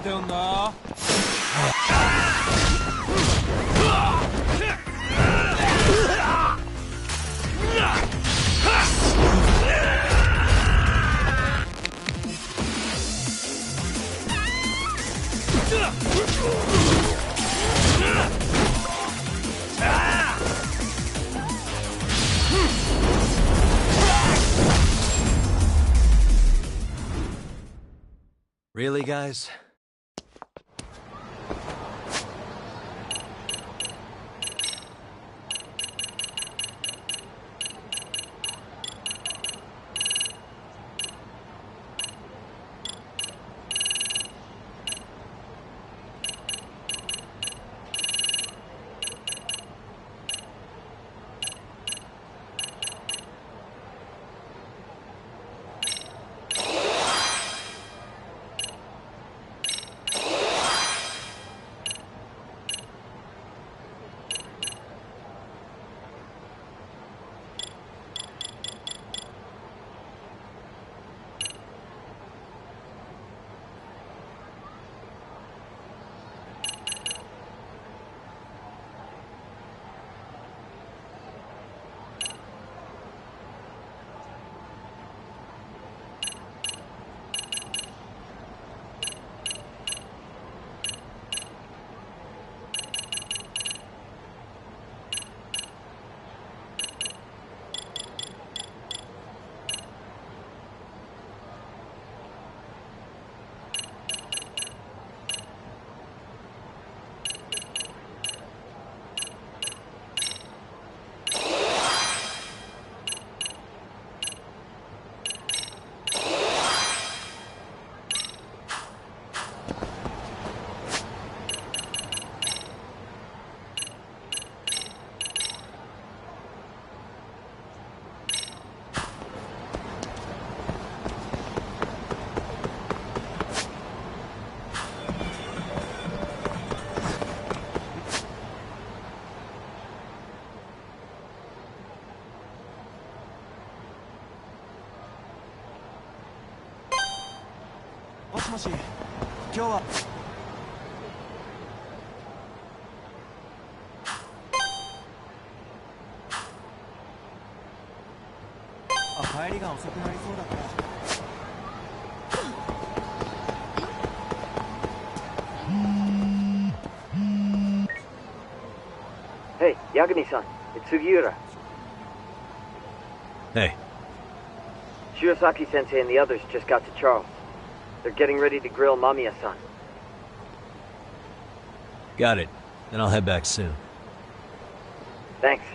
てんだ。Really, guys? Hey, Yagami-san, it's Sugiura. Hey. Shirosaki-sensei and the others just got to Charles. They're getting ready to grill Mamiya-san. Got it. Then I'll head back soon. Thanks.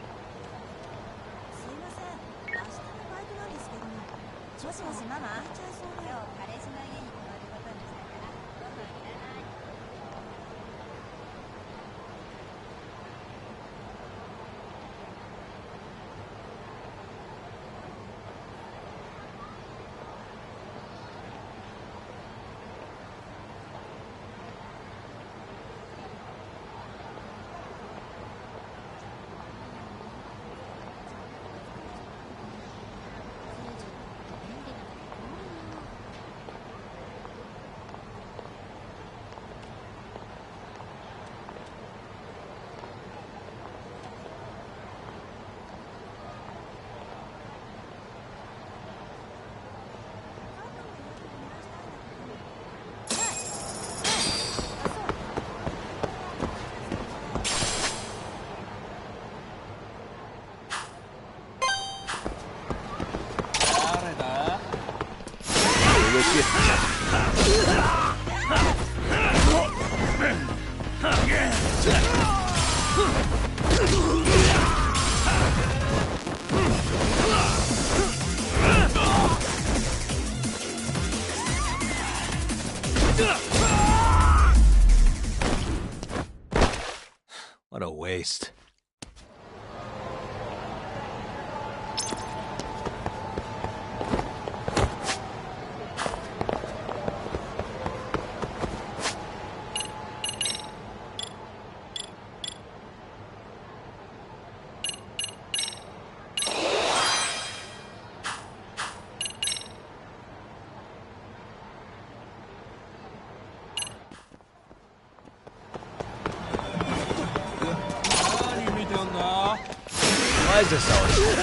What a waste. Why is this always...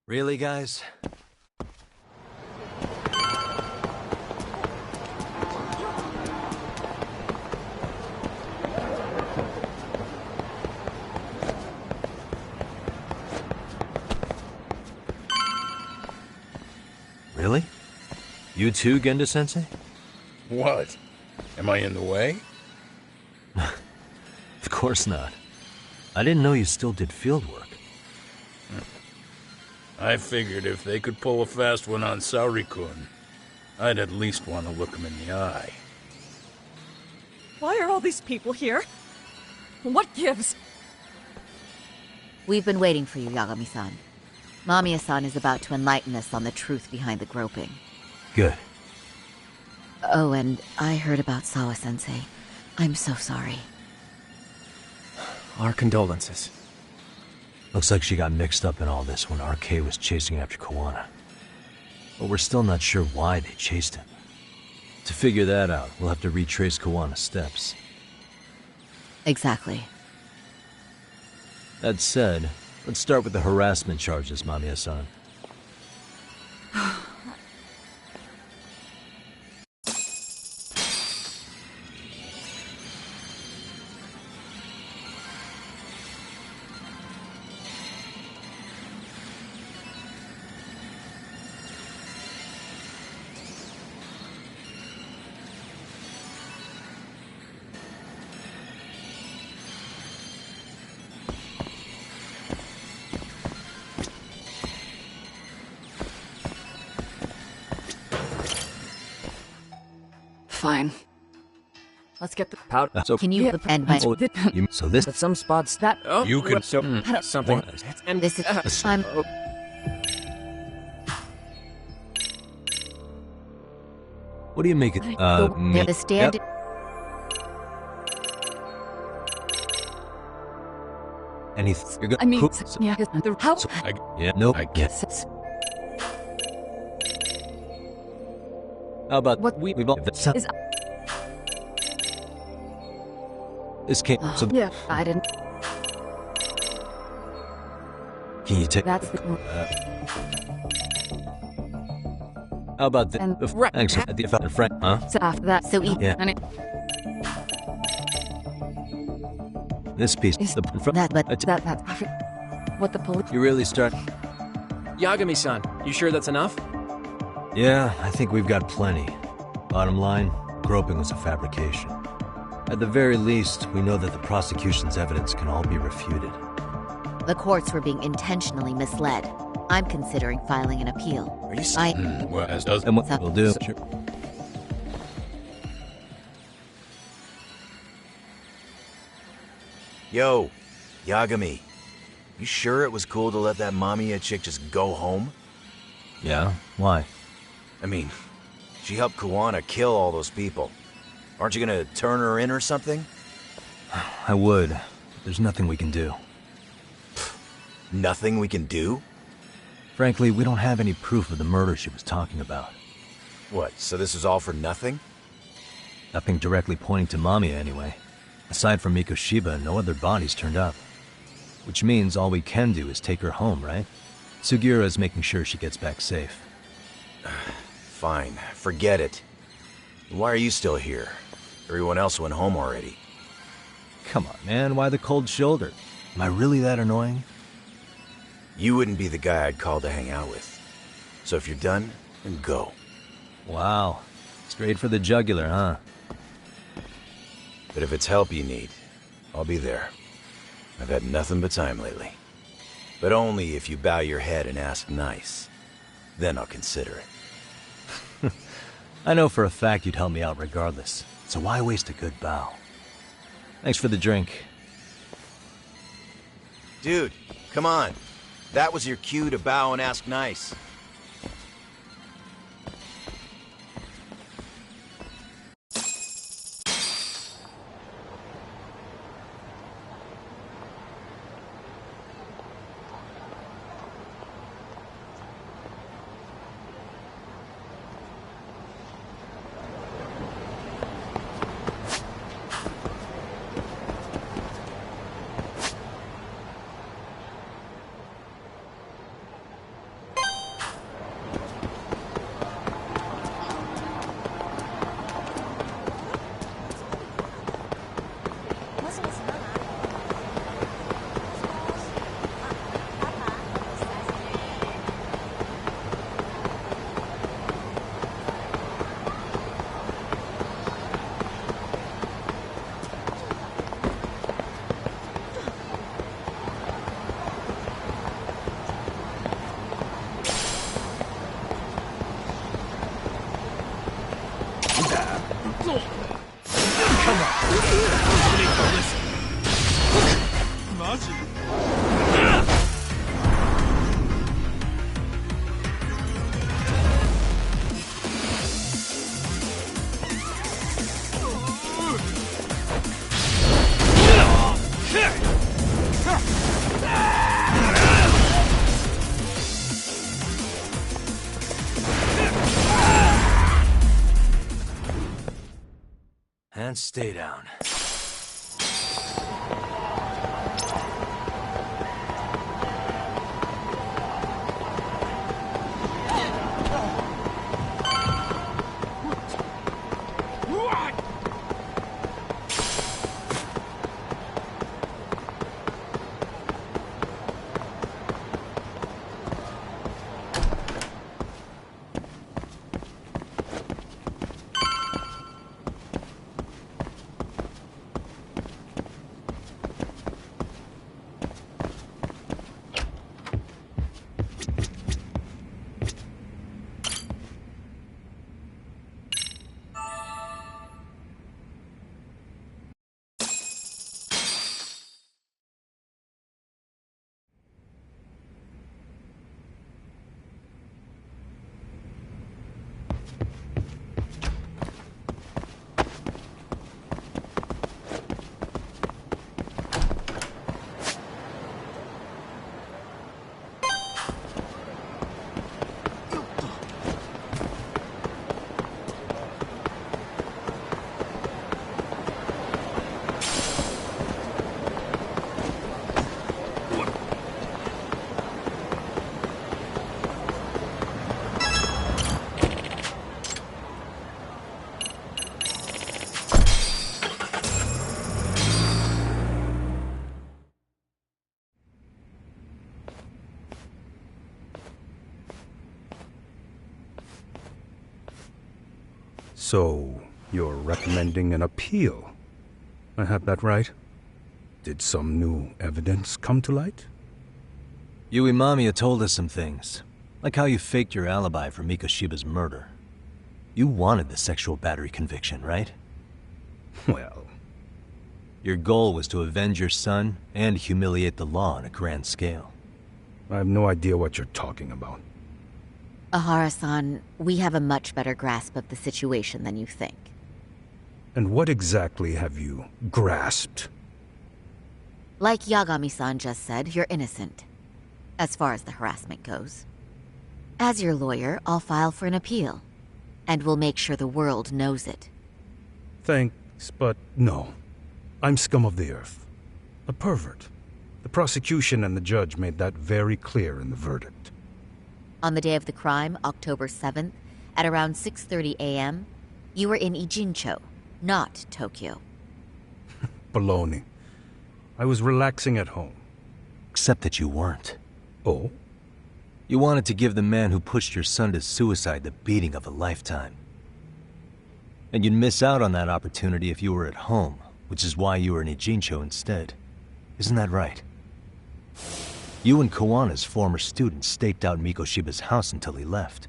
Really, guys? Really? You too, Genda-sensei? What? Am I in the way? Of course not. I didn't know you still did field work. I figured if they could pull a fast one on Saori-kun, I'd at least want to look him in the eye. Why are all these people here? What gives? We've been waiting for you, Yagami-san. Mamiya-san is about to enlighten us on the truth behind the groping. Good. Oh, and I heard about Sawa-sensei. I'm so sorry. Our condolences. Looks like she got mixed up in all this when RK was chasing after Kawana. But we're still not sure why they chased him. To figure that out, we'll have to retrace Kawana's steps. Exactly. That said, let's start with the harassment charges, Mamiya-san. Fine. Let's get the powder. So, Can you and my so this... At some spots that You can... something. and this is I'm What do you make it? the stand. Yep. Anything? You're gonna I mean, poop? yeah, the house. Yeah, nope. I get... How about What we've all... is- This came... So Yeah, I didn't. can you take... That's the. How about the... And Thanks, at the friend, huh? So after that, So eat Yeah. and it This piece... Is The front... that, but that's what the police. You really start... Yagami-san, you sure that's enough? Yeah, I think we've got plenty. Bottom line, groping was a fabrication. At the very least, we know that the prosecution's evidence can all be refuted. the courts were being intentionally misled. I'm considering filing an appeal. Are you... I well, as does... And what we'll do... Yo, Yagami. You sure it was cool to let that Mamiya chick just go home? Yeah? Why? I mean, she helped Kawana kill all those people. Aren't you gonna turn her in or something? I would. But there's nothing we can do. Nothing we can do? Frankly, we don't have any proof of the murder she was talking about. What, so this is all for nothing? Nothing directly pointing to Mamiya, anyway. Aside from Mikoshiba, no other bodies turned up. Which means all we can do is take her home, right? Sugiura is making sure she gets back safe. Fine, forget it. Why are you still here? Everyone else went home already. Come on, man, why the cold shoulder? Am I really that annoying? You wouldn't be the guy I'd call to hang out with. So if you're done, then go. Wow. Straight for the jugular, huh? But if it's help you need, I'll be there. I've had nothing but time lately. But only if you bow your head and ask nice. Then I'll consider it. I know for a fact you'd help me out regardless, so why waste a good bow? Thanks for the drink. Dude, come on. That was your cue to bow and ask nice. and stay down. So, you're recommending an appeal? I have that right? Did some new evidence come to light? Yui Mamiya told us some things, like how you faked your alibi for Mikoshiba's murder. You wanted the sexual battery conviction, right? Well... Your goal was to avenge your son and humiliate the law on a grand scale. I have no idea what you're talking about. Ahara-san, we have a much better grasp of the situation than you think. And what exactly have you grasped? Like Yagami-san just said, you're innocent, as far as the harassment goes. As your lawyer, I'll file for an appeal, and we'll make sure the world knows it. Thanks, but no. I'm scum of the earth. A pervert. The prosecution and the judge made that very clear in the verdict. On the day of the crime, October 7th, at around 6:30 a.m., you were in Ijincho, not Tokyo. Baloney. I was relaxing at home. Except that you weren't. Oh? You wanted to give the man who pushed your son to suicide the beating of a lifetime. And you'd miss out on that opportunity if you were at home, which is why you were in Ijincho instead. Isn't that right? You and Kawana's former student staked out Mikoshiba's house until he left.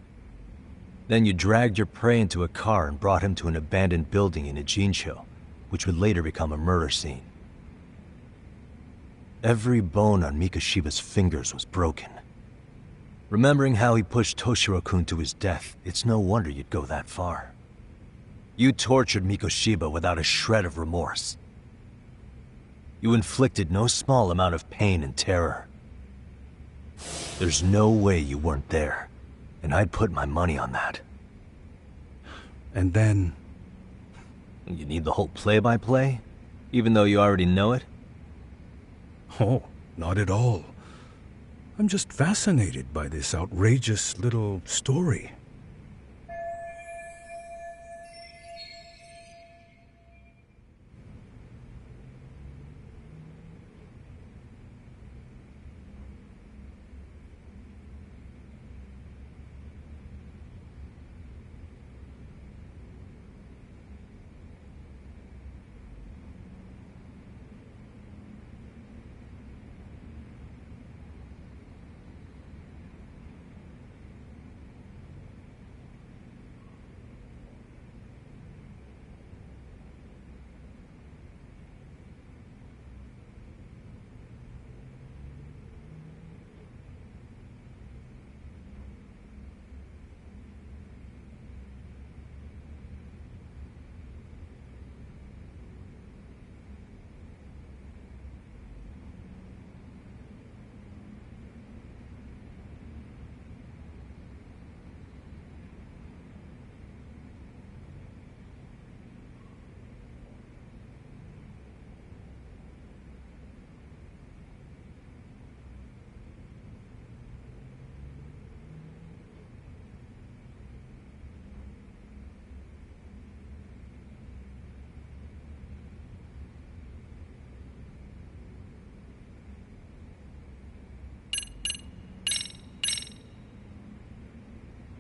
Then you dragged your prey into a car and brought him to an abandoned building in Ijincho, which would later become a murder scene. Every bone on Mikoshiba's fingers was broken. Remembering how he pushed Toshiro-kun to his death, it's no wonder you'd go that far. You tortured Mikoshiba without a shred of remorse. You inflicted no small amount of pain and terror. There's no way you weren't there, and I'd put my money on that. And then... You need the whole play-by-play, even though you already know it? Oh, not at all. I'm just fascinated by this outrageous little story.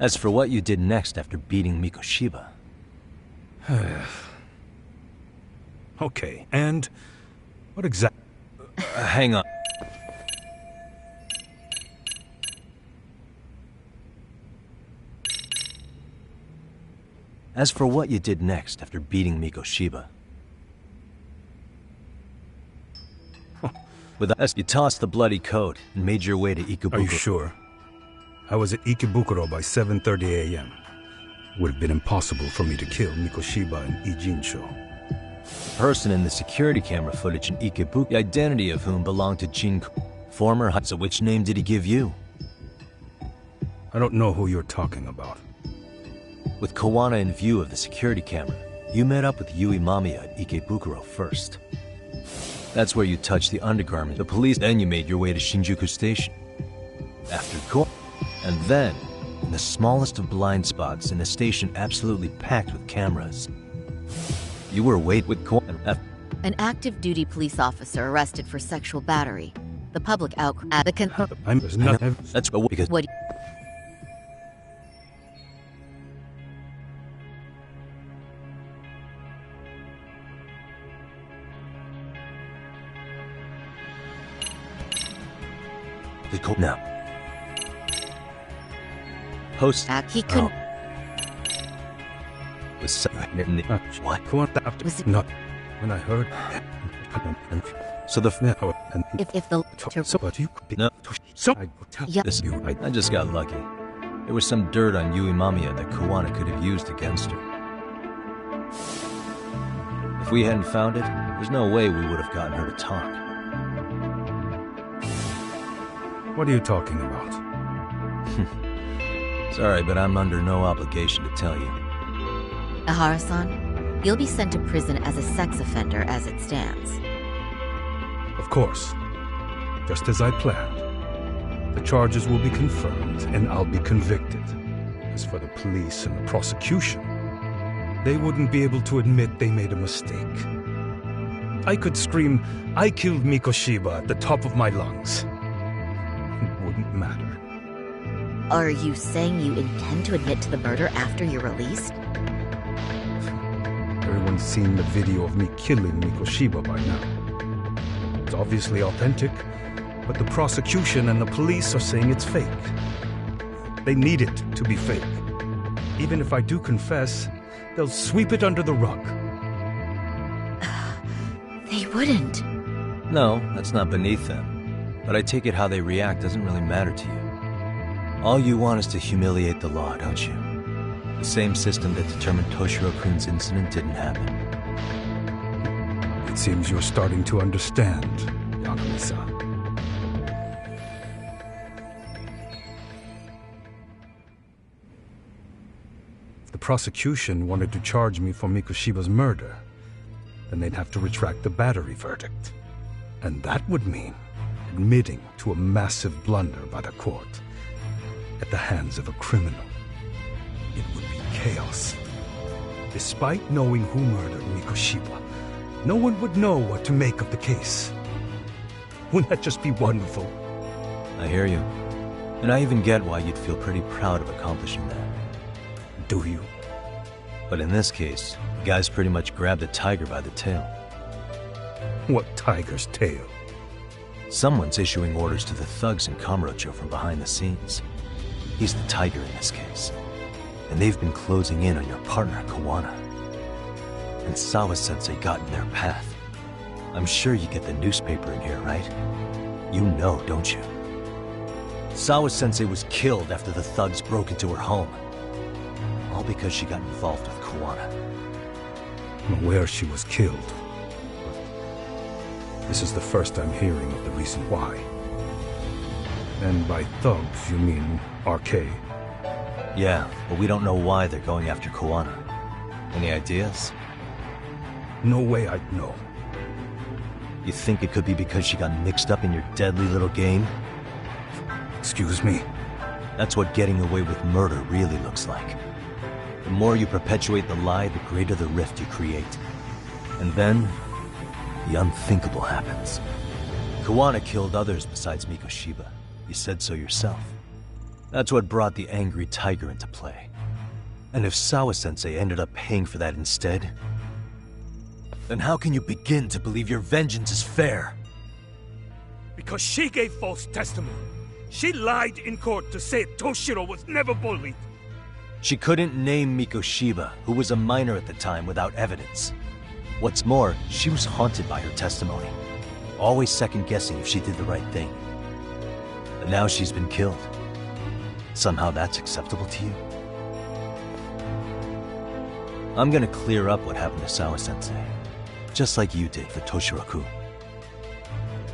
As for what you did next after beating Mikoshiba... Okay, and what exactly? hang on. As for what you did next after beating Mikoshiba... With us, you tossed the bloody coat and made your way to Ikebukuro. Are you sure? I was at Ikebukuro by 7:30 a.m. Would have been impossible for me to kill Mikoshiba and Ijincho. The person in the security camera footage in Ikebukuro, the identity of whom belonged to Jin... Former... So which name did he give you? I don't know who you're talking about. With Kawana in view of the security camera, you met up with Yui Mamiya at Ikebukuro first. That's where you touched the undergarment, the police, then you made your way to Shinjuku Station. After and then, in the smallest of blind spots in a station absolutely packed with cameras, you were with An active duty police officer arrested for sexual battery. The public outcry... That's because... What... Now. Host... He couldn't... Was what? Was not when I heard. So the If the... But you could be... No. So I will tell Yeah. this you. I just got lucky. There was some dirt on Yui Mamiya that Kawana could have used against her. If we hadn't found it, there's no way we would have gotten her to talk. What are you talking about? Sorry, but I'm under no obligation to tell you. Ahara-san, you'll be sent to prison as a sex offender as it stands. Of course. Just as I planned. The charges will be confirmed, and I'll be convicted. As for the police and the prosecution, they wouldn't be able to admit they made a mistake. I could scream, "I killed Mikoshiba" at the top of my lungs. It wouldn't matter. Are you saying you intend to admit to the murder after you're released? Everyone's seen the video of me killing Mikoshiba by now. It's obviously authentic, but the prosecution and the police are saying it's fake. They need it to be fake. Even if I do confess, they'll sweep it under the rug. They wouldn't. No, that's not beneath them. But I take it how they react doesn't really matter to you. All you want is to humiliate the law, don't you? The same system that determined Toshiro-kun's incident didn't happen. It seems you're starting to understand, Yagami-san. If the prosecution wanted to charge me for Mikoshiba's murder, then they'd have to retract the battery verdict. And that would mean admitting to a massive blunder by the court at the hands of a criminal. It would be chaos. Despite knowing who murdered Mikoshiba, no one would know what to make of the case. Wouldn't that just be wonderful? I hear you. And I even get why you'd feel pretty proud of accomplishing that. Do you? But in this case, the guy's pretty much grabbed a tiger by the tail. What tiger's tail? Someone's issuing orders to the thugs in Kamurocho from behind the scenes. He's the tiger in this case. And they've been closing in on your partner, Kawana. And Sawa-sensei got in their path. I'm sure you get the newspaper in here, right? You know, don't you? Sawa-sensei was killed after the thugs broke into her home. All because she got involved with Kawana. I'm aware she was killed. This is the first I'm hearing of the reason why. And by thugs, you mean RK? Yeah, but we don't know why they're going after Kawana. Any ideas? No way I'd know. You think it could be because she got mixed up in your deadly little game? Excuse me? That's what getting away with murder really looks like. The more you perpetuate the lie, the greater the rift you create. And then, the unthinkable happens. Kawana killed others besides Mikoshiba. You said so yourself. That's what brought the angry tiger into play. And if Sawa-sensei ended up paying for that instead, then how can you begin to believe your vengeance is fair? Because she gave false testimony. She lied in court to say Toshiro was never bullied. She couldn't name Mikoshiba, who was a minor at the time, without evidence. What's more, she was haunted by her testimony, always second-guessing if she did the right thing. But now she's been killed. Somehow that's acceptable to you? I'm gonna clear up what happened to Sawa-sensei, just like you did for Toshiro-kun.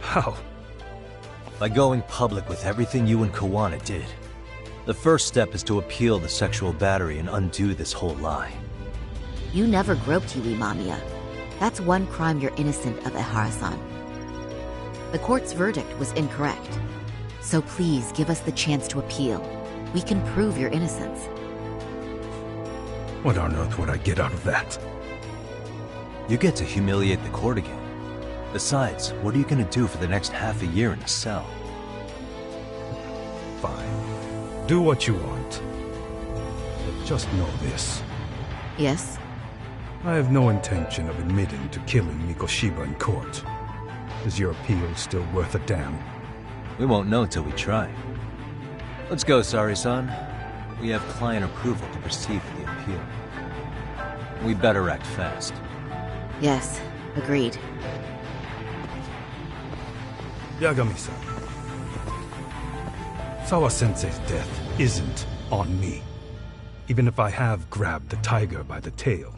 How? By going public with everything you and Kawana did. The first step is to appeal the sexual battery and undo this whole lie. You never groped Yui Mamiya. That's one crime you're innocent of, Ehara-san. The court's verdict was incorrect. So please give us the chance to appeal. We can prove your innocence. What on earth would I get out of that? You get to humiliate the court again. Besides, what are you gonna do for the next half a year in a cell? Fine. Do what you want. But just know this. Yes? I have no intention of admitting to killing Mikoshiba in court. Is your appeal still worth a damn? We won't know till we try. Let's go, Sari-san. We have client approval to proceed with the appeal. We better act fast. Yes, agreed. Yagami-san. Sawa-sensei's death isn't on me. Even if I have grabbed the tiger by the tail.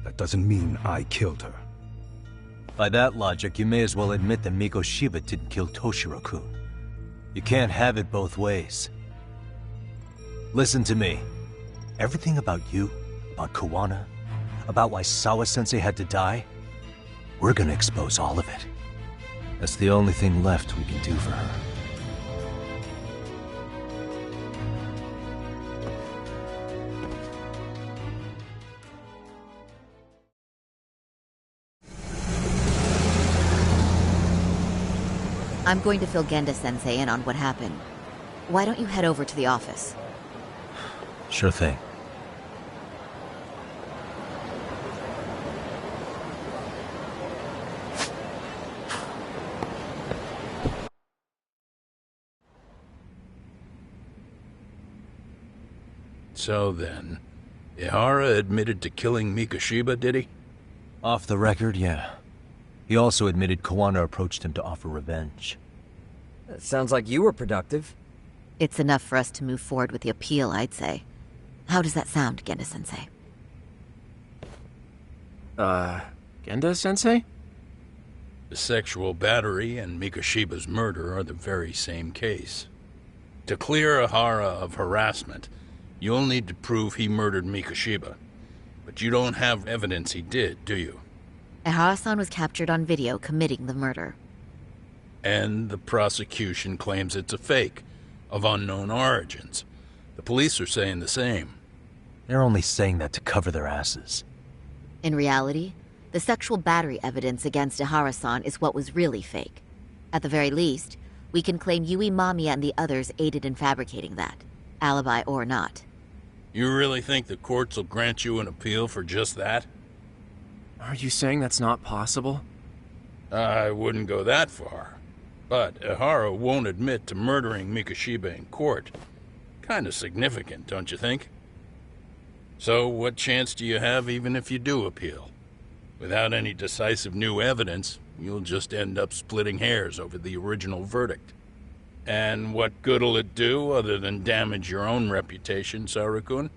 That doesn't mean I killed her. By that logic, you may as well admit that Mikoshiba didn't kill Toshiro-kun. You can't have it both ways. Listen to me. Everything about you, about Kawana, about why Sawa-sensei had to die, we're gonna expose all of it. That's the only thing left we can do for her. I'm going to fill Genda-sensei in on what happened. Why don't you head over to the office? Sure thing. So then, Ihara admitted to killing Mikoshiba, did he? Off the record, yeah. He also admitted Kawana approached him to offer revenge. That sounds like you were productive. It's enough for us to move forward with the appeal, I'd say. How does that sound, Genda-sensei? Genda-sensei? The sexual battery and Mikoshiba's murder are the very same case. To clear Ihara of harassment, you'll need to prove he murdered Mikoshiba. But you don't have evidence he did, do you? Ehara-san was captured on video committing the murder. And the prosecution claims it's a fake, of unknown origins. The police are saying the same. They're only saying that to cover their asses. In reality, the sexual battery evidence against Ehara-san is what was really fake. At the very least, we can claim Yui Mamiya and the others aided in fabricating that, alibi or not. You really think the courts will grant you an appeal for just that? Are you saying that's not possible? I wouldn't go that far. But Ihara won't admit to murdering Mikoshiba in court. Kinda significant, don't you think? So what chance do you have even if you do appeal? Without any decisive new evidence, you'll just end up splitting hairs over the original verdict. And what good'll it do other than damage your own reputation, Saru-kun?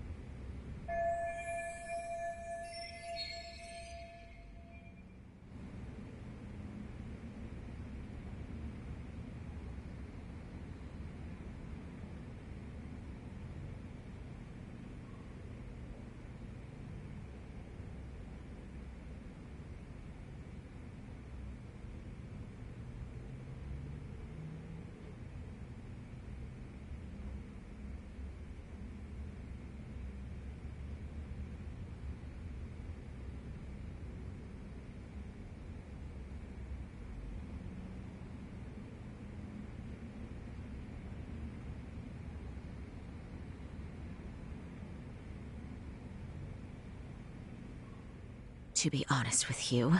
To be honest with you,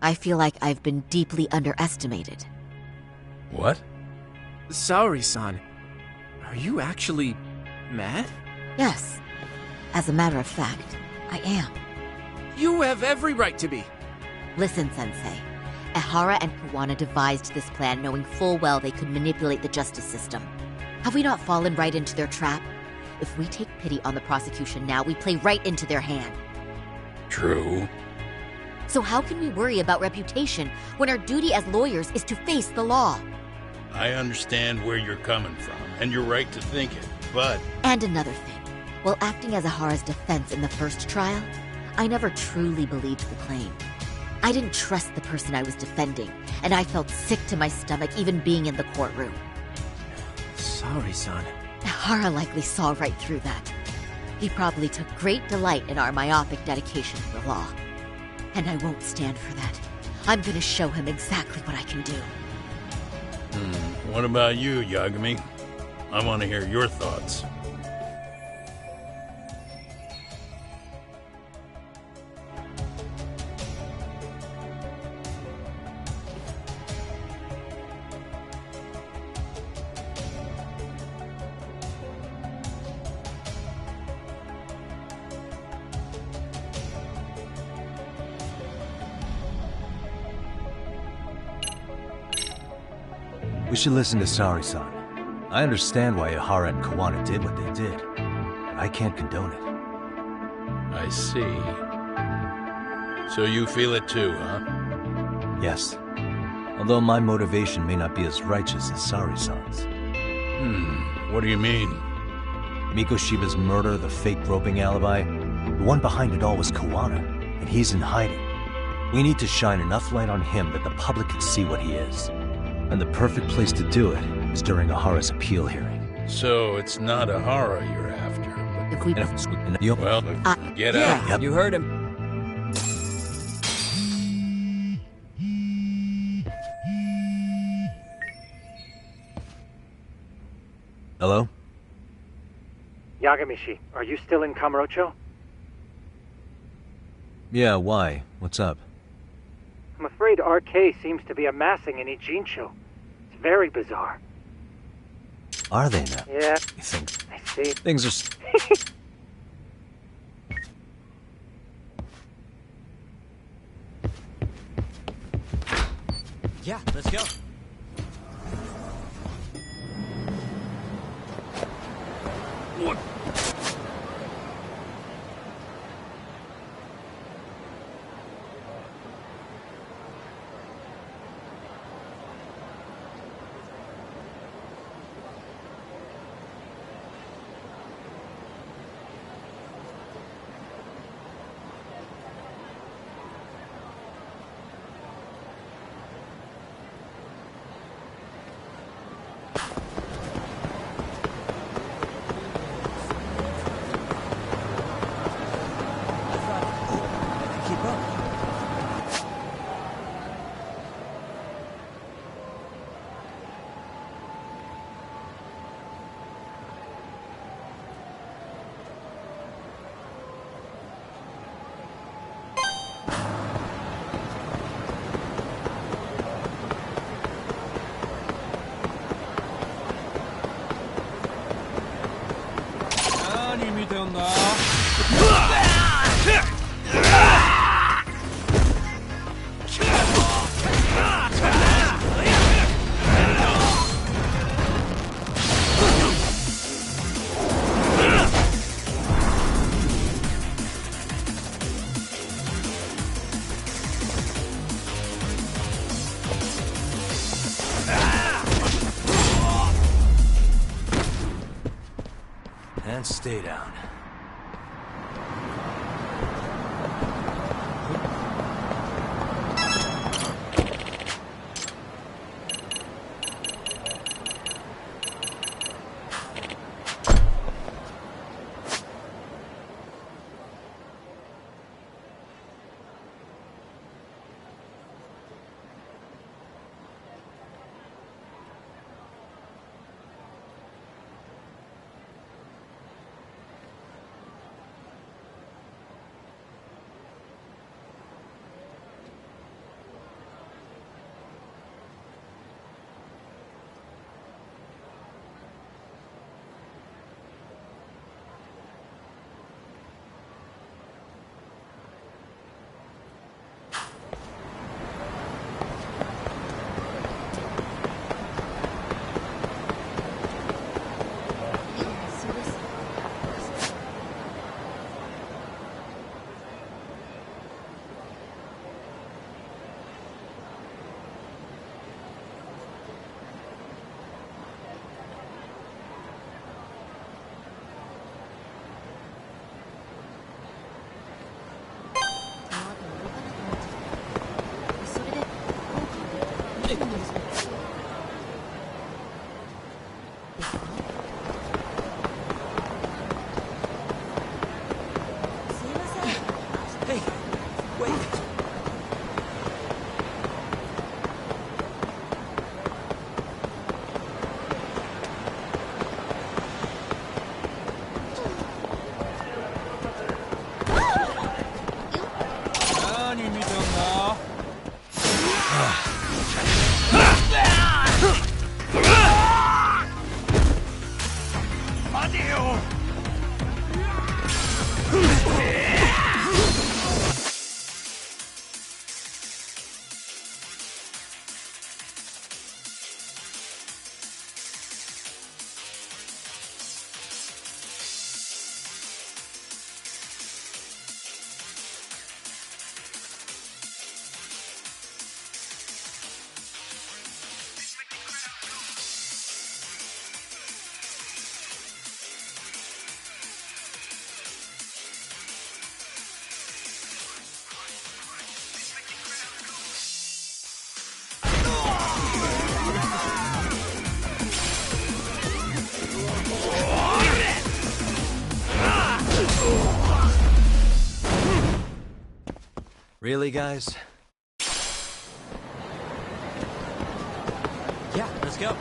I feel like I've been deeply underestimated. What? Saori-san, are you actually mad? Yes. As a matter of fact, I am. You have every right to be. Listen, Sensei. Ehara and Kawana devised this plan knowing full well they could manipulate the justice system. Have we not fallen right into their trap? If we take pity on the prosecution now, we play right into their hand. True. So how can we worry about reputation when our duty as lawyers is to face the law? I understand where you're coming from, and you're right to think it, but... And another thing. While acting as Ahara's defense in the first trial, I never truly believed the claim. I didn't trust the person I was defending, and I felt sick to my stomach even being in the courtroom. Saori-san. Ahara likely saw right through that. He probably took great delight in our myopic dedication to the law. And I won't stand for that. I'm gonna show him exactly what I can do. What about you, Yagami? I want to hear your thoughts. We should listen to Saori-san. I understand why Ehara and Kawana did what they did, but I can't condone it. I see. So you feel it too, huh? Yes. Although my motivation may not be as righteous as Saori-san's. What do you mean? Mikoshiba's murder, the fake groping alibi, the one behind it all was Kawana, and he's in hiding. We need to shine enough light on him that the public can see what he is. And the perfect place to do it is during Ahara's appeal hearing. So it's not Ehara you're after, but... If we... Well, get out. Yep. You heard him. Hello? Yagamishi, are you still in Kamurocho? Yeah, why? What's up? I'm afraid our case seems to be amassing in Ijincho. It's very bizarre. Are they now? Yeah, You think I see. things are... Yeah, let's go. What? And stay down. Hey, wait. Really, guys? Yeah, let's go.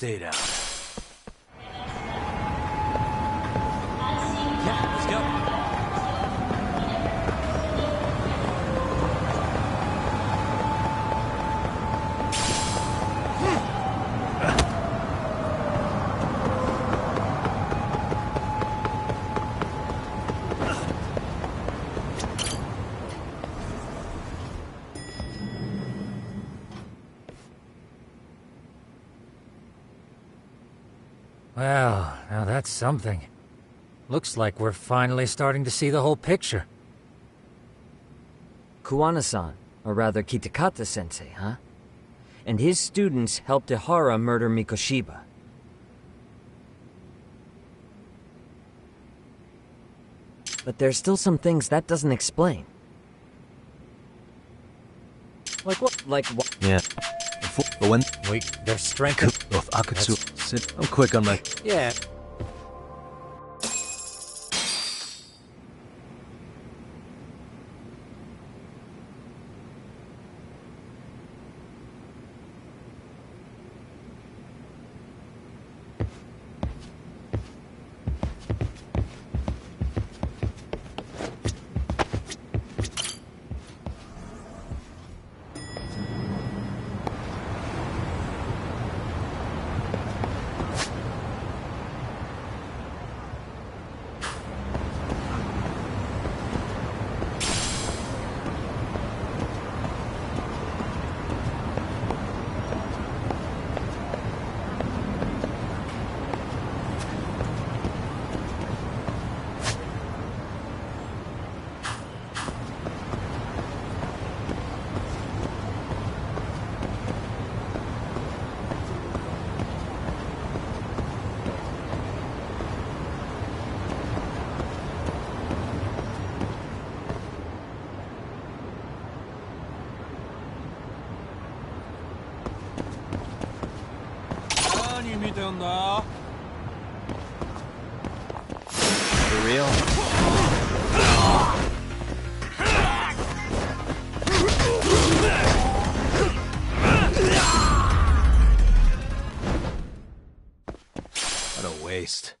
stay down. Yeah, let's go. Well, now that's something. Looks like we're finally starting to see the whole picture. Kuwana-san, or rather Kitakata-sensei, huh? And his students helped Ihara murder Mikoshiba. But there's still some things that doesn't explain. Like what? Like what? Yeah. But when... Wait, their strength... Of Akatsu... Sit... I'm quick on my... Yeah. For real? What a waste.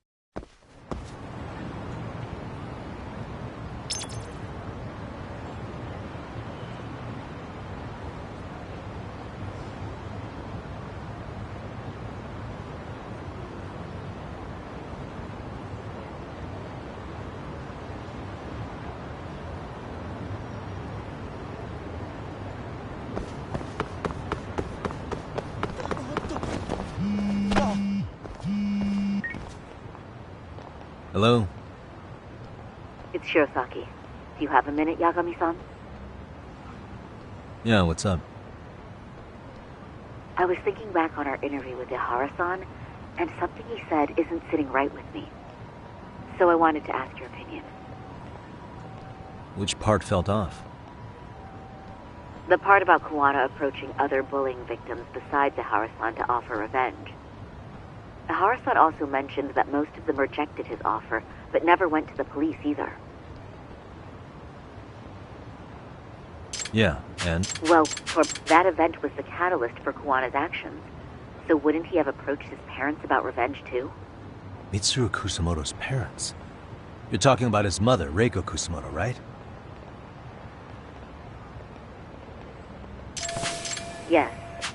Hello? It's Shirosaki. Do you have a minute, Yagami-san? Yeah, what's up? I was thinking back on our interview with Ihara-san, and something he said isn't sitting right with me. So I wanted to ask your opinion. Which part felt off? The part about Kuwana approaching other bullying victims besides Ihara-san to offer revenge. Ihara-san also mentioned that most of them rejected his offer, but never went to the police either. Yeah, and? Well, that event was the catalyst for Kuwana's actions. So wouldn't he have approached his parents about revenge too? Mitsuru Kusamoto's parents? You're talking about his mother, Reiko Kusamoto, right? Yes.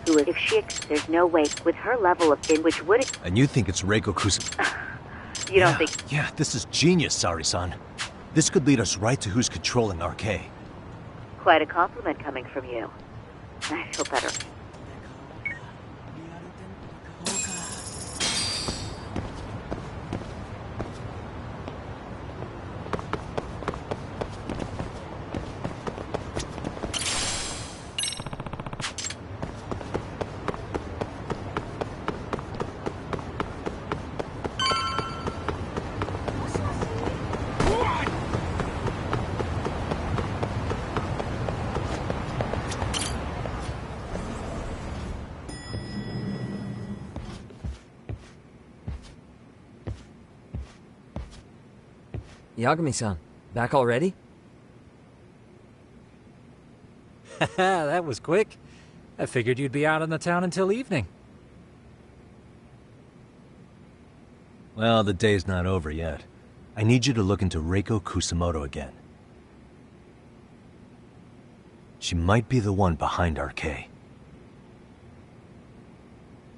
Who is, if she, there's no way, with her level of in which would it... And you think it's Reiko Kusamoto? You don't think... Yeah, this is genius, Sari-san. This could lead us right to who's controlling RK. Quite a compliment coming from you. I feel better. Yagami-san, back already? That was quick. I figured you'd be out in the town until evening. Well, the day's not over yet. I need you to look into Reiko Kusamoto again. She might be the one behind RK.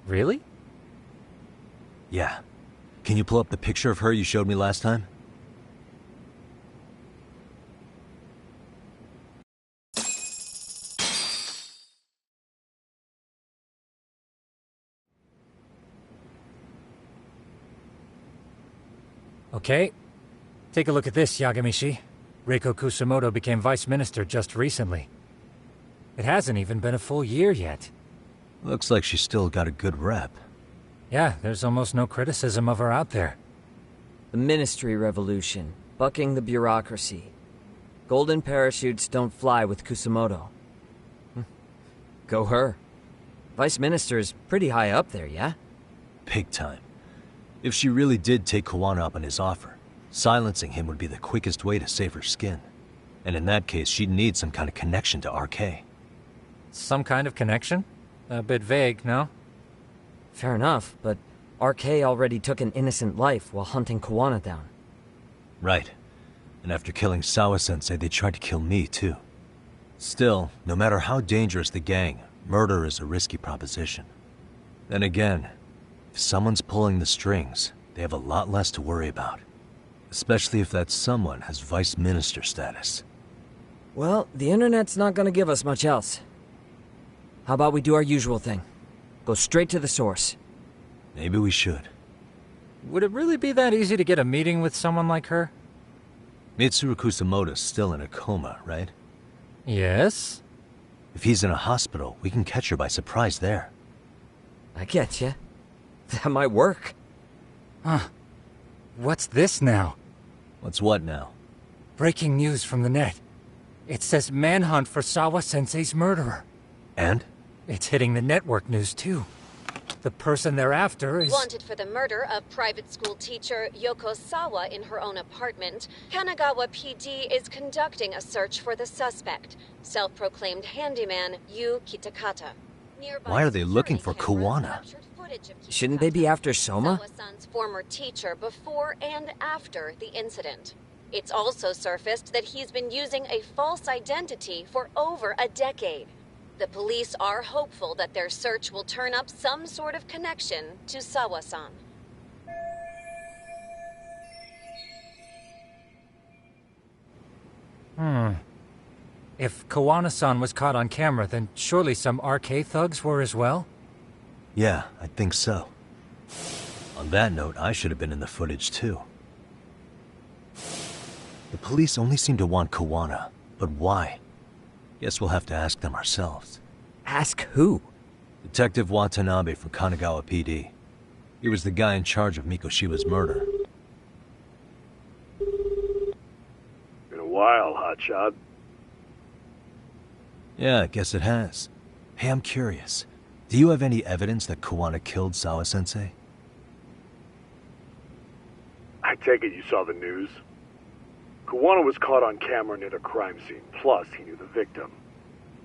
Really? Yeah. Can you pull up the picture of her you showed me last time? Okay. Take a look at this, Yagamishi. Reiko Kusamoto became vice minister just recently. It hasn't even been a full year yet. Looks like she's still got a good rep. Yeah, there's almost no criticism of her out there. The Ministry Revolution, bucking the bureaucracy. Golden parachutes don't fly with Kusamoto. Go her. Vice Minister is pretty high up there, yeah? Big time. If she really did take Kawana up on his offer, silencing him would be the quickest way to save her skin. And in that case, she'd need some kind of connection to RK. Some kind of connection? A bit vague, no? Fair enough, but RK already took an innocent life while hunting Kawana down. Right. And after killing Sawa-sensei, they tried to kill me, too. Still, no matter how dangerous the gang, murder is a risky proposition. Then again, if someone's pulling the strings, they have a lot less to worry about. Especially if that someone has vice minister status. Well, the internet's not gonna give us much else. How about we do our usual thing? Go straight to the source. Maybe we should. Would it really be that easy to get a meeting with someone like her? Mitsuru Kusamoto's still in a coma, right? Yes? If he's in a hospital, we can catch her by surprise there. I get ya. That might work. Huh. What's this now? What's what now? Breaking news from the net. It says manhunt for Sawa-sensei's murderer. And? It's hitting the network news, too. The person they're after is... Wanted for the murder of private school teacher Yoko Sawa in her own apartment, Kanagawa PD is conducting a search for the suspect, self-proclaimed handyman Yu Kitakata. Nearby Why are they looking for security cameras Kawana? captured footage of Shouldn't they be after Soma? Sawa-san's former teacher before and after the incident. It's also surfaced that he's been using a false identity for over a decade. The police are hopeful that their search will turn up some sort of connection to Sawa-san. If Kawana-san was caught on camera, then surely some RK thugs were as well? Yeah, I think so. On that note, I should have been in the footage too. The police only seem to want Kawana, but why? Guess we'll have to ask them ourselves. Ask who? Detective Watanabe from Kanagawa PD. He was the guy in charge of Mikoshiba's murder. Been a while, hotshot. Yeah, I guess it has. Hey, I'm curious. Do you have any evidence that Kawana killed Sawa-sensei? I take it you saw the news. Kawana was caught on camera near the crime scene, plus he knew the victim.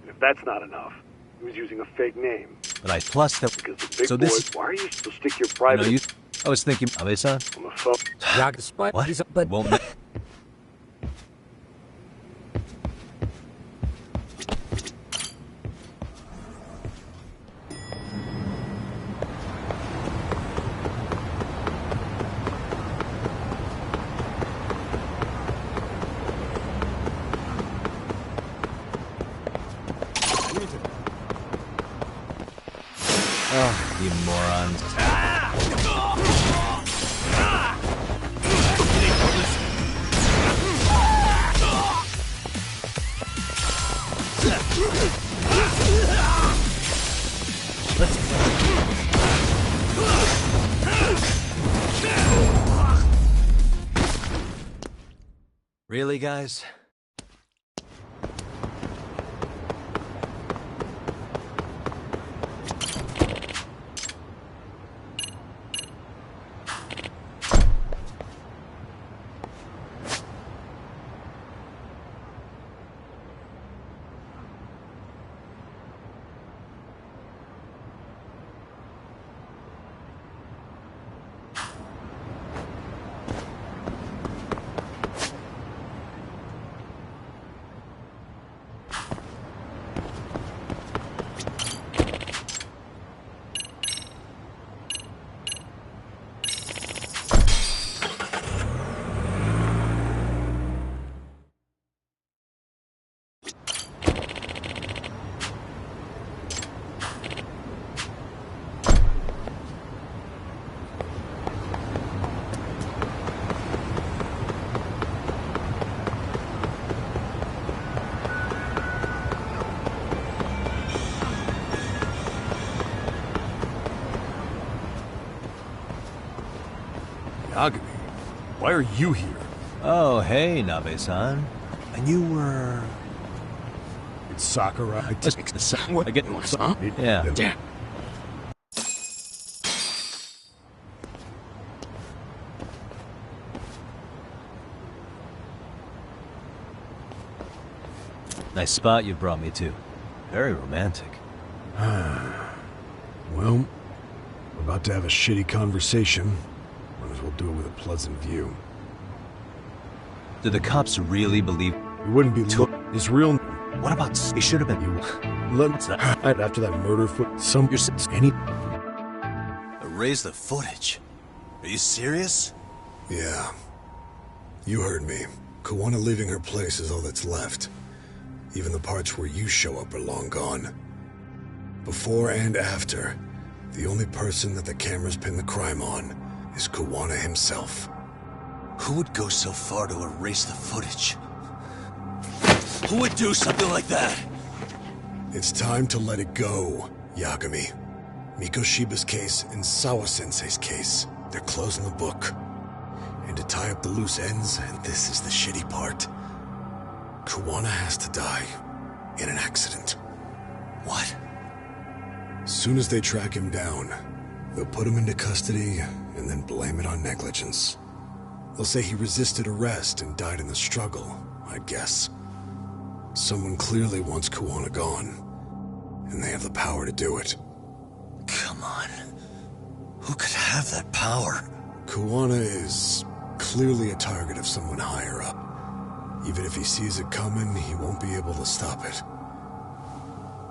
And if that's not enough, he was using a fake name. But I plus that... Because the big so boys, this... why are you to stick your private... No, I was thinking... Abe-san? On the phone... What? But... Won't... Oh, you morons. Really, guys? Yagami, why are you here? Oh, hey, Nabe-san. And you were... It's Sakura. I get huh? Yeah. Damn. Nice spot you brought me to. Very romantic. Well, we're about to have a shitty conversation. Might as well do it with a pleasant view. Do the cops really believe... It wouldn't be... It's real... What about... It should have been... After that murder foot... Any... Erase the footage? Are you serious? Yeah. You heard me. Kawana leaving her place is all that's left. Even the parts where you show up are long gone. Before and after, the only person that the cameras pin the crime on is Kawana himself. Who would go so far to erase the footage? Who would do something like that? It's time to let it go, Yagami. Mikoshiba's case and Sawa-sensei's case, they're closing the book. And to tie up the loose ends, and this is the shitty part, Kawana has to die in an accident. What? Soon as they track him down, they'll put him into custody and then blame it on negligence. They'll say he resisted arrest and died in the struggle, I guess. Someone clearly wants Kawana gone, and they have the power to do it. Come on. Who could have that power? Kawana is clearly a target of someone higher up. Even if he sees it coming, he won't be able to stop it.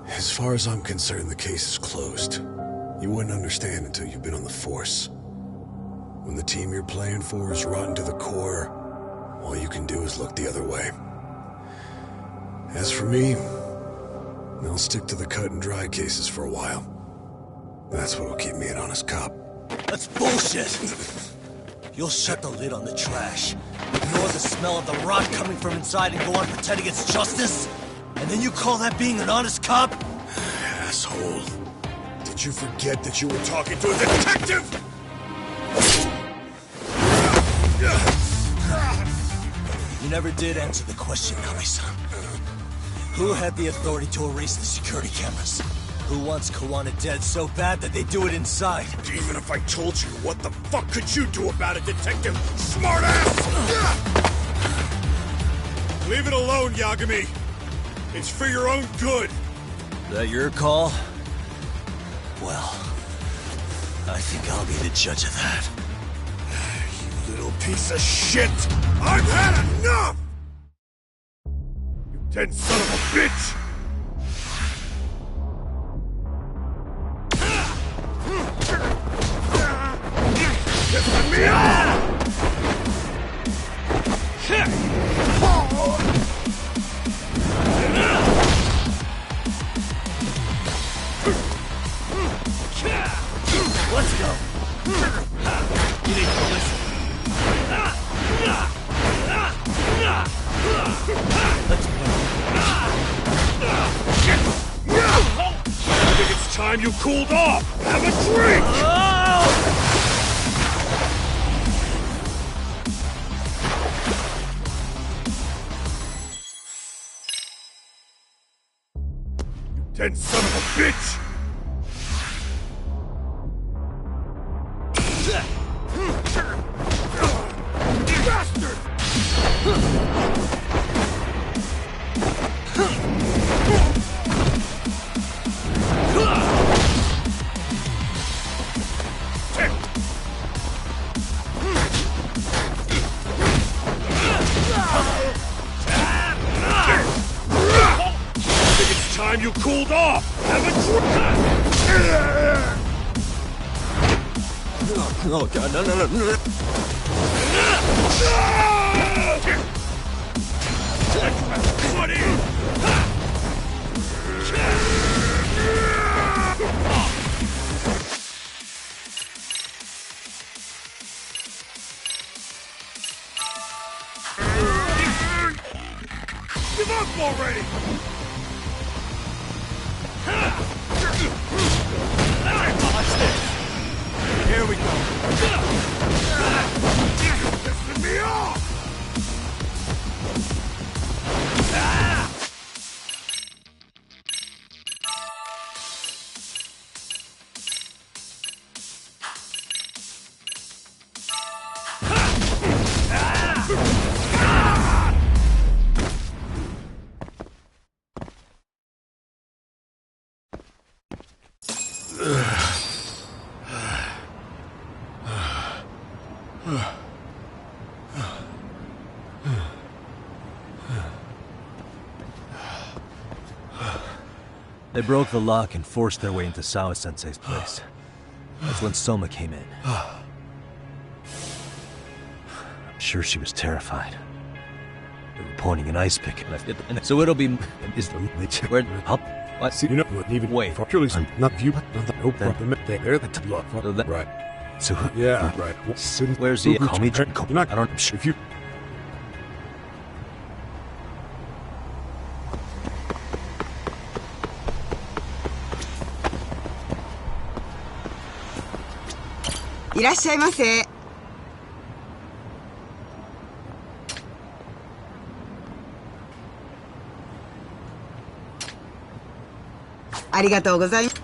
As far as I'm concerned, the case is closed. You wouldn't understand until you've been on the force. When the team you're playing for is rotten to the core, all you can do is look the other way. As for me, I'll stick to the cut and dry cases for a while. That's what'll keep me an honest cop. That's bullshit! You'll shut the lid on the trash, ignore the smell of the rot coming from inside, and go on pretending it's justice? And then you call that being an honest cop? Asshole. Did you forget that you were talking to a detective? You never did answer the question, Nabe-san. Who had the authority to erase the security cameras? Who wants Kawana dead so bad that they do it inside? Even if I told you, what the fuck could you do about it, detective? Smartass! Leave it alone, Yagami. It's for your own good. Is that your call? Well, I think I'll be the judge of that. You little piece of shit! I've had enough! You dead son of a bitch! Let me out! Let's go! You need to listen. Let's go. I think it's time you cooled off! Have a drink! You dead son of a bitch! Bastard! I think it's time you cooled off! Have a drink! Oh god, no. Give up already! Watch this. Here we go. They broke the lock and forced their way into Sawa-sensei's place. That's when Soma came in. I'm sure she was terrified. They were pointing an ice pick at it. So it'll be... Is the... Where... Up? What? See, you know what? Even wait. For surely some... Not view... Not the... No problem. They're the block. Right. So... Yeah, right. Where's the... Call me... You're not... I don't... I'm sure if you...いらっしゃいませ。ありがとうございます。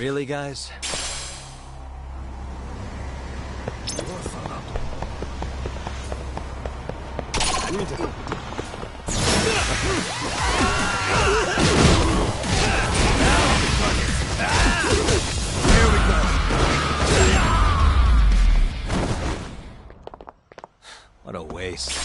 Really, guys? What a waste.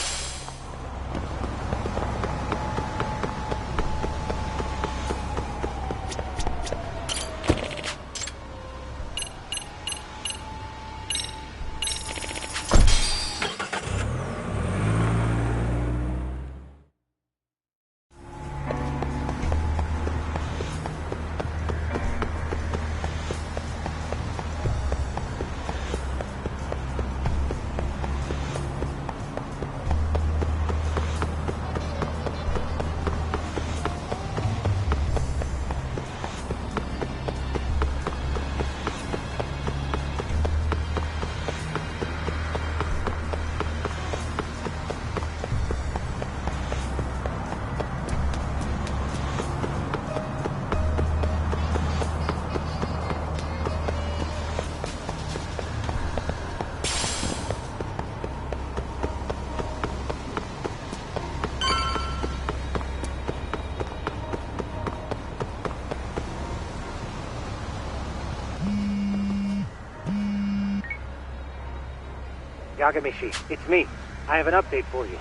Yagamishi, it's me. I have an update for you.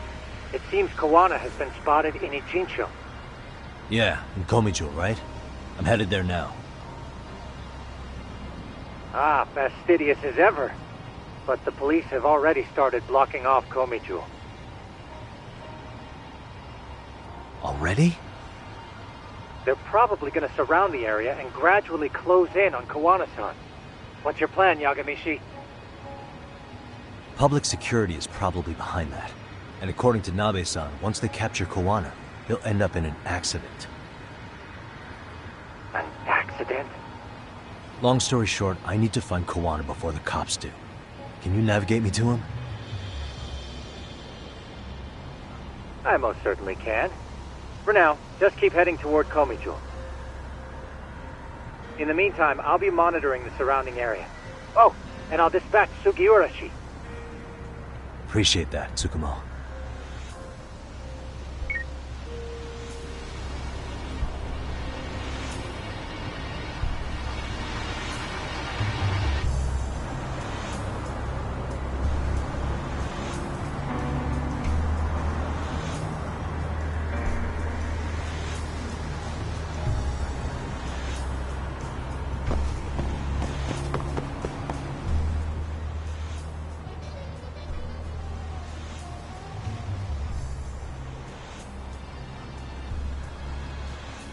It seems Kawana has been spotted in Ijincho. Yeah, in Komijo, right? I'm headed there now. Ah, fastidious as ever. But the police have already started blocking off Komijo. Already? They're probably gonna surround the area and gradually close in on Kawana-san. What's your plan, Yagamishi? Public security is probably behind that. And according to Nabe-san, once they capture Kawana, he'll end up in an accident. An accident? Long story short, I need to find Kawana before the cops do. Can you navigate me to him? I most certainly can. For now, just keep heading toward Komijo. In the meantime, I'll be monitoring the surrounding area. Oh, and I'll dispatch Sugiurashi. Appreciate that, Tsukumo.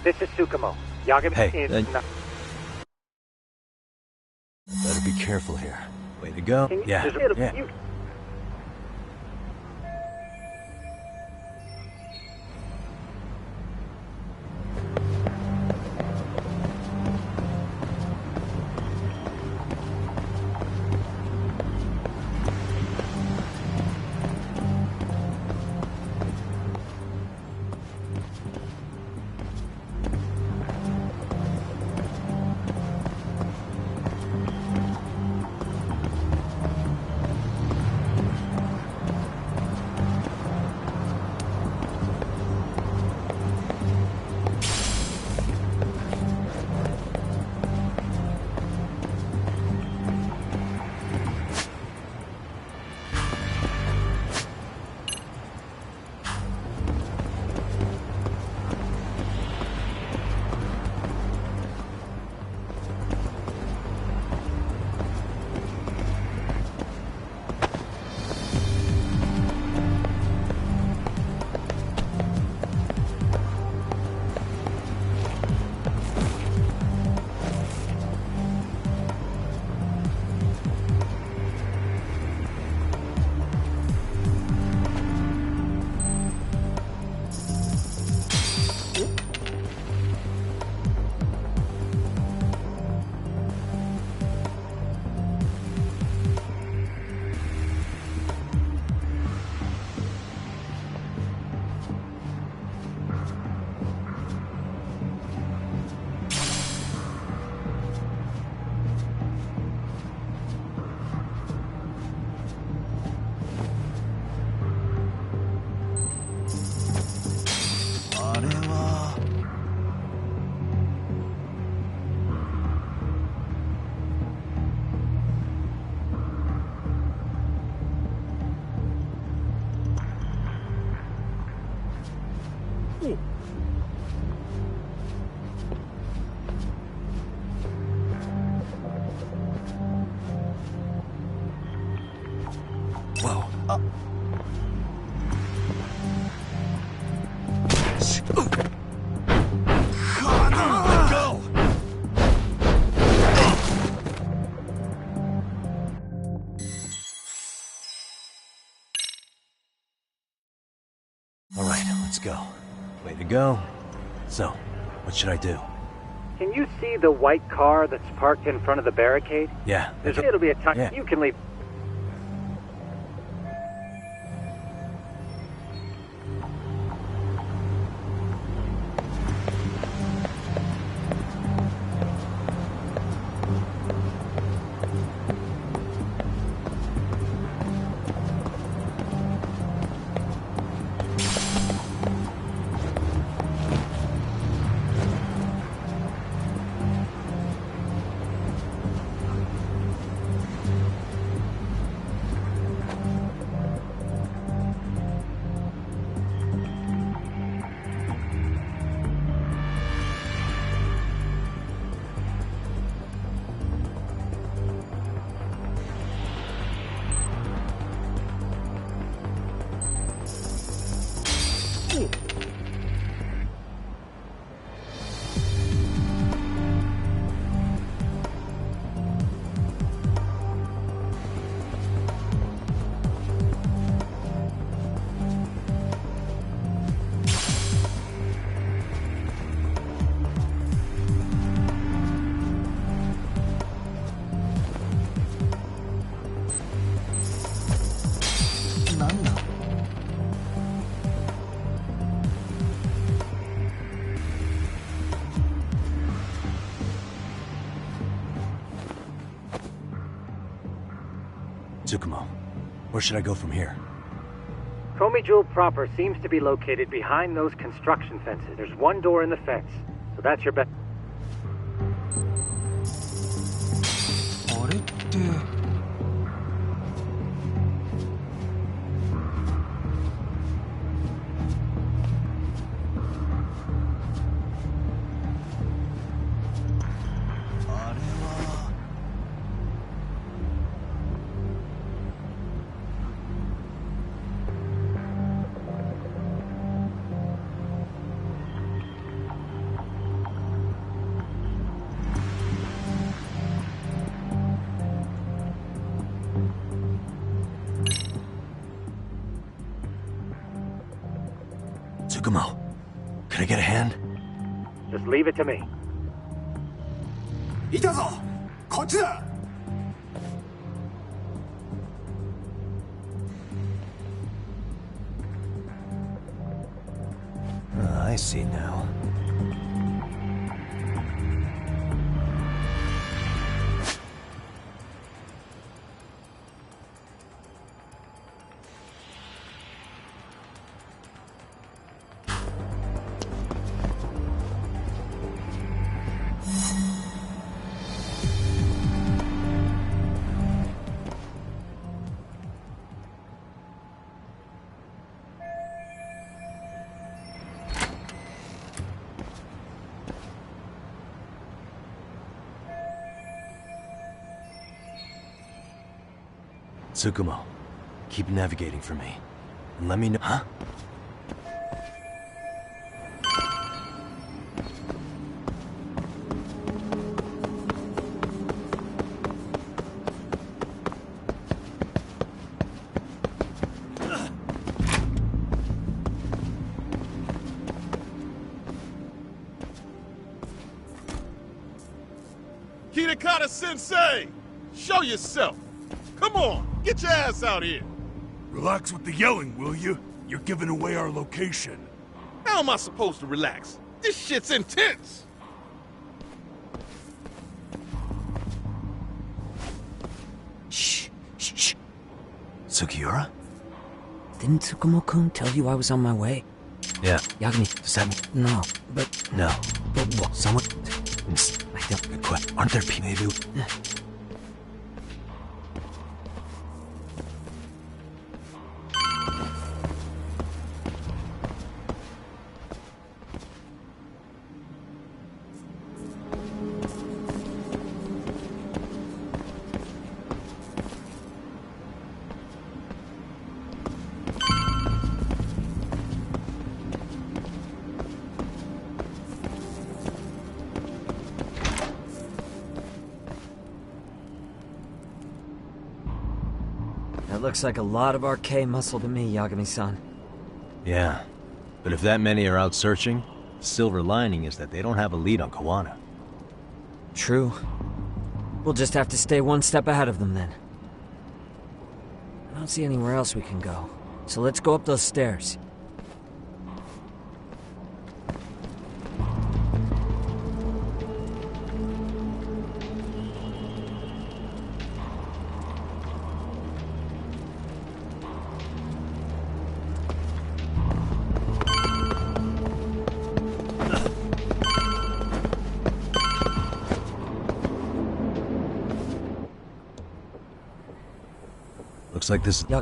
This is Tsukumo. Yagami Hey, is not... Better be careful here. Way to go. Yeah, yeah. Whoa. Go! All right, let's go. Way to go. So, what should I do? Can you see the white car that's parked in front of the barricade? Yeah. It'll be a time. Yeah. You can leave. Tsukumo, where should I go from here? Komi Jewel proper seems to be located behind those construction fences. There's one door in the fence, so that's your best. あれって。Tsukumo, can I get a hand? Just leave it to me. いたぞこっちだ I see now. Tsukumo, keep navigating for me. And let me know. Huh? Kitakata-sensei! Show yourself! Come on, get your ass out here! Relax with the yelling, will you? You're giving away our location. How am I supposed to relax? This shit's intense! Shh, shh, shh. Sugiura? Didn't Tsukumo-kun tell you I was on my way? Yeah. Yagami. Does that mean... No, but... No. But what? Someone... I don't... Good question. Aren't there people... Maybe... That looks like a lot of arcane muscle to me, Yagami-san. Yeah. But if that many are out searching, the silver lining is that they don't have a lead on Kawana. True. We'll just have to stay one step ahead of them then. I don't see anywhere else we can go. So let's go up those stairs. Looks like this... Yeah.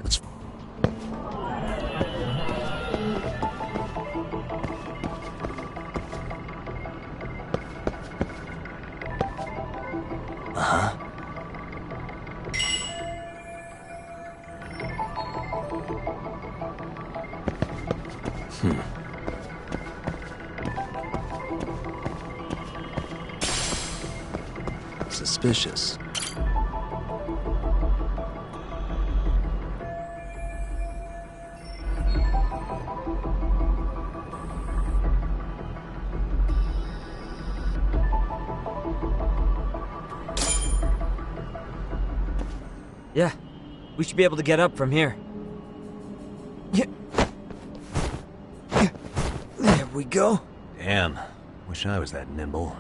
Uh-huh. Suspicious. Yeah, we should be able to get up from here. Yeah. There we go. Damn. Wish I was that nimble.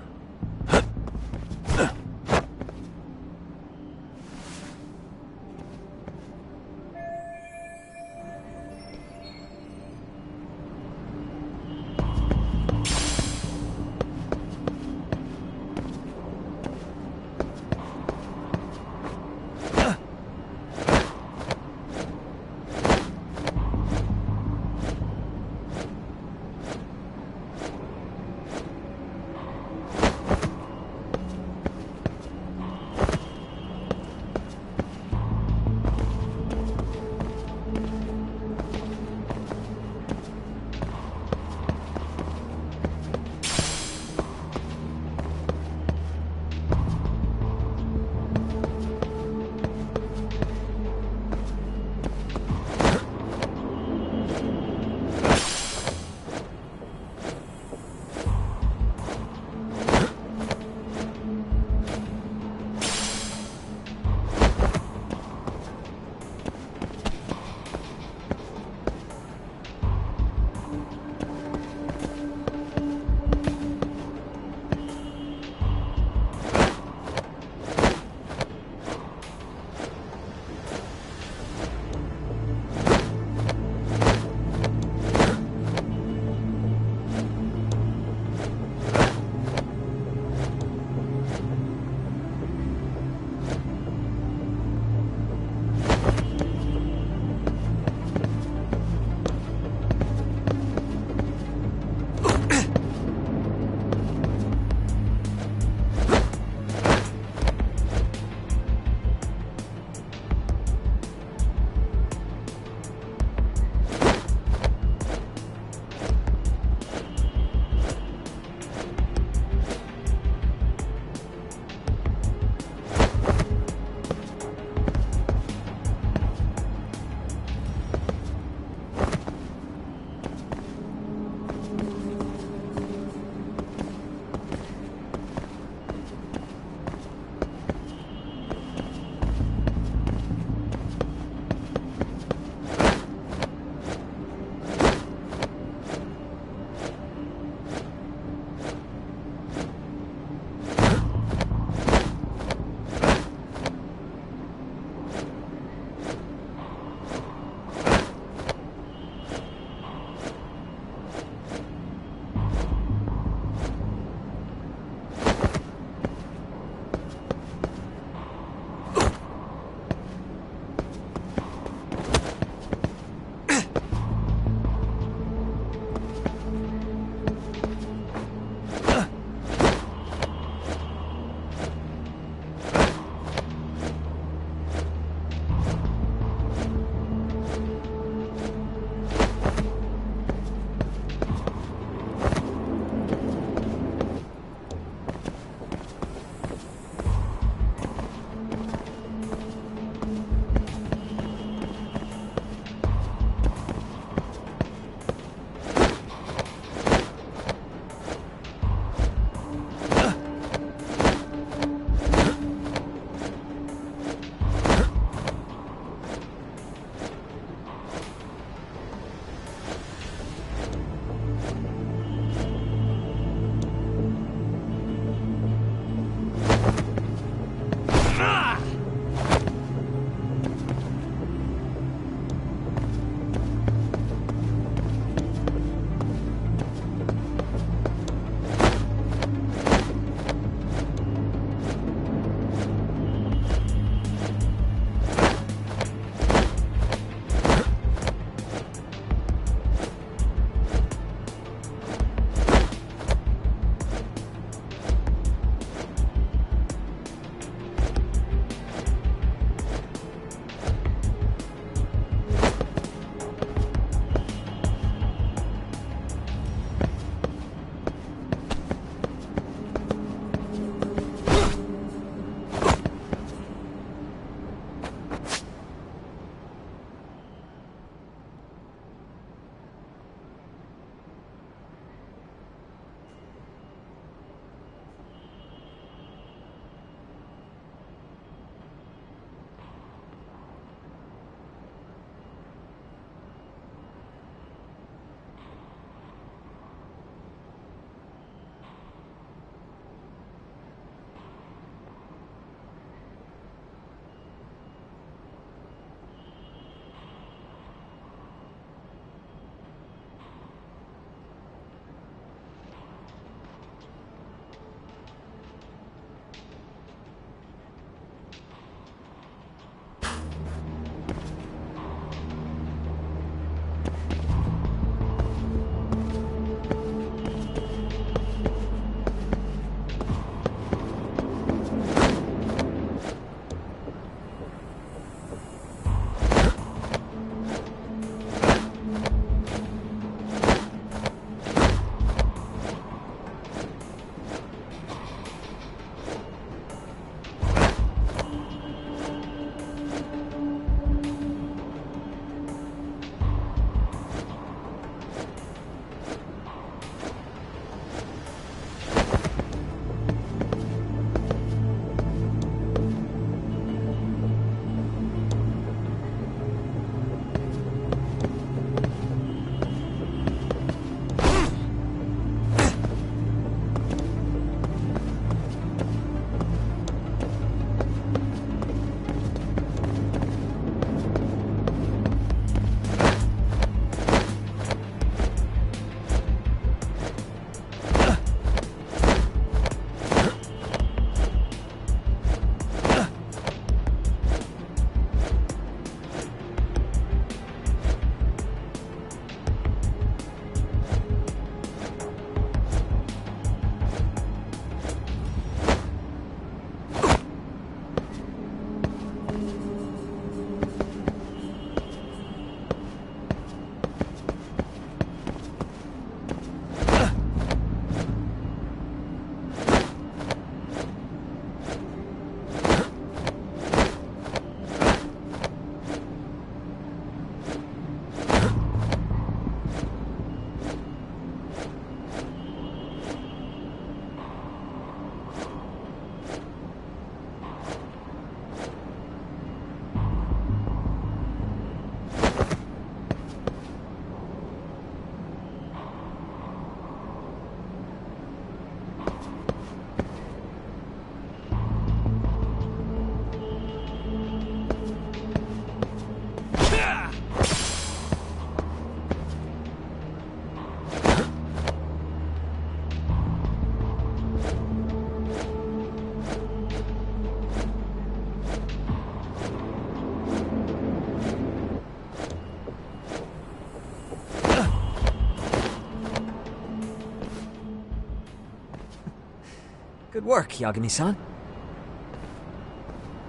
Good work, Yagami-san.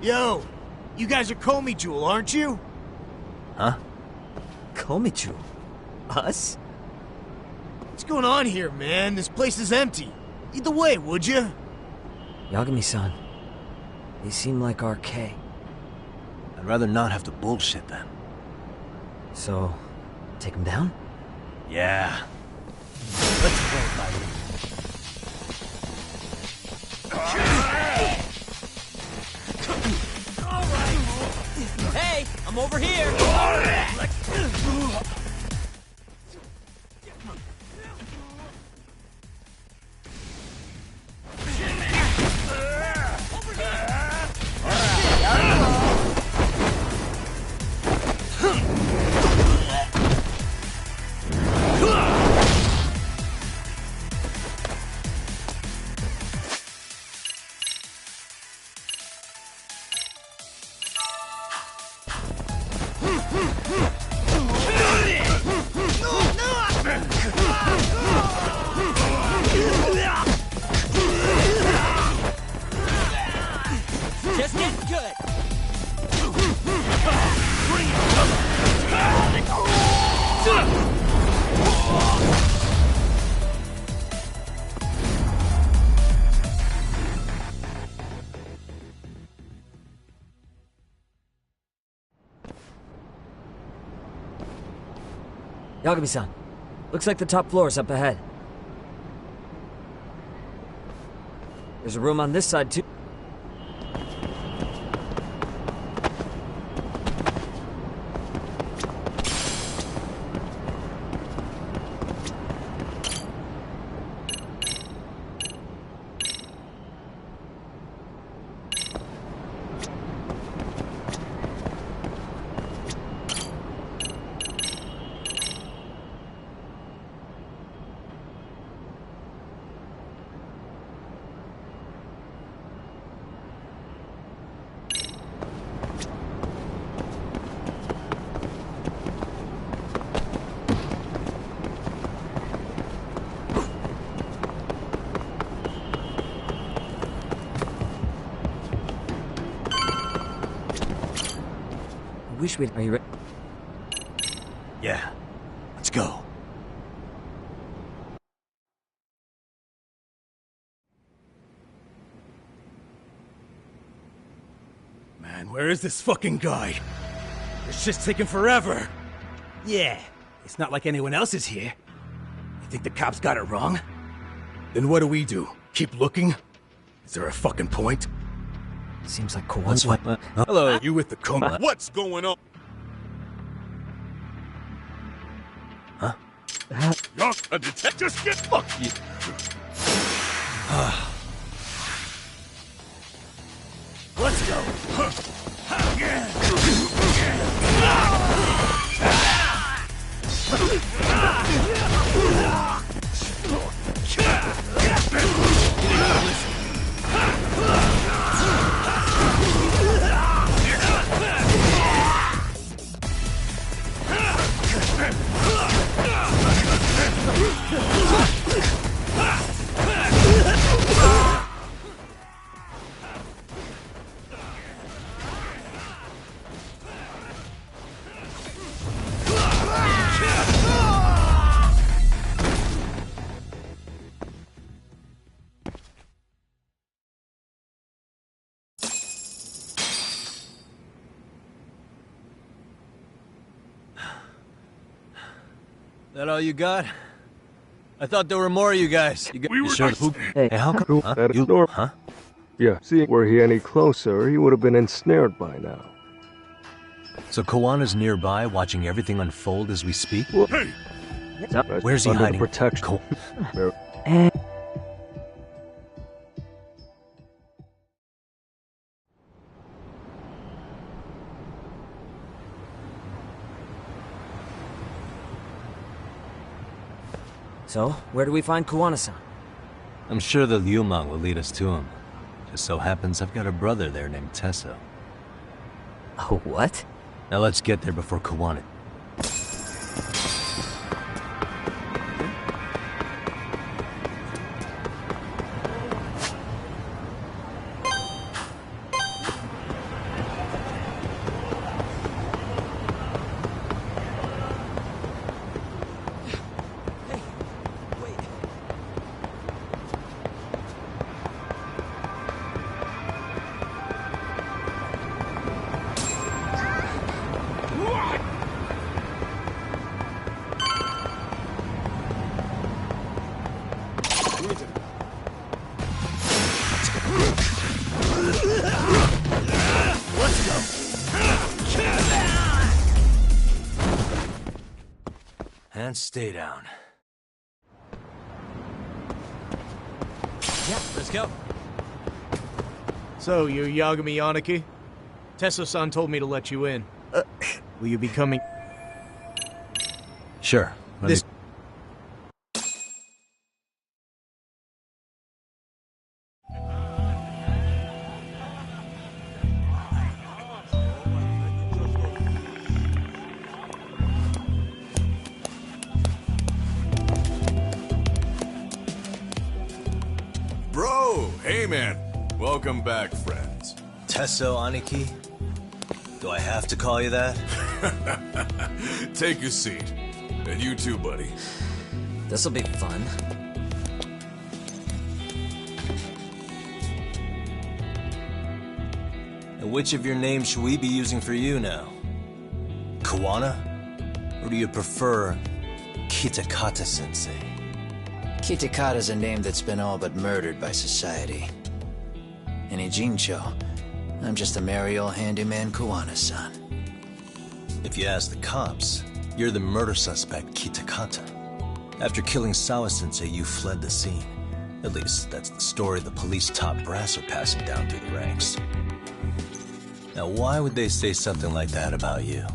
Yo, you guys are Komi Jewel, aren't you? Huh? Komichu? Us? What's going on here, man? This place is empty. Lead the way, would you? Yagami-san, they seem like RK. I'd rather not have to bullshit them. So, take them down? Yeah. Let's roll, buddy. Hey, I'm over here! Just getting good. Yagami-san, looks like the top floor is up ahead. There's a room on this side, too. Wish we'd... Are you ready? Yeah. Let's go. Man, where is this fucking guy? It's just taking forever. Yeah, it's not like anyone else is here. You think the cops got it wrong? Then what do? Keep looking? Is there a fucking point? Seems like cool. Hello, you with the coma? What's going on? Huh? You're a detective. Just get fucked. Let's go. That all you got? I thought there were more of you guys. You sure? Hey, how come? Huh? You, huh? Yeah, see, were he any closer, he would have been ensnared by now. So Kawana's nearby, watching everything unfold as we speak? Well, hey! Where's he under hiding? The protection. So, where do we find Kuwana-san? I'm sure the Liumang will lead us to him. Just so happens I've got a brother there named Tesso. Oh, what? Now let's get there before Kawana. And stay down. Yeah, let's go. So, you're Yagami Yaniki? Tesso-san told me to let you in. Will you be coming? Sure. This... Bro, hey man. Welcome back, friends. Tesso Aniki? Do I have to call you that? Take a seat. And you too, buddy. This'll be fun. And which of your names should we be using for you now? Kawana? Or do you prefer Kitakata-sensei? Kitakata's a name that's been all but murdered by society. And in Jincho, I'm just a merry old handyman Kawana-san. If you ask the cops, you're the murder suspect, Kitakata. After killing Sawa-sensei, you fled the scene. At least, that's the story the police top brass are passing down through the ranks. Now, why would they say something like that about you?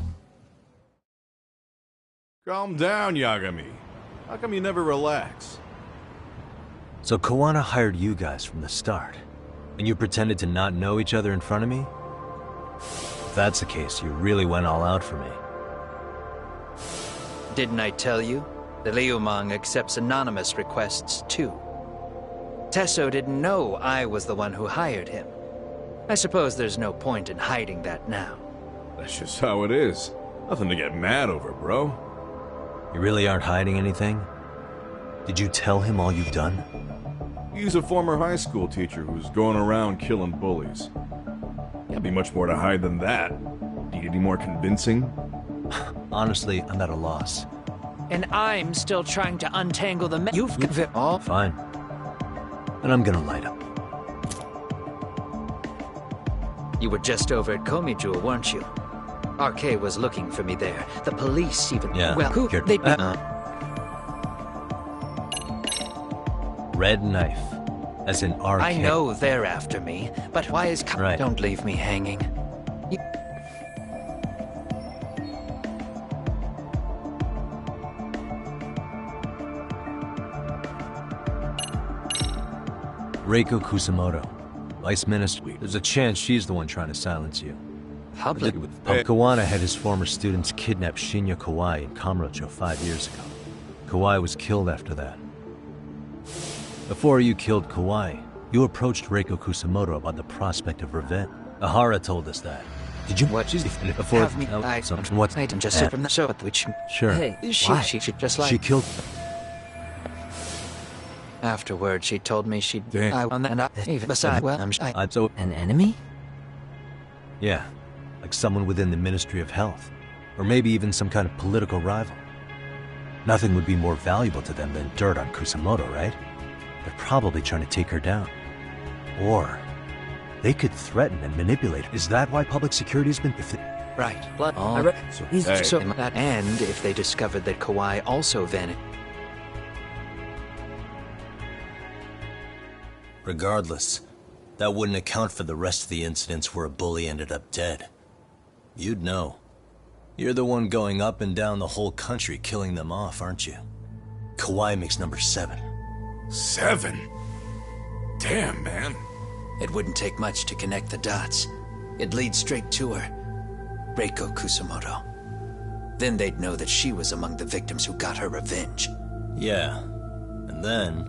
Calm down, Yagami. How come you never relax? So Kawana hired you guys from the start, and you pretended to not know each other in front of me? If that's the case, you really went all out for me. Didn't I tell you? The Liumang accepts anonymous requests, too. Tesso didn't know I was the one who hired him. I suppose there's no point in hiding that now. That's just how it is. Nothing to get mad over, bro. You really aren't hiding anything? Did you tell him all you've done? He's a former high school teacher who's going around killing bullies. Can't be much more to hide than that. Need any more convincing? Honestly, I'm at a loss. And I'm still trying to untangle the You've all fine. And I'm gonna light up. You were just over at Komijul, weren't you? RK was looking for me there. The police even... Yeah, well, who... here. They... Red knife. As in RK. I know they're after me, but why is... Right. Don't leave me hanging. Reiko Kusamoto, Vice Minister. There's a chance she's the one trying to silence you. Public. Kawana had his former students kidnap Shinya Kawai in Kamurocho 5 years ago. Kawai was killed after that. Before you killed Kawai, you approached Reiko Kusamoto about the prospect of revenge. Ahara told us that. Did you? What? Before Have me? What? I didn't just sit from the show at which. Sure. Hey, she just like. She killed. Afterward, she told me she'd. Damn. And I even besides, well, I'm so an enemy. Yeah, like someone within the Ministry of Health, or maybe even some kind of political rival. Nothing would be more valuable to them than dirt on Kusamoto, right? They're probably trying to take her down. Or they could threaten and manipulate her. Is that why public security has been... Right. And if they discovered that Kawai also vanished... Regardless, that wouldn't account for the rest of the incidents where a bully ended up dead. You'd know. You're the one going up and down the whole country killing them off, aren't you? Kawai makes number 7. 7? Damn, man. It wouldn't take much to connect the dots. It'd lead straight to her. Reiko Kusamoto. Then they'd know that she was among the victims who got her revenge. Yeah. And then,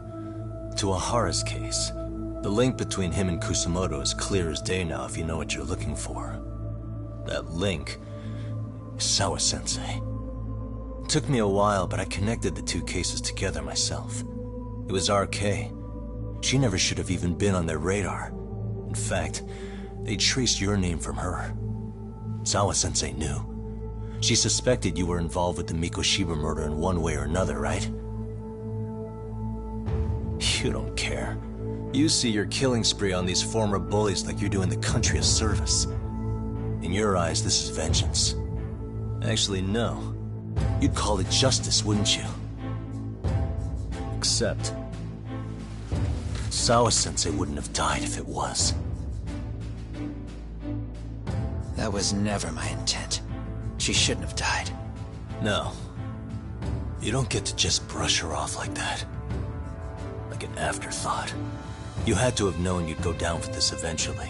to Ahara's case. The link between him and Kusamoto is clear as day now if you know what you're looking for. That link is Sawa-sensei. It took me a while, but I connected the two cases together myself. It was RK. She never should have even been on their radar. In fact, they traced your name from her. Sawa-sensei knew. She suspected you were involved with the Mikoshiba murder in one way or another, right? You don't care. You see your killing spree on these former bullies like you're doing the country a service. In your eyes, this is vengeance. Actually, no. You'd call it justice, wouldn't you? Except... Sawa-sensei wouldn't have died if it was. That was never my intent. She shouldn't have died. No. You don't get to just brush her off like that. Like an afterthought. You had to have known you'd go down for this eventually.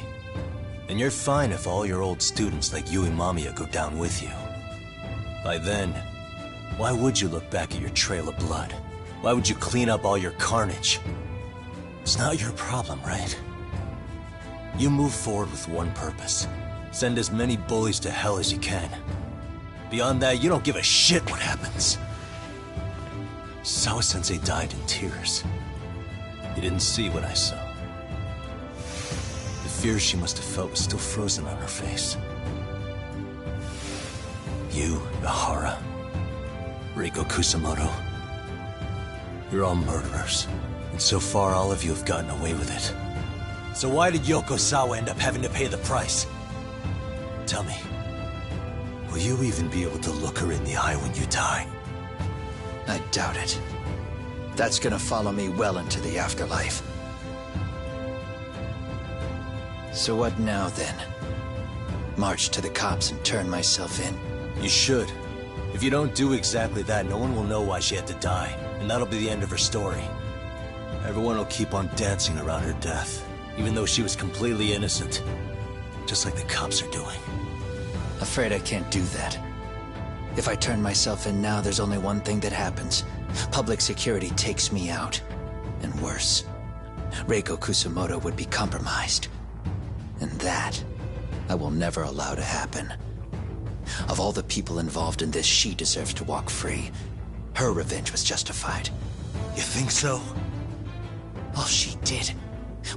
And you're fine if all your old students like you and Mamiya go down with you. By then, why would you look back at your trail of blood? Why would you clean up all your carnage? It's not your problem, right? You move forward with one purpose. Send as many bullies to hell as you can. Beyond that, you don't give a shit what happens. Sawa-sensei died in tears. You didn't see what I saw. The fear she must have felt was still frozen on her face. You, Ihara, Reiko Kusamoto, you're all murderers. And so far, all of you have gotten away with it. So why did Yoko Sawa end up having to pay the price? Tell me, will you even be able to look her in the eye when you die? I doubt it. That's gonna follow me well into the afterlife. So what now, then? March to the cops and turn myself in? You should. If you don't do exactly that, no one will know why she had to die, and that'll be the end of her story. Everyone will keep on dancing around her death, even though she was completely innocent. Just like the cops are doing. Afraid I can't do that. If I turn myself in now, there's only one thing that happens. Public security takes me out. And worse, Reiko Kusamoto would be compromised. And that, I will never allow to happen. Of all the people involved in this, she deserves to walk free. Her revenge was justified. You think so? All she did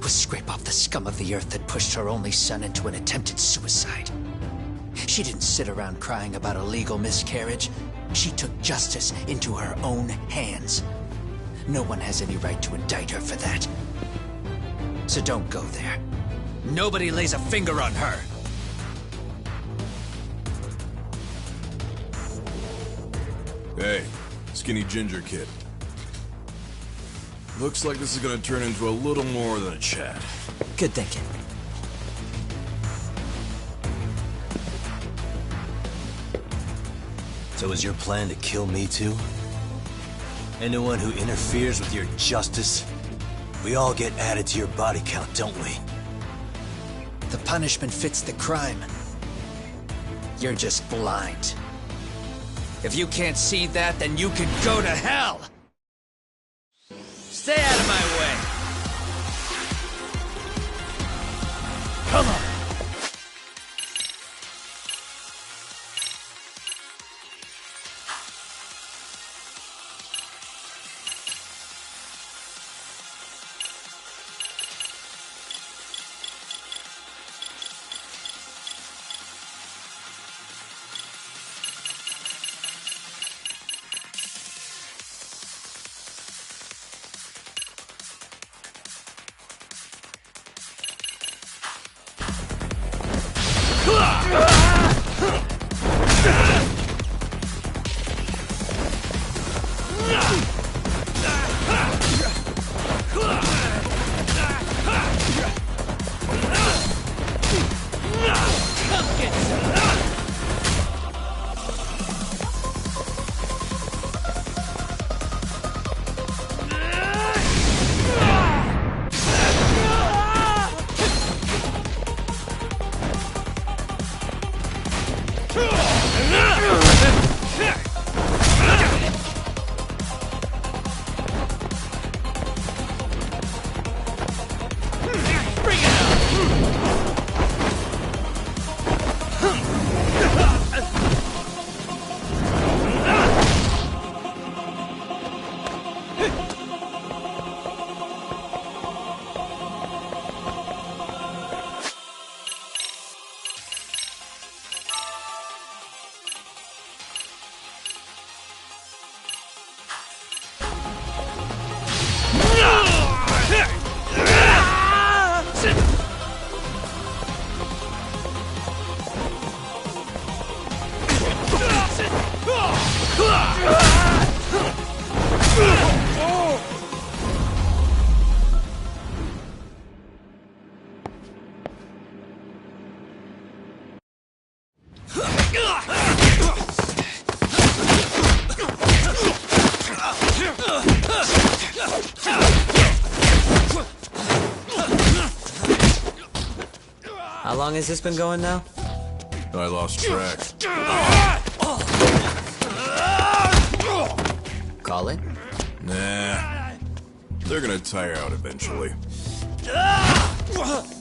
was scrape off the scum of the earth that pushed her only son into an attempted suicide. She didn't sit around crying about a legal miscarriage. She took justice into her own hands. No one has any right to indict her for that. So don't go there. Nobody lays a finger on her. Hey, skinny ginger kid. Looks like this is gonna turn into a little more than a chat. Good thinking. So is your plan to kill me too? Anyone who interferes with your justice, we all get added to your body count, don't we? The punishment fits the crime. You're just blind. If you can't see that, then you can go to hell! Stay out of my way! Come on! How long has this been going now? I lost track. Call it? Nah. They're gonna tire out eventually.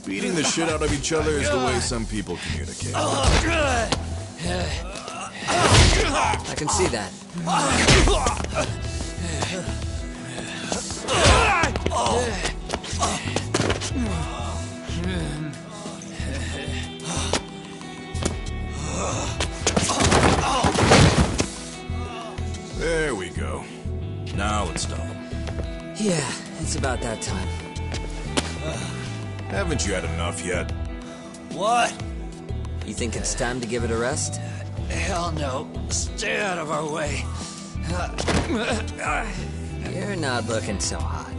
Beating the shit out of each other is the way some people communicate. I can see that. There we go. Now let's stop them. Yeah, it's about that time. Haven't you had enough yet? What? You think it's time to give it a rest? Hell no. Stay out of our way. You're not looking so hot.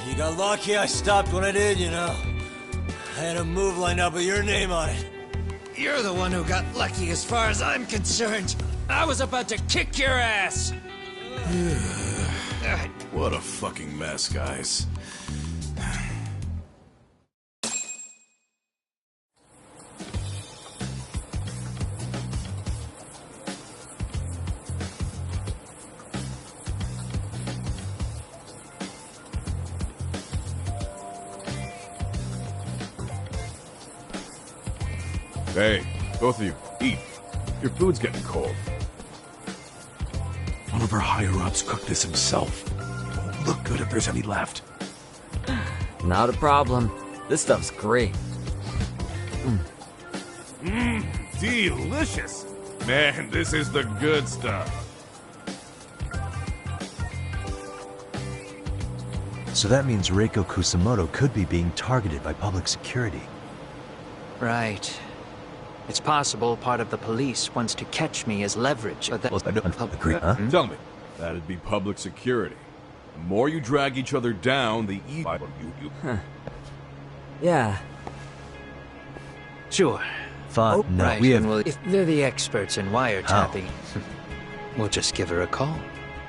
You got lucky I stopped when I did, you know. I had a move lined up with your name on it. You're the one who got lucky as far as I'm concerned. I was about to kick your ass. What a fucking mess, guys. Hey, both of you, eat. Your food's getting cold. One of our higher-ups cooked this himself. Won't look good if there's any left. Not a problem. This stuff's great. Delicious. Man, this is the good stuff. So that means Reiko Kusamoto could be being targeted by public security. Right. It's possible part of the police wants to catch me as leverage, but that... Agree, huh? Tell me, that'd be public security. The more you drag each other down, the easier you... Huh. Yeah. Sure. Fine. No, right, we have... well, if they're the experts in wiretapping, we'll just give her a call.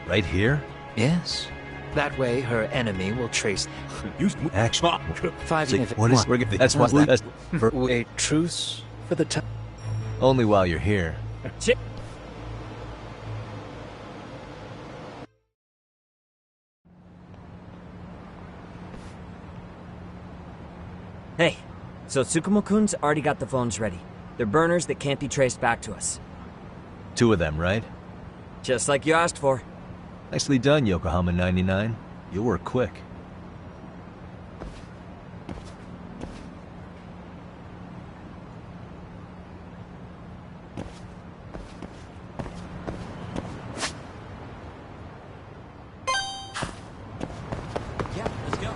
Right here? Yes. That way, her enemy will trace... Actually... 5 See, minutes... what is... That's what... That's for... A truce for the time... Only while you're here. Hey, so Tsukumo-kun's already got the phones ready. They're burners that can't be traced back to us. 2 of them, right? Just like you asked for. Nicely done, Yokohama 99. You were quick. Yeah, let's go.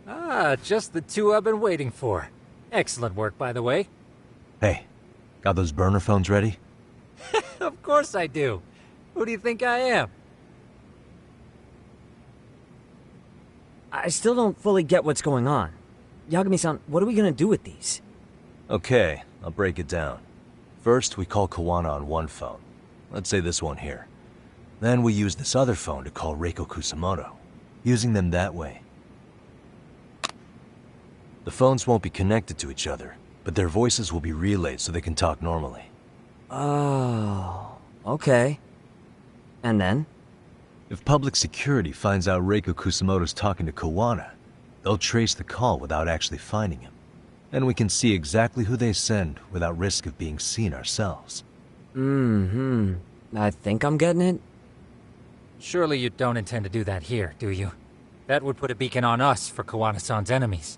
Ah, just the 2 I've been waiting for. Excellent work, by the way. Hey, got those burner phones ready? Of course I do. Who do you think I am? I still don't fully get what's going on. Yagami-san, what are we gonna do with these? Okay, I'll break it down. First, we call Kawana on one phone. Let's say this one here. Then we use this other phone to call Reiko Kusamoto, using them that way. The phones won't be connected to each other, but their voices will be relayed so they can talk normally. Oh, okay. And then? If public security finds out Reiko Kusamoto's talking to Kawana, they'll trace the call without actually finding him. And we can see exactly who they send without risk of being seen ourselves. I think I'm getting it. Surely you don't intend to do that here, do you? That would put a beacon on us for Kawana-san's enemies.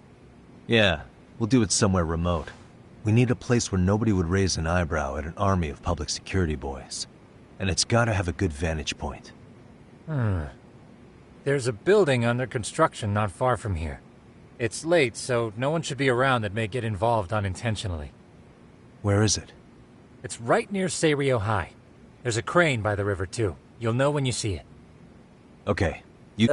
Yeah, We'll do it somewhere remote. We need a place where nobody would raise an eyebrow at an army of public security boys. And it's gotta have a good vantage point. There's a building under construction not far from here. It's late, so no one should be around that may get involved unintentionally. Where is it? It's right near Seirio High. There's a crane by the river, too. You'll know when you see it. Okay. You...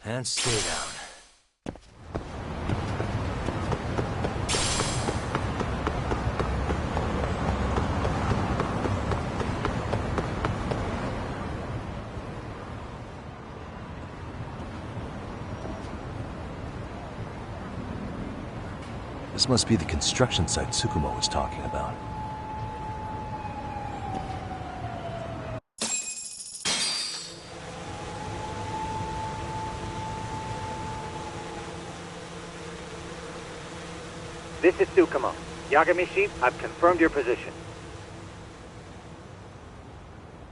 And stay down. This must be the construction site Tsukumo was talking about. This is Tsukumo. Yagami-shi, I've confirmed your position.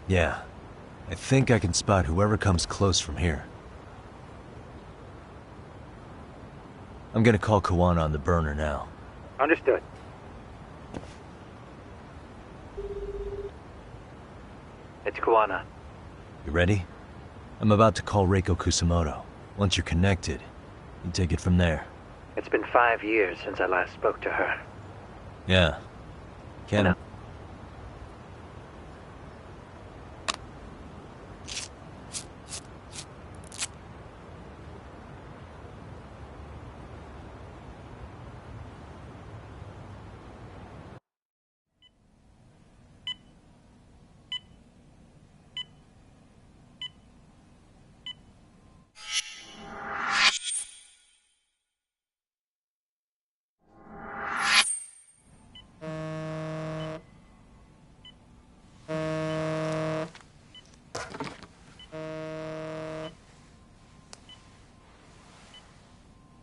Yeah. I think I can spot whoever comes close from here. I'm gonna call Kawana on the burner now. Understood. It's Kawana. You ready? I'm about to call Reiko Kusamoto. Once you're connected, you take it from there. It's been 5 years since I last spoke to her. Yeah. Can...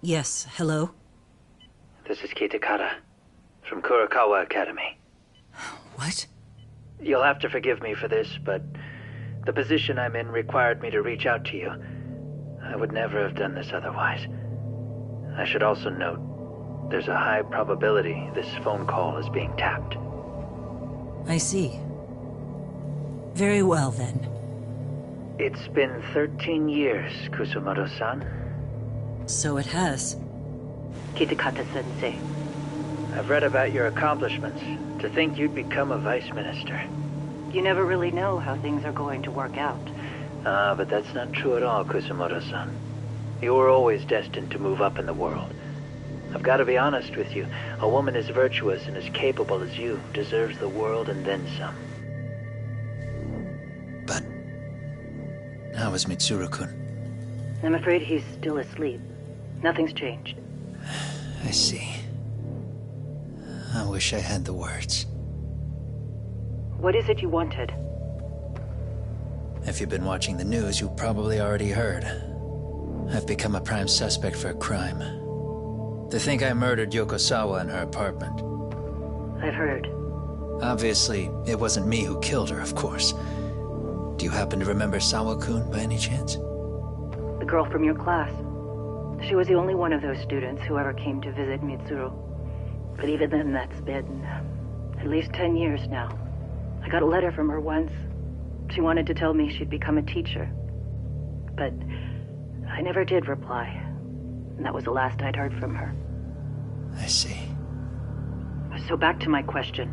Yes, hello? This is Kitakata, from Kurakawa Academy. What? You'll have to forgive me for this, but the position I'm in required me to reach out to you. I would never have done this otherwise. I should also note, there's a high probability this phone call is being tapped. I see. Very well, then. It's been 13 years, Kusumoto-san. So it has. Kitakata-sensei. I've read about your accomplishments. To think you'd become a vice minister. You never really know how things are going to work out. But that's not true at all, Kusumoto-san. You were always destined to move up in the world. I've got to be honest with you. A woman as virtuous and as capable as you deserves the world and then some. But how is Mitsuru-kun? I'm afraid he's still asleep. Nothing's changed. I see. I wish I had the words. What is it you wanted? If you've been watching the news, you probably already heard. I've become a prime suspect for a crime. They think I murdered Yokosawa in her apartment. I've heard. Obviously, it wasn't me who killed her, of course. Do you happen to remember Sawa-kun by any chance? The girl from your class. She was the only one of those students who ever came to visit Mitsuru. But even then, that's been at least 10 years now. I got a letter from her once. She wanted to tell me she'd become a teacher. But I never did reply. And that was the last I'd heard from her. I see. So back to my question.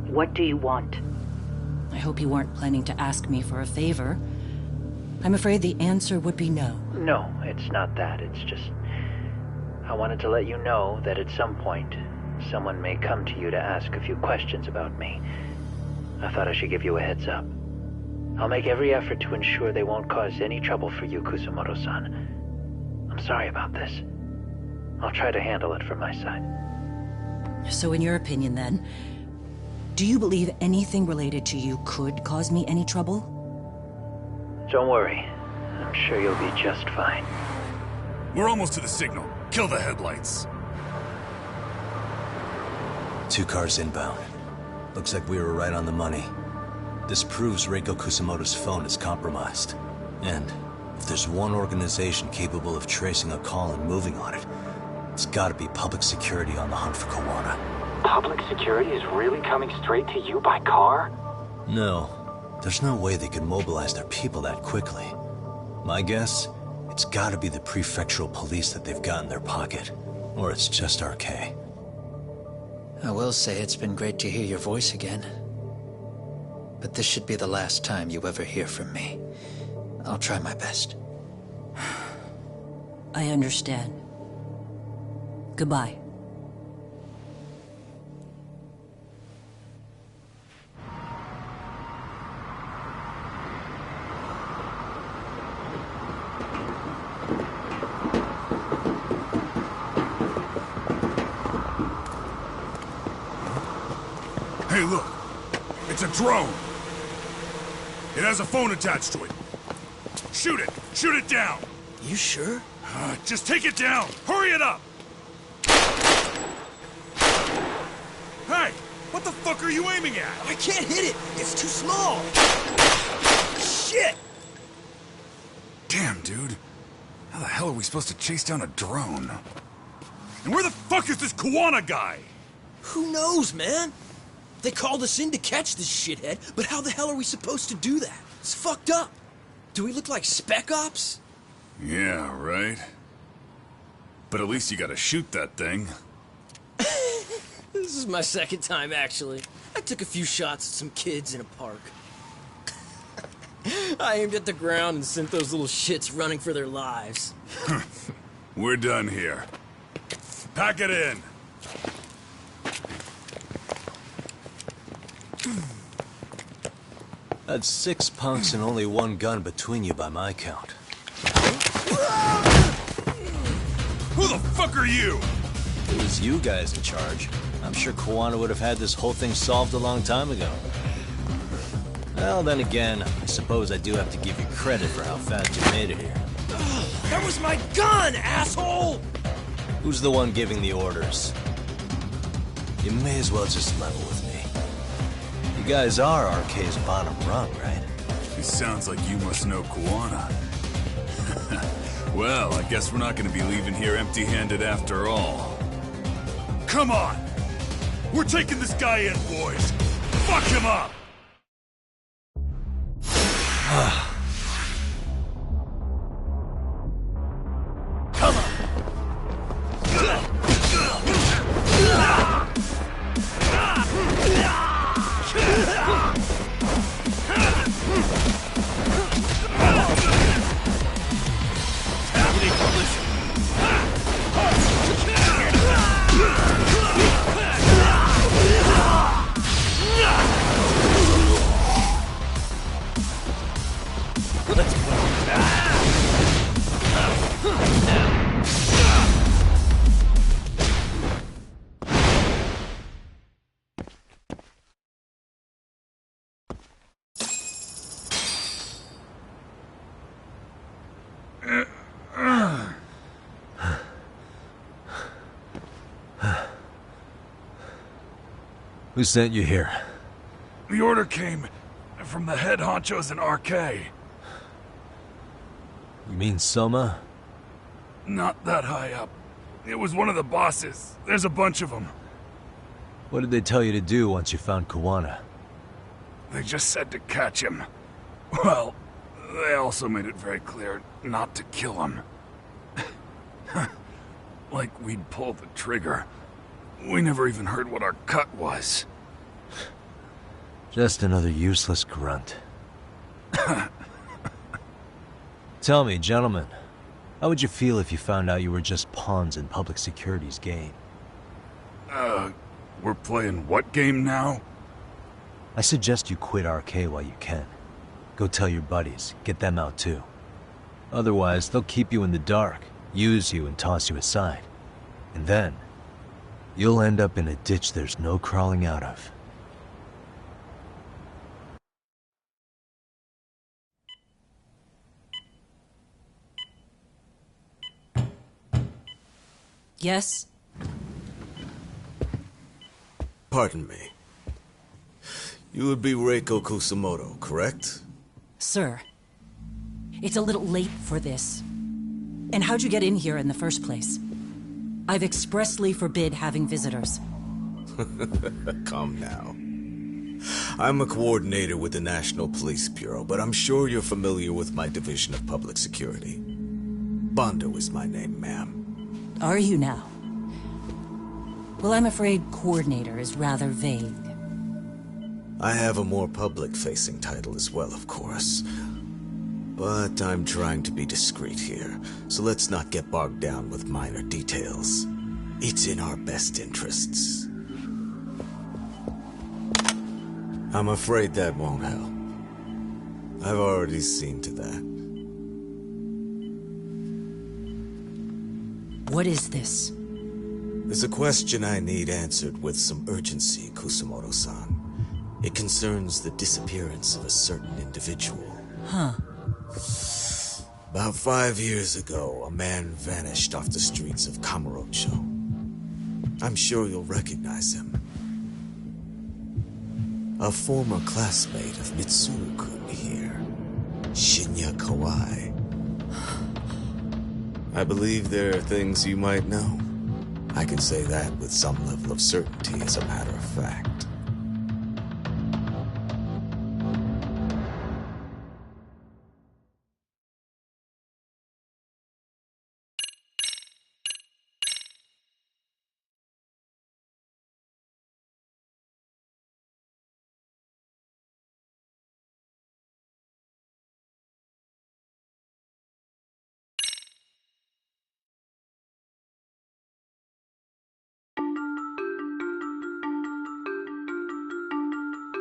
What do you want? I hope you weren't planning to ask me for a favor. I'm afraid the answer would be no. No, it's not that. It's just... I wanted to let you know that at some point, someone may come to you to ask a few questions about me. I thought I should give you a heads up. I'll make every effort to ensure they won't cause any trouble for you, Kusumoto-san. I'm sorry about this. I'll try to handle it from my side. So in your opinion, then, do you believe anything related to you could cause me any trouble? Don't worry. I'm sure you'll be just fine. We're almost to the signal. Kill the headlights. 2 cars inbound. Looks like we were right on the money. This proves Reiko Kusumoto's phone is compromised. And if there's one organization capable of tracing a call and moving on it, it's gotta be public security on the hunt for Kawana. Public security is really coming straight to you by car? No. There's no way they could mobilize their people that quickly. My guess, it's gotta be the prefectural police that they've got in their pocket. Or it's just RK. I will say it's been great to hear your voice again. But this should be the last time you ever hear from me. I'll try my best. I understand. Goodbye. Hey, look. It's a drone. It has a phone attached to it. Shoot it! Shoot it down! You sure? Just take it down! Hurry it up! Hey! What the fuck are you aiming at? I can't hit it! It's too small! Shit! Damn, dude. How the hell are we supposed to chase down a drone? And where the fuck is this Kawana guy? Who knows, man? They called us in to catch this shithead, but how the hell are we supposed to do that? It's fucked up. Do we look like spec ops? Yeah, right. But at least you gotta shoot that thing. This is my second time, actually. I took a few shots at some kids in a park. I aimed at the ground and sent those little shits running for their lives. We're done here. Pack it in. That's 6 punks and only 1 gun between you by my count. Who the fuck are you? If it was you guys in charge, I'm sure Kawana would have had this whole thing solved a long time ago. Well, then again, I suppose I do have to give you credit for how fast you made it here. That was my gun, asshole! Who's the one giving the orders? You may as well just level with me. You guys are RK's bottom rung, right? It sounds like you must know Kuwana. Well, I guess we're not gonna be leaving here empty-handed after all. Come on! We're taking this guy in, boys! Fuck him up! Come on! Who sent you here? The order came from the head honchos in RK. You mean Soma? Not that high up. It was one of the bosses. There's a bunch of them. What did they tell you to do once you found Kuwana? They just said to catch him. Well, they also made it very clear not to kill him. Like we'd pull the trigger. We never even heard what our cut was. Just another useless grunt. Tell me, gentlemen, how would you feel if you found out you were just pawns in public security's game? We're playing what game now? I suggest you quit RK while you can. Go tell your buddies, get them out too. Otherwise, they'll keep you in the dark, use you and toss you aside. And then, you'll end up in a ditch there's no crawling out of. Yes? Pardon me. You would be Reiko Kusumoto, correct? Sir, it's a little late for this. And how'd you get in here in the first place? I've expressly forbid having visitors. Come now. I'm a coordinator with the National Police Bureau, but I'm sure you're familiar with my Division of Public Security. Bondo is my name, ma'am. Are you now? Well, I'm afraid coordinator is rather vague. I have a more public-facing title as well, of course. But I'm trying to be discreet here, so let's not get bogged down with minor details. It's in our best interests. I'm afraid that won't help. I've already seen to that. What is this? There's a question I need answered with some urgency, Kusumoto-san. It concerns the disappearance of a certain individual. Huh. About 5 years ago, a man vanished off the streets of Kamurocho. I'm sure you'll recognize him. A former classmate of Mitsuru-kun here, Shinya Kawai. I believe there are things you might know. I can say that with some level of certainty, as a matter of fact.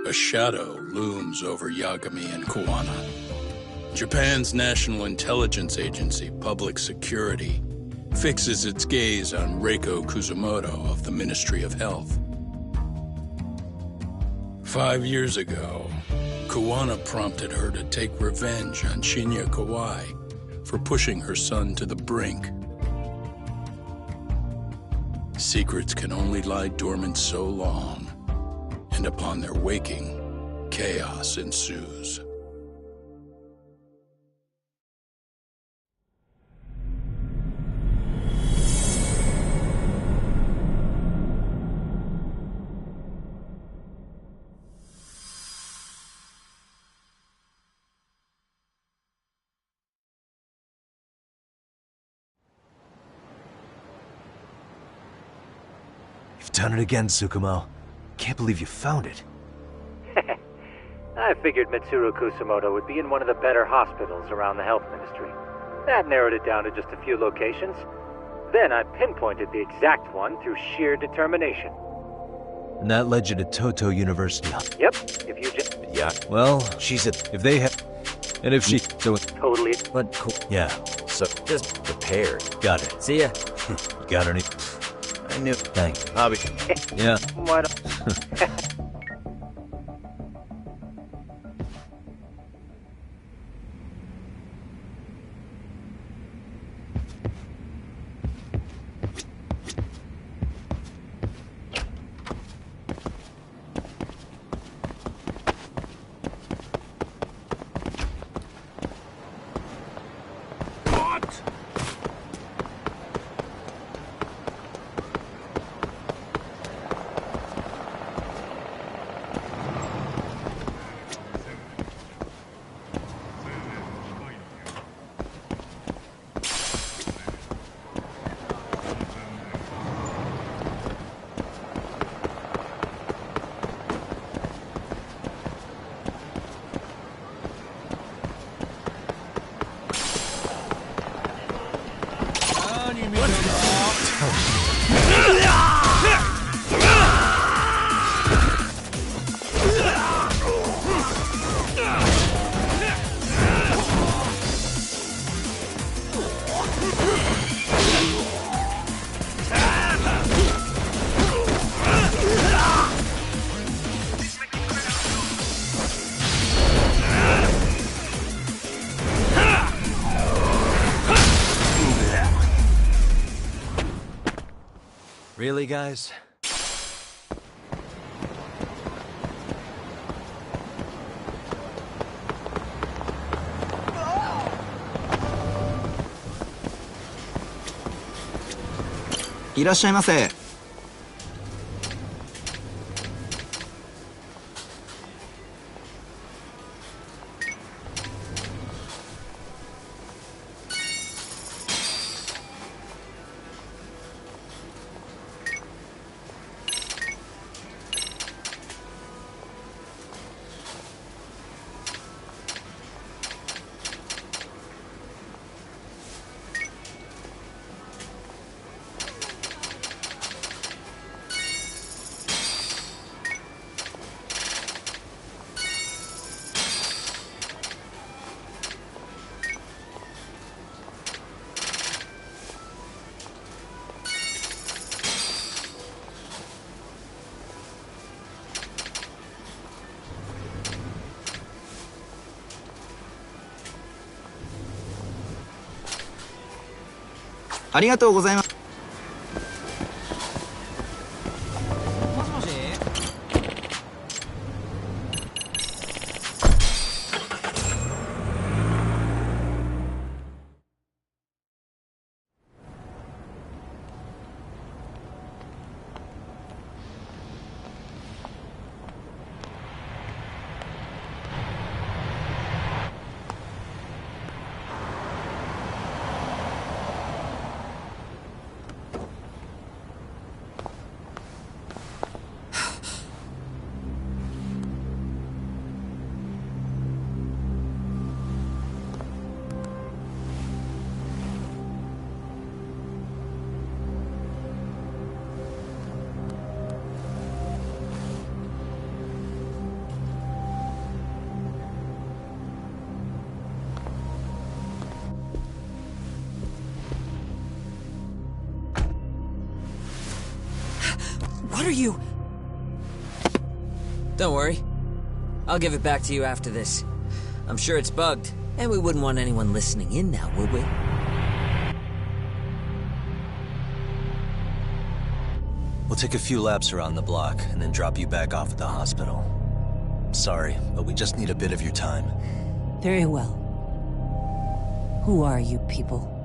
A shadow looms over Yagami and Kuwana. Japan's National Intelligence Agency, Public Security, fixes its gaze on Reiko Kusumoto of the Ministry of Health. 5 years ago, Kuwana prompted her to take revenge on Shinya Kawai for pushing her son to the brink. Secrets can only lie dormant so long, and upon their waking, chaos ensues. You've done it again, Tsukumo. Can't believe you found it. I figured Mitsuru Kusamoto would be in one of the better hospitals around the health ministry. That narrowed it down to just a few locations. Then I pinpointed the exact one through sheer determination. And that led you to Toto University. Yep, if you just... Yeah. Well, she's at... If they have... And if she... So... Totally. But cool. Yeah. So, just prepared. Got it. See ya. Got any... I knew. Thanks. Hobby. Yeah. What? Really, guys?いらっしゃいませ。ありがとうございます。もしもし。What are you... Don't worry. I'll give it back to you after this. I'm sure it's bugged, and we wouldn't want anyone listening in now, would we? We'll take a few laps around the block and then drop you back off at the hospital. Sorry, but we just need a bit of your time. Very well. Who are you people?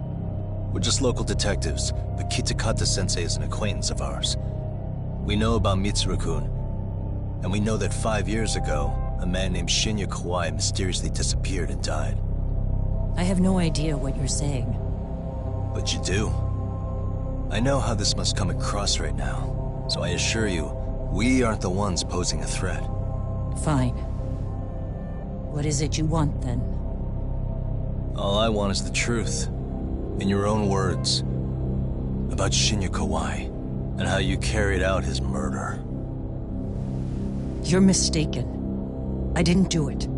We're just local detectives, but Kitakata-sensei is an acquaintance of ours. We know about Mitsuru-kun, and we know that 5 years ago, a man named Shinya Kawai mysteriously disappeared and died. I have no idea what you're saying. But you do. I know how this must come across right now, so I assure you, we aren't the ones posing a threat. Fine. What is it you want, then? All I want is the truth. In your own words. About Shinya Kawai, and how you carried out his murder. You're mistaken. I didn't do it.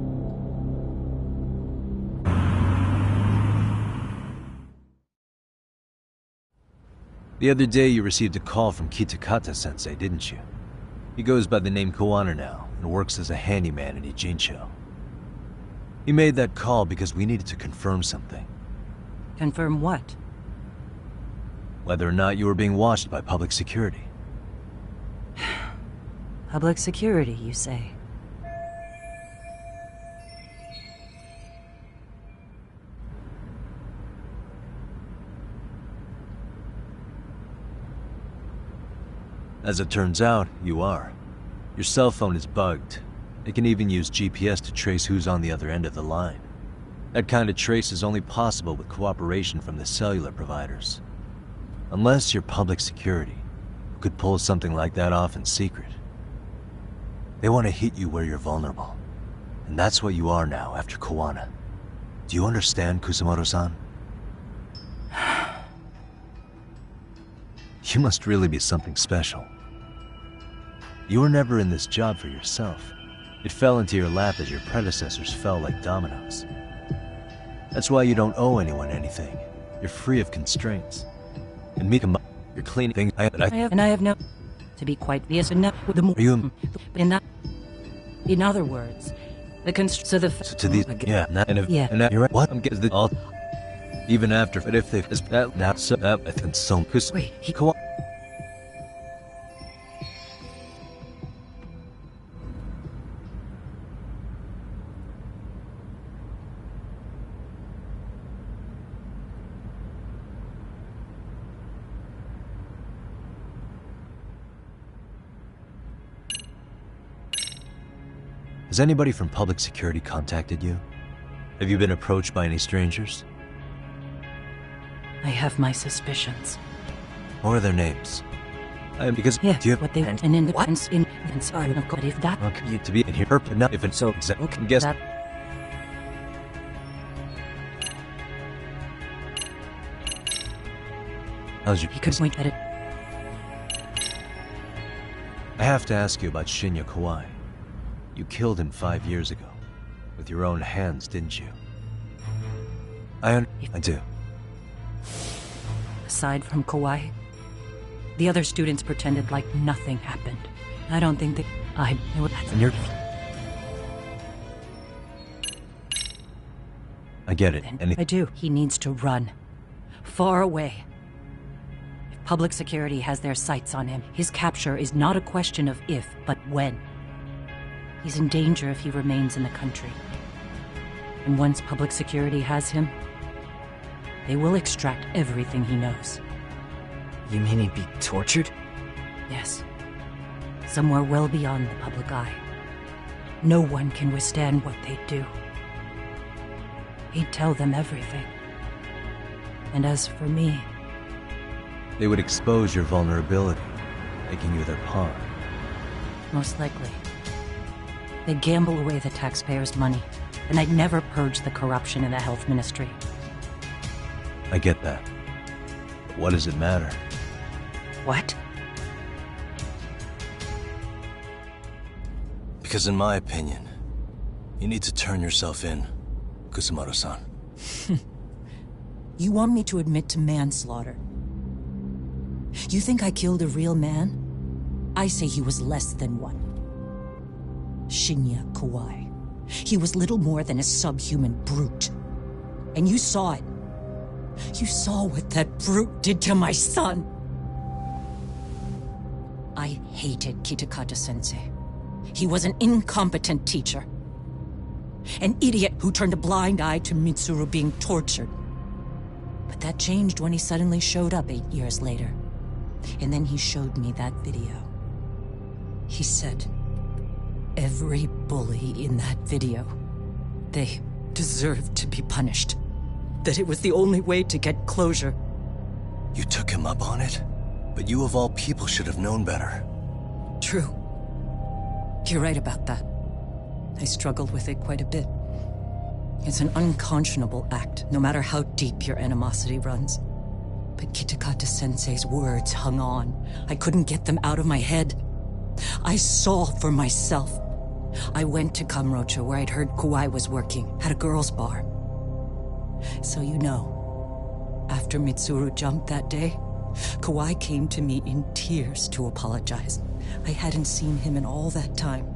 The other day you received a call from Kitakata-sensei, didn't you? He goes by the name Koana now, and works as a handyman in Ijincho. He made that call because we needed to confirm something. Confirm what? Whether or not you were being watched by public security. Public security, you say? As it turns out, you are. Your cell phone is bugged. It can even use GPS to trace who's on the other end of the line. That kind of trace is only possible with cooperation from the cellular providers. Unless you're public security, who could pull something like that off in secret. They want to hit you where you're vulnerable. And that's what you are now after Koana. Do you understand, Kusamoto-san? You must really be something special. You were never in this job for yourself. It fell into your lap as your predecessors fell like dominoes. That's why you don't owe anyone anything. You're free of constraints. And Mikama, you're cleaning things. I have no... To be quite yes and no... The more... Are you... In other words, the So to these... Yeah, and if... Yeah. And you're right. What? I'm getting the... All... Even after... But if they... That... Now... So... That... I think so... Wait, he... Has anybody from public security contacted you? Have you been approached by any strangers? I have my suspicions. What are their names? Because yeah, do you have what they want an independence in inside of God if that okay, you to be in here now if it's so okay, guess that how's your he could point at it. I have to ask you about Shinya Kawai. You killed him 5 years ago. With your own hands, didn't you? I do. Aside from Kawai, the other students pretended like nothing happened. I don't think that I... And you're... I get it. I do. He needs to run. Far away. If public security has their sights on him, his capture is not a question of if, but when. He's in danger if he remains in the country. And once public security has him, they will extract everything he knows. You mean he'd be tortured? Yes. Somewhere well beyond the public eye. No one can withstand what they do. He'd tell them everything. And as for me... They would expose your vulnerability, making you their pawn. Most likely. They'd gamble away the taxpayers' money, and I'd never purge the corruption in the health ministry. I get that. But what does it matter? What? Because in my opinion, you need to turn yourself in, Kusamoto-san. You want me to admit to manslaughter? You think I killed a real man? I say he was less than one. Shinya Kawai. He was little more than a subhuman brute. And you saw it. You saw what that brute did to my son. I hated Kitakata-sensei. He was an incompetent teacher. An idiot who turned a blind eye to Mitsuru being tortured. But that changed when he suddenly showed up 8 years later. And then he showed me that video. He said, every bully in that video, they deserved to be punished. That it was the only way to get closure. You took him up on it? But you of all people should have known better. True. You're right about that. I struggled with it quite a bit. It's an unconscionable act, no matter how deep your animosity runs. But Kitakata-sensei's words hung on. I couldn't get them out of my head. I saw for myself. I went to Kamurocho, where I'd heard Kawai was working, at a girls' bar. So you know, after Mitsuru jumped that day, Kawai came to me in tears to apologize. I hadn't seen him in all that time.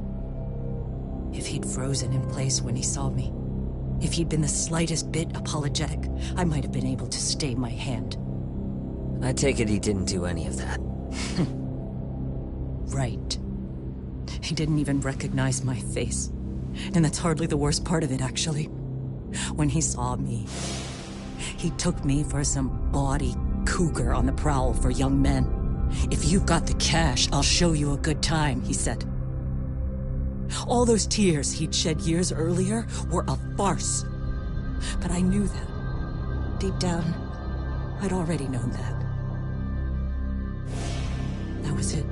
If he'd frozen in place when he saw me, if he'd been the slightest bit apologetic, I might have been able to stay my hand. I take it he didn't do any of that. Right. He didn't even recognize my face. And that's hardly the worst part of it, actually. When he saw me, he took me for some bawdy cougar on the prowl for young men. If you've got the cash, I'll show you a good time, he said. All those tears he'd shed years earlier were a farce. But I knew that. Deep down, I'd already known that. That was it.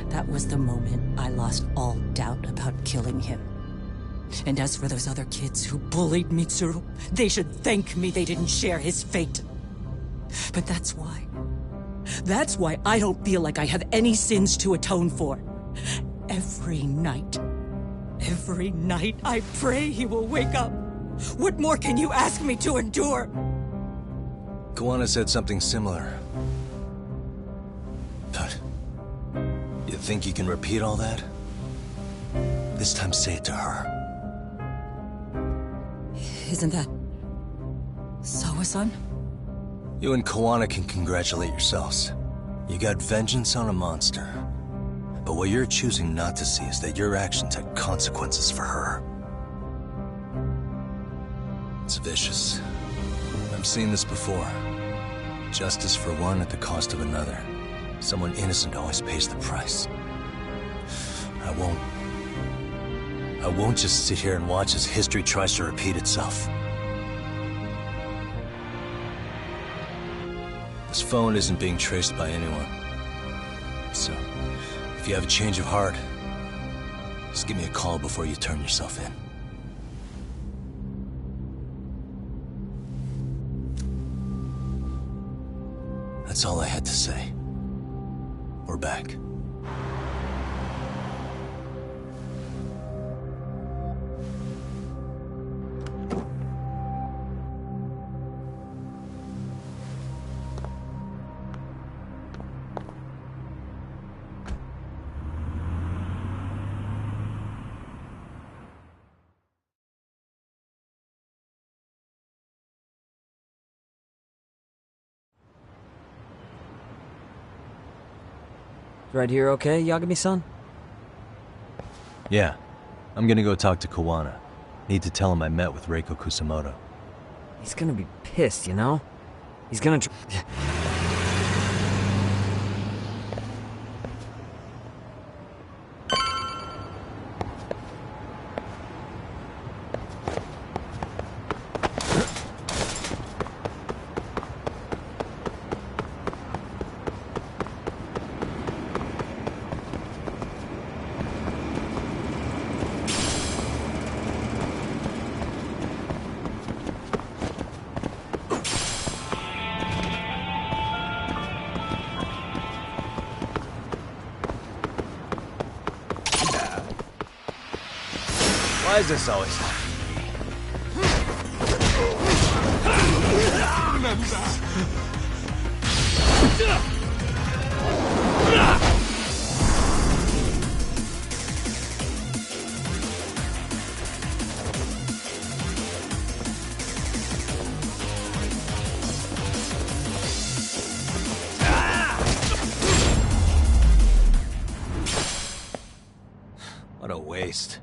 That was the moment I lost all doubt about killing him. And as for those other kids who bullied Mitsuru, they should thank me they didn't share his fate. But that's why I don't feel like I have any sins to atone for. Every night I pray he will wake up. What more can you ask me to endure? Kawana said something similar. But you think you can repeat all that? This time say it to her. Isn't that Sawa-san? You and Kawana can congratulate yourselves. You got vengeance on a monster. But what you're choosing not to see is that your actions had consequences for her. It's vicious. I've seen this before. Justice for one at the cost of another. Someone innocent always pays the price. I won't just sit here and watch as history tries to repeat itself. This phone isn't being traced by anyone. So, if you have a change of heart, just give me a call before you turn yourself in. That's all I had to say. We're back. Right here okay, Yagami-san? Yeah. I'm gonna go talk to Kawana. Need to tell him I met with Reiko Kusamoto. He's gonna be pissed, you know? He's gonna Why is this always waste.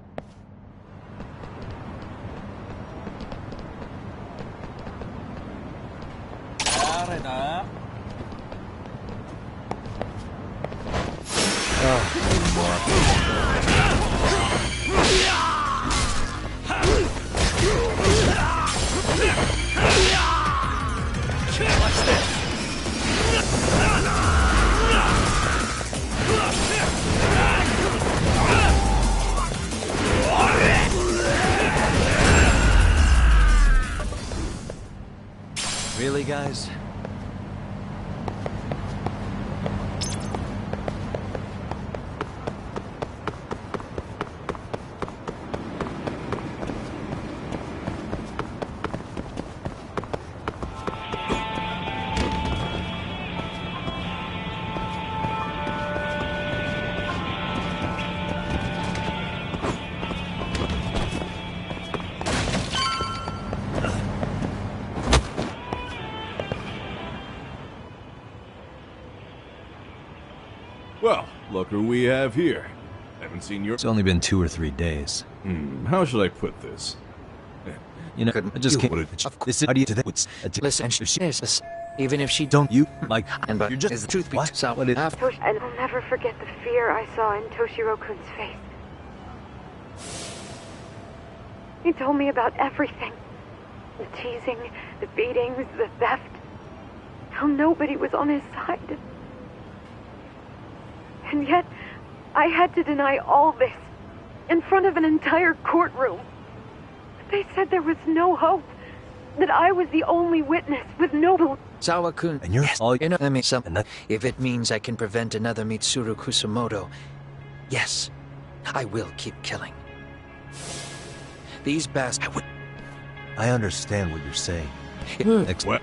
Really, guys? Well, look who we have here. Haven't seen your... It's only been 2 or 3 days. How should I put this? You know, I just can't... This idea to Listen, even if she don't you like... And but you're just... is the truth be what? so What is... after... And I'll never forget the fear I saw in Toshiro-kun's face. He told me about everything. The teasing, the beatings, the theft. How nobody was on his side. And yet, I had to deny all this in front of an entire courtroom. They said there was no hope, that I was the only witness with no... Sawa-kun, and you're all... You know, let me something. If it means I can prevent another Mitsuru Kusumoto, yes, I will keep killing. These bastards... I understand what you're saying. What?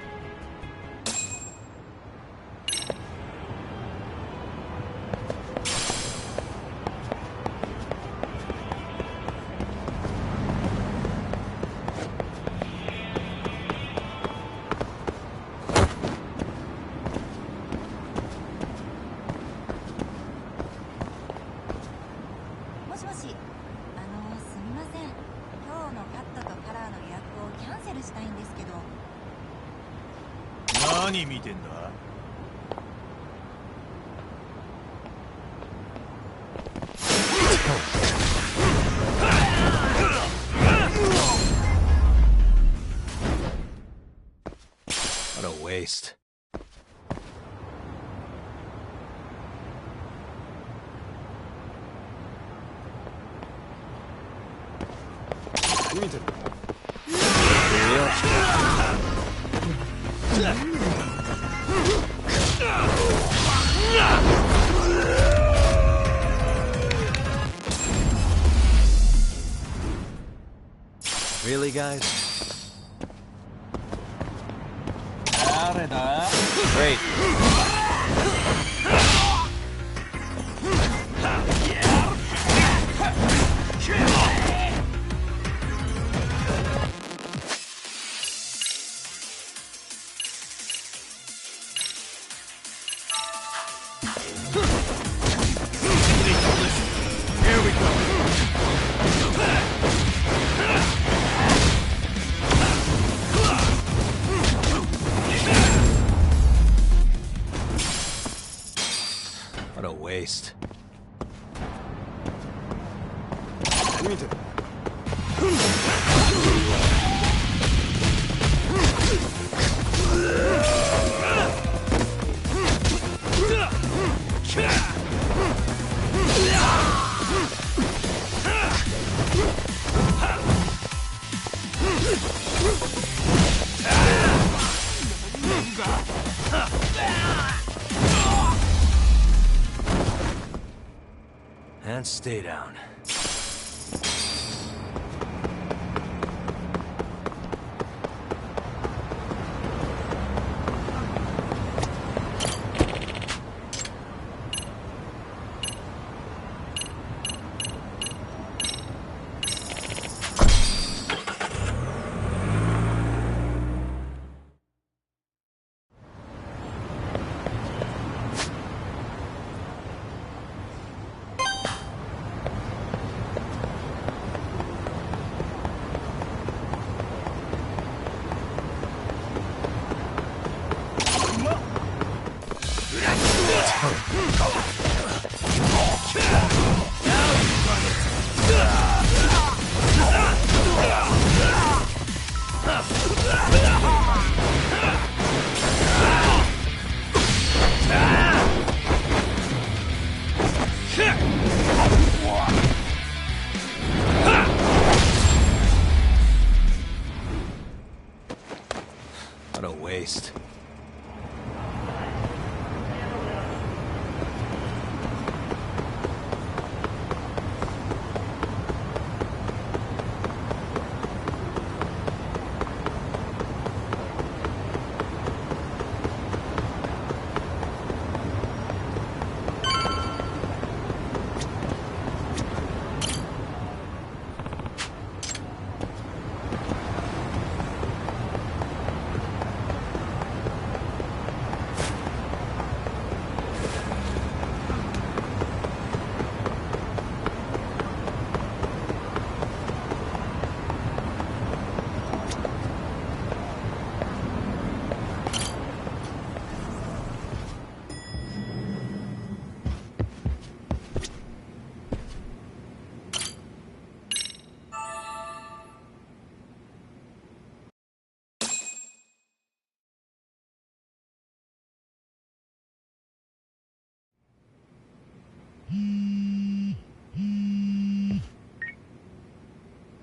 What a waste. Really, guys? Great. Here we go. What a waste. And stay down. What a waste.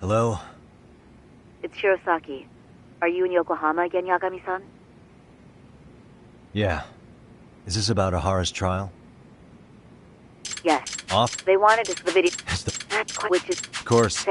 Hello? It's Shirosaki. Are you in Yokohama again, Yagami-san? Yeah. Is this about Ahara's trial? Yes. Off? They wanted us the video. Which is... Of course.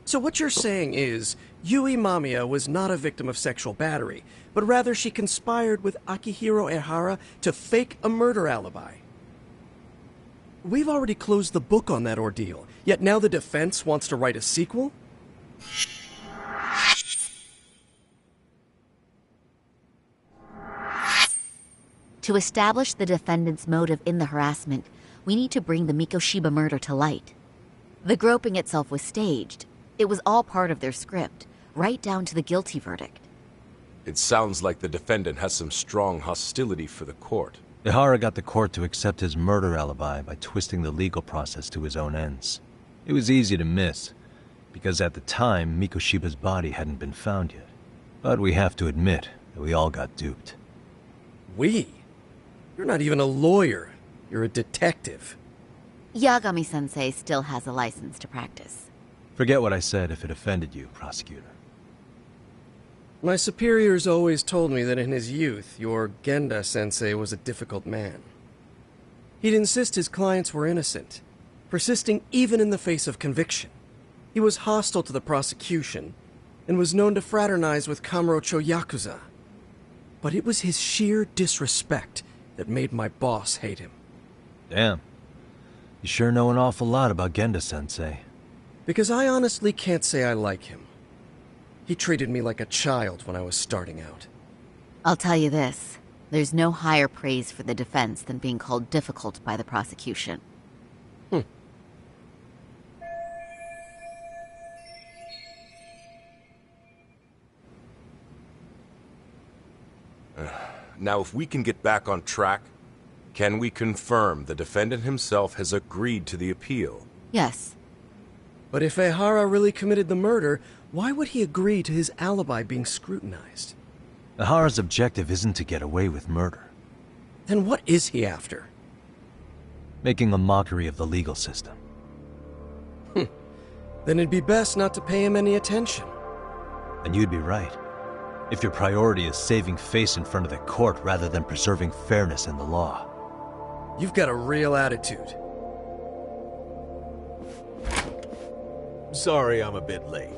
So what you're saying is, Yui Mamiya was not a victim of sexual battery, but rather she conspired with Akihiro Ehara to fake a murder alibi. We've already closed the book on that ordeal, yet now the defense wants to write a sequel? To establish the defendant's motive in the harassment, we need to bring the Mikoshiba murder to light. The groping itself was staged. It was all part of their script, right down to the guilty verdict. It sounds like the defendant has some strong hostility for the court. Ehara got the court to accept his murder alibi by twisting the legal process to his own ends. It was easy to miss, because at the time, Mikoshiba's body hadn't been found yet. But we have to admit that we all got duped. We? You're not even a lawyer. You're a detective. Yagami-sensei still has a license to practice. Forget what I said if it offended you, prosecutor. My superiors always told me that in his youth, your Genda-sensei was a difficult man. He'd insist his clients were innocent, persisting even in the face of conviction. He was hostile to the prosecution, and was known to fraternize with Kamurocho Yakuza. But it was his sheer disrespect that made my boss hate him. Damn. You sure know an awful lot about Genda-sensei. Because I honestly can't say I like him. He treated me like a child when I was starting out. I'll tell you this. There's no higher praise for the defense than being called difficult by the prosecution. Now, if we can get back on track, can we confirm the defendant himself has agreed to the appeal? Yes. But if Ehara really committed the murder, why would he agree to his alibi being scrutinized? Ehara's objective isn't to get away with murder. Then what is he after? Making a mockery of the legal system. Then it'd be best not to pay him any attention. And you'd be right. If your priority is saving face in front of the court rather than preserving fairness in the law. You've got a real attitude. Sorry I'm a bit late.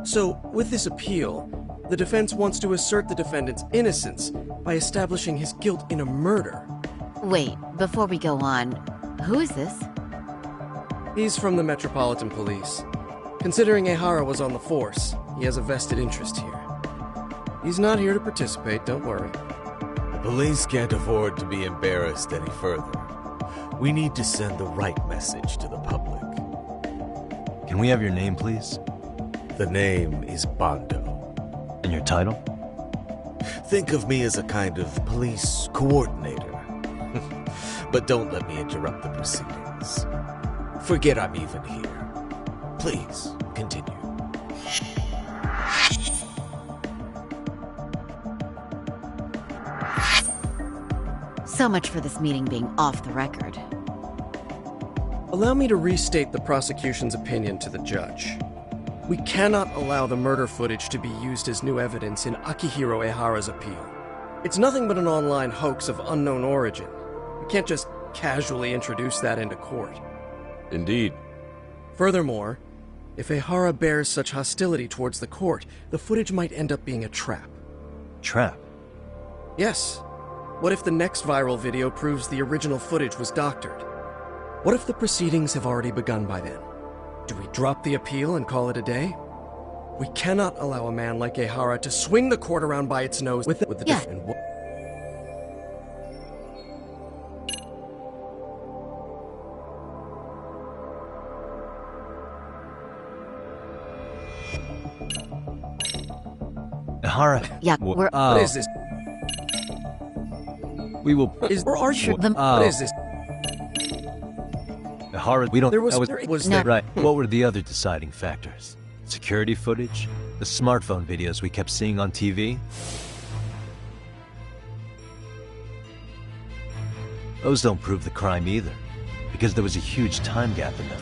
So, with this appeal, the defense wants to assert the defendant's innocence by establishing his guilt in a murder. Wait, before we go on, who is this? He's from the Metropolitan Police. Considering Ehara was on the force, he has a vested interest here. He's not here to participate, don't worry. The police can't afford to be embarrassed any further. We need to send the right message to the public. Can we have your name, please? The name is Bando. And your title? Think of me as a kind of police coordinator. But don't let me interrupt the proceedings. Forget I'm even here. Please, continue. So much for this meeting being off the record. Allow me to restate the prosecution's opinion to the judge. We cannot allow the murder footage to be used as new evidence in Akihiro Ehara's appeal. It's nothing but an online hoax of unknown origin. We can't just casually introduce that into court. Indeed. Furthermore, if Ehara bears such hostility towards the court, the footage might end up being a trap. Trap? Yes. What if the next viral video proves the original footage was doctored? What if the proceedings have already begun by then? Do we drop the appeal and call it a day? We cannot allow a man like Ehara to swing the court around by its nose with the Ehara. Yeah, what is this? We will. Are you them? What is this? Ehara, we don't. There was no. Right. What were the other deciding factors? Security footage? The smartphone videos we kept seeing on TV? Those don't prove the crime either, because there was a huge time gap in them.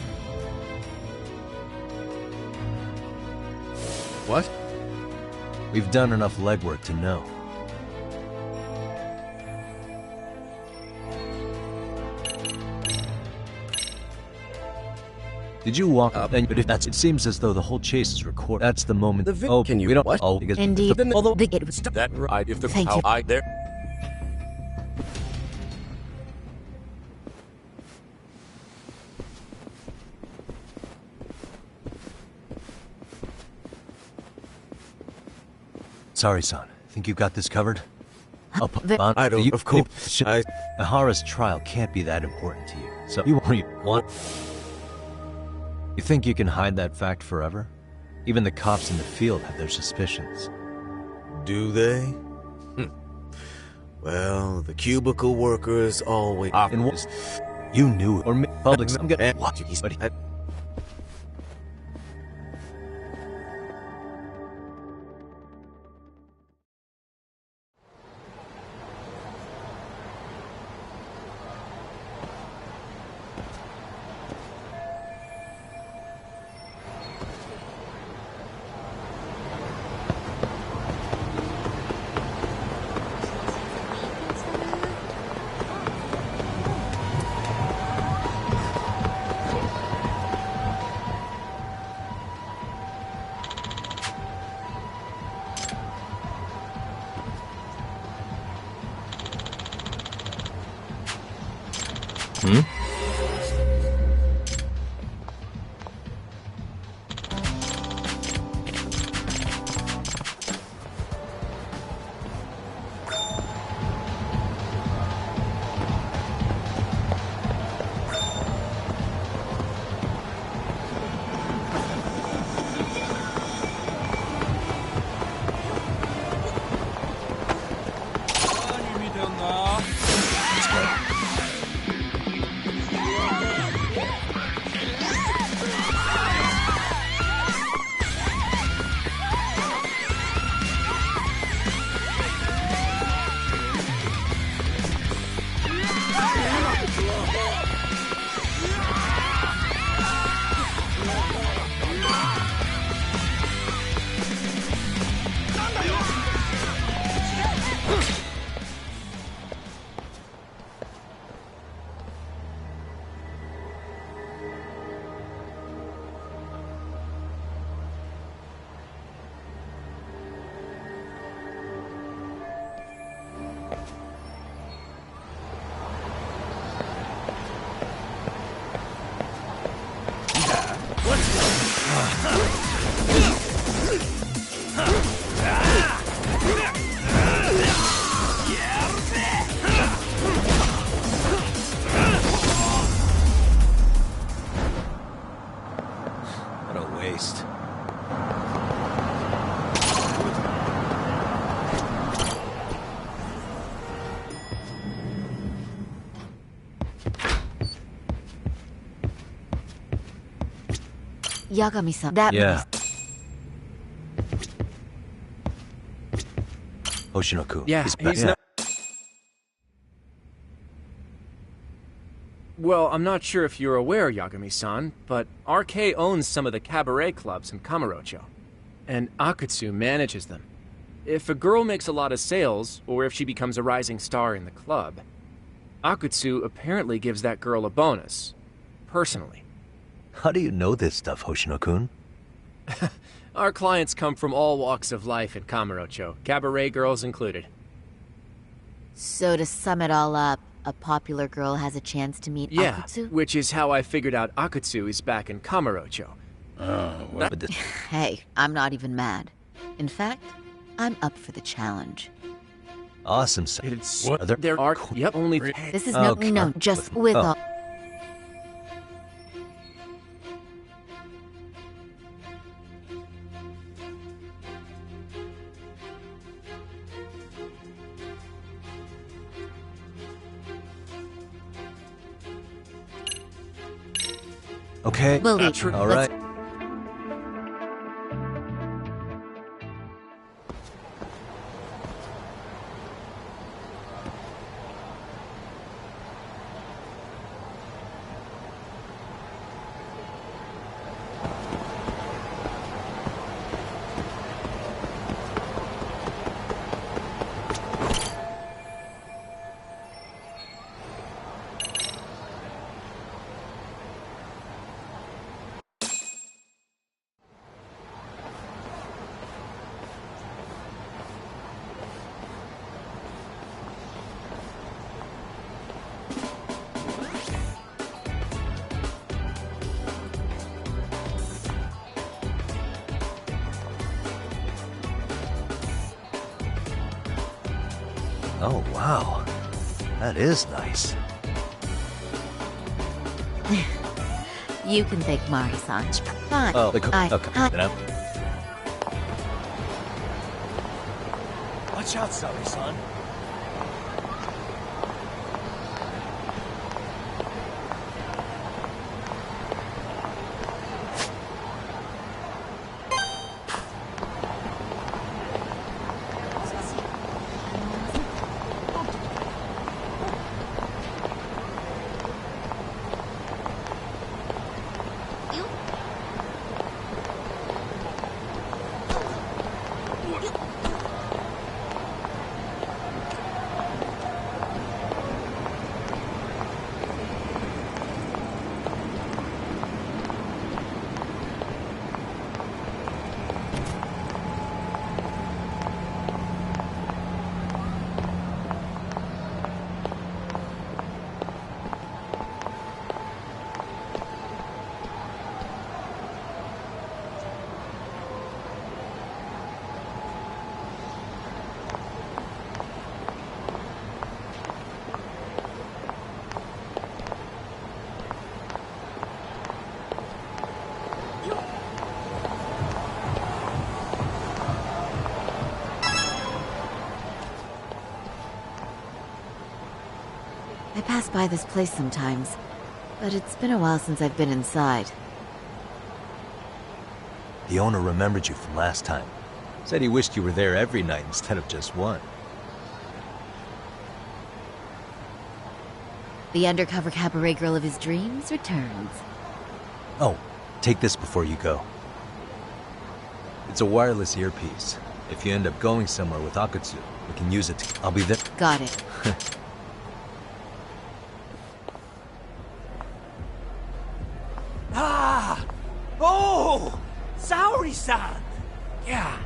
What? We've done enough legwork to know. Did you walk up? But if that's, it seems as though the whole chase is recorded. That's the moment. Can you? We don't. What? Oh, because indeed. Although it was that right. If the Thank how you. I there. Sorry, son. Think you got this covered? I don't. Of course. Ehara's trial can't be that important to you. So you want? You think you can hide that fact forever? Even the cops in the field have their suspicions. Do they? Well, the cubicle workers always. And what? You knew it, or public. I'm gonna watch you. a waste. Yagami-san, that Yeah. Hoshinoku. Yeah, back. he's not. Well, I'm not sure if you're aware, Yagami-san, but RK owns some of the cabaret clubs in Kamurocho, and Akutsu manages them. If a girl makes a lot of sales, or if she becomes a rising star in the club, Akutsu apparently gives that girl a bonus, personally. How do you know this stuff, Hoshino-kun? Our clients come from all walks of life in Kamurocho, cabaret girls included. So to sum it all up, a popular girl has a chance to meet Yeah, Akutsu? which is how I figured out Akutsu is back in Kamurocho. Hey, I'm not even mad. In fact, I'm up for the challenge. Awesome. It's Are there are yep only. This is no, just with Oh. all. Okay. Believe me, All right. Oh, wow. That is nice. You can thank Mari-san. Fine. Oh, okay. Watch out, Sari-san. I pass by this place sometimes, but it's been a while since I've been inside. The owner remembered you from last time. Said he wished you were there every night instead of just one. The undercover cabaret girl of his dreams returns. Oh, take this before you go. It's a wireless earpiece. If you end up going somewhere with Akutsu, we can use it to... I'll be there. Got it. Ah! Oh! Saori-san! Yeah.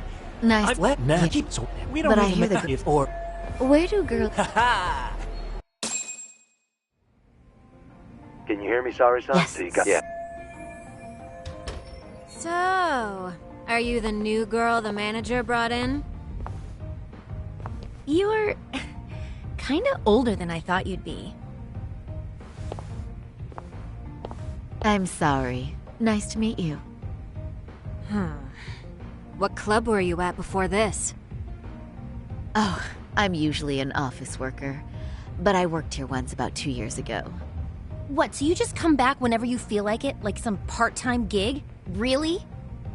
Nice. Now keep so we don't But I even hear know the if or Where do girls... Can you hear me, Saori-san? Yes. So you got... Yeah. So, are you the new girl the manager brought in? You're kinda older than I thought you'd be. I'm sorry. Nice to meet you. What club were you at before this? Oh, I'm usually an office worker, but I worked here once about 2 years ago. What, so you just come back whenever you feel like it? Like some part-time gig? Really?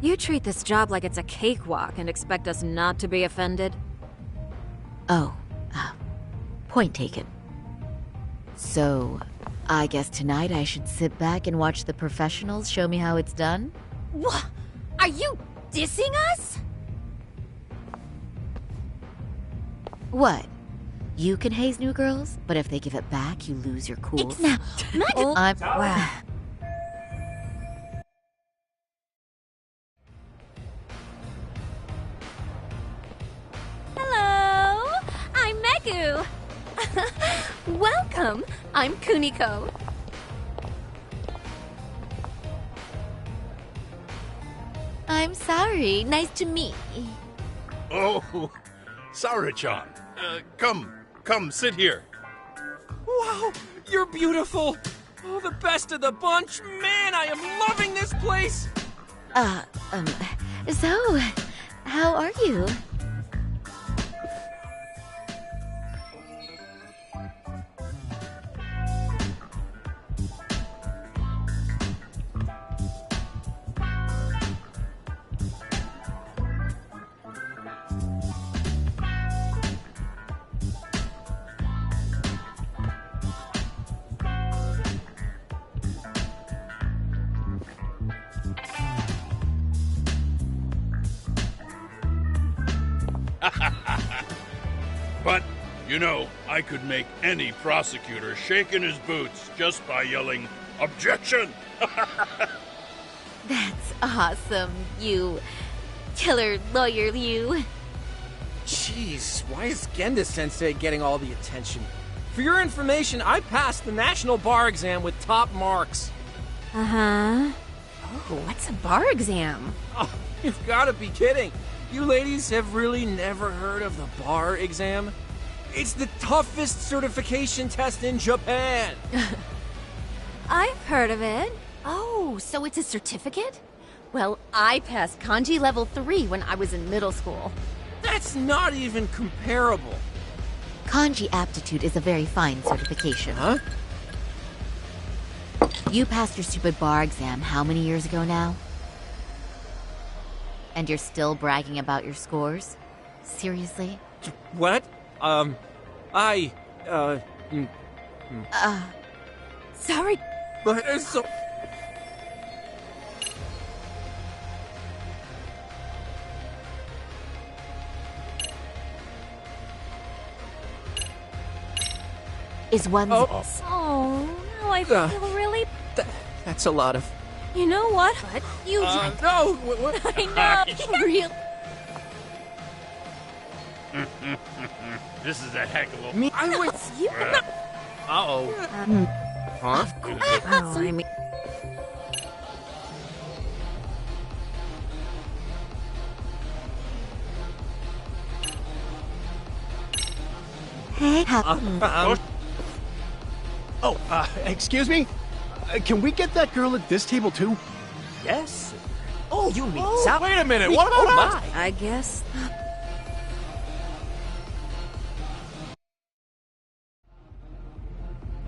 You treat this job like it's a cakewalk and expect us not to be offended? Oh, point taken. So, I guess tonight I should sit back and watch the professionals show me how it's done? What? Are you dissing us? What? You can haze new girls, but if they give it back, you lose your cool. Now, I'm... Wow. Hello, I'm Meku. Welcome, I'm Kuniko. I'm sorry. Nice to meet you. Oh, Sarah-chan. Come, sit here. Wow, you're beautiful. Oh, the best of the bunch. Man, I am loving this place. So, how are you? But, you know, I could make any prosecutor shake in his boots just by yelling, "Objection!" That's awesome, you killer lawyer, you. Jeez, why is Genda-sensei getting all the attention? For your information, I passed the national bar exam with top marks. Uh-huh. Oh, what's a bar exam? Oh, you've got to be kidding. You ladies have really never heard of the bar exam? It's the toughest certification test in Japan. I've heard of it. Oh, so it's a certificate? Well, I passed kanji level 3 when I was in middle school. That's not even comparable. Kanji aptitude is a very fine certification. Huh? You passed your stupid bar exam how many years ago now? And you're still bragging about your scores? Seriously? What? Sorry. But it's so... Is one... Oh, now I feel really... That's a lot of... You know what? You no! What? I know, real... This is a heck of a... Me? I was... You... Uh-oh. Huh? Oh, I mean... Hey, Excuse me? Can we get that girl at this table too? Yes. Oh, you mean Wait a minute, what about us? I guess...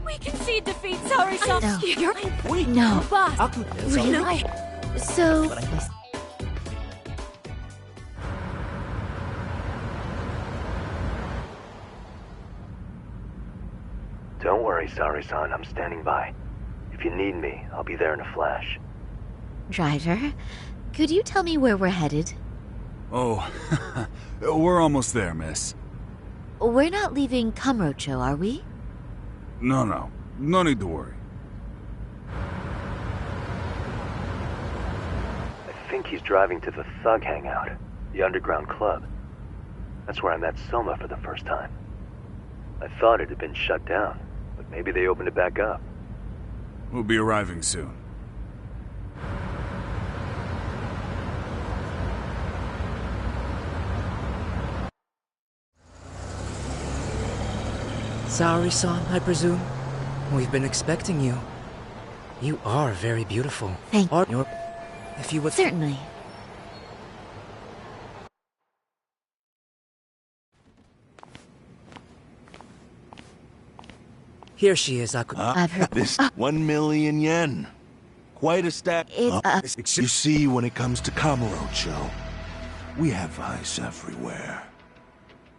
We concede defeat, sorry, son. No. You're Wait, no. boss. Really? So... Don't worry, Sari-san. I'm standing by. If you need me, I'll be there in a flash. Driver, could you tell me where we're headed? Oh, we're almost there, miss. We're not leaving Kamurocho, are we? No. No need to worry. I think he's driving to the Thug Hangout, the underground club. That's where I met Soma for the first time. I thought it had been shut down, but maybe they opened it back up. We'll be arriving soon. Sorry, son, I presume? We've been expecting you. You are very beautiful. Thank you. If you would... Certainly. Here she is, I've heard... This 1 million yen. Quite a stack. You see, when it comes to Kamurocho, we have eyes everywhere.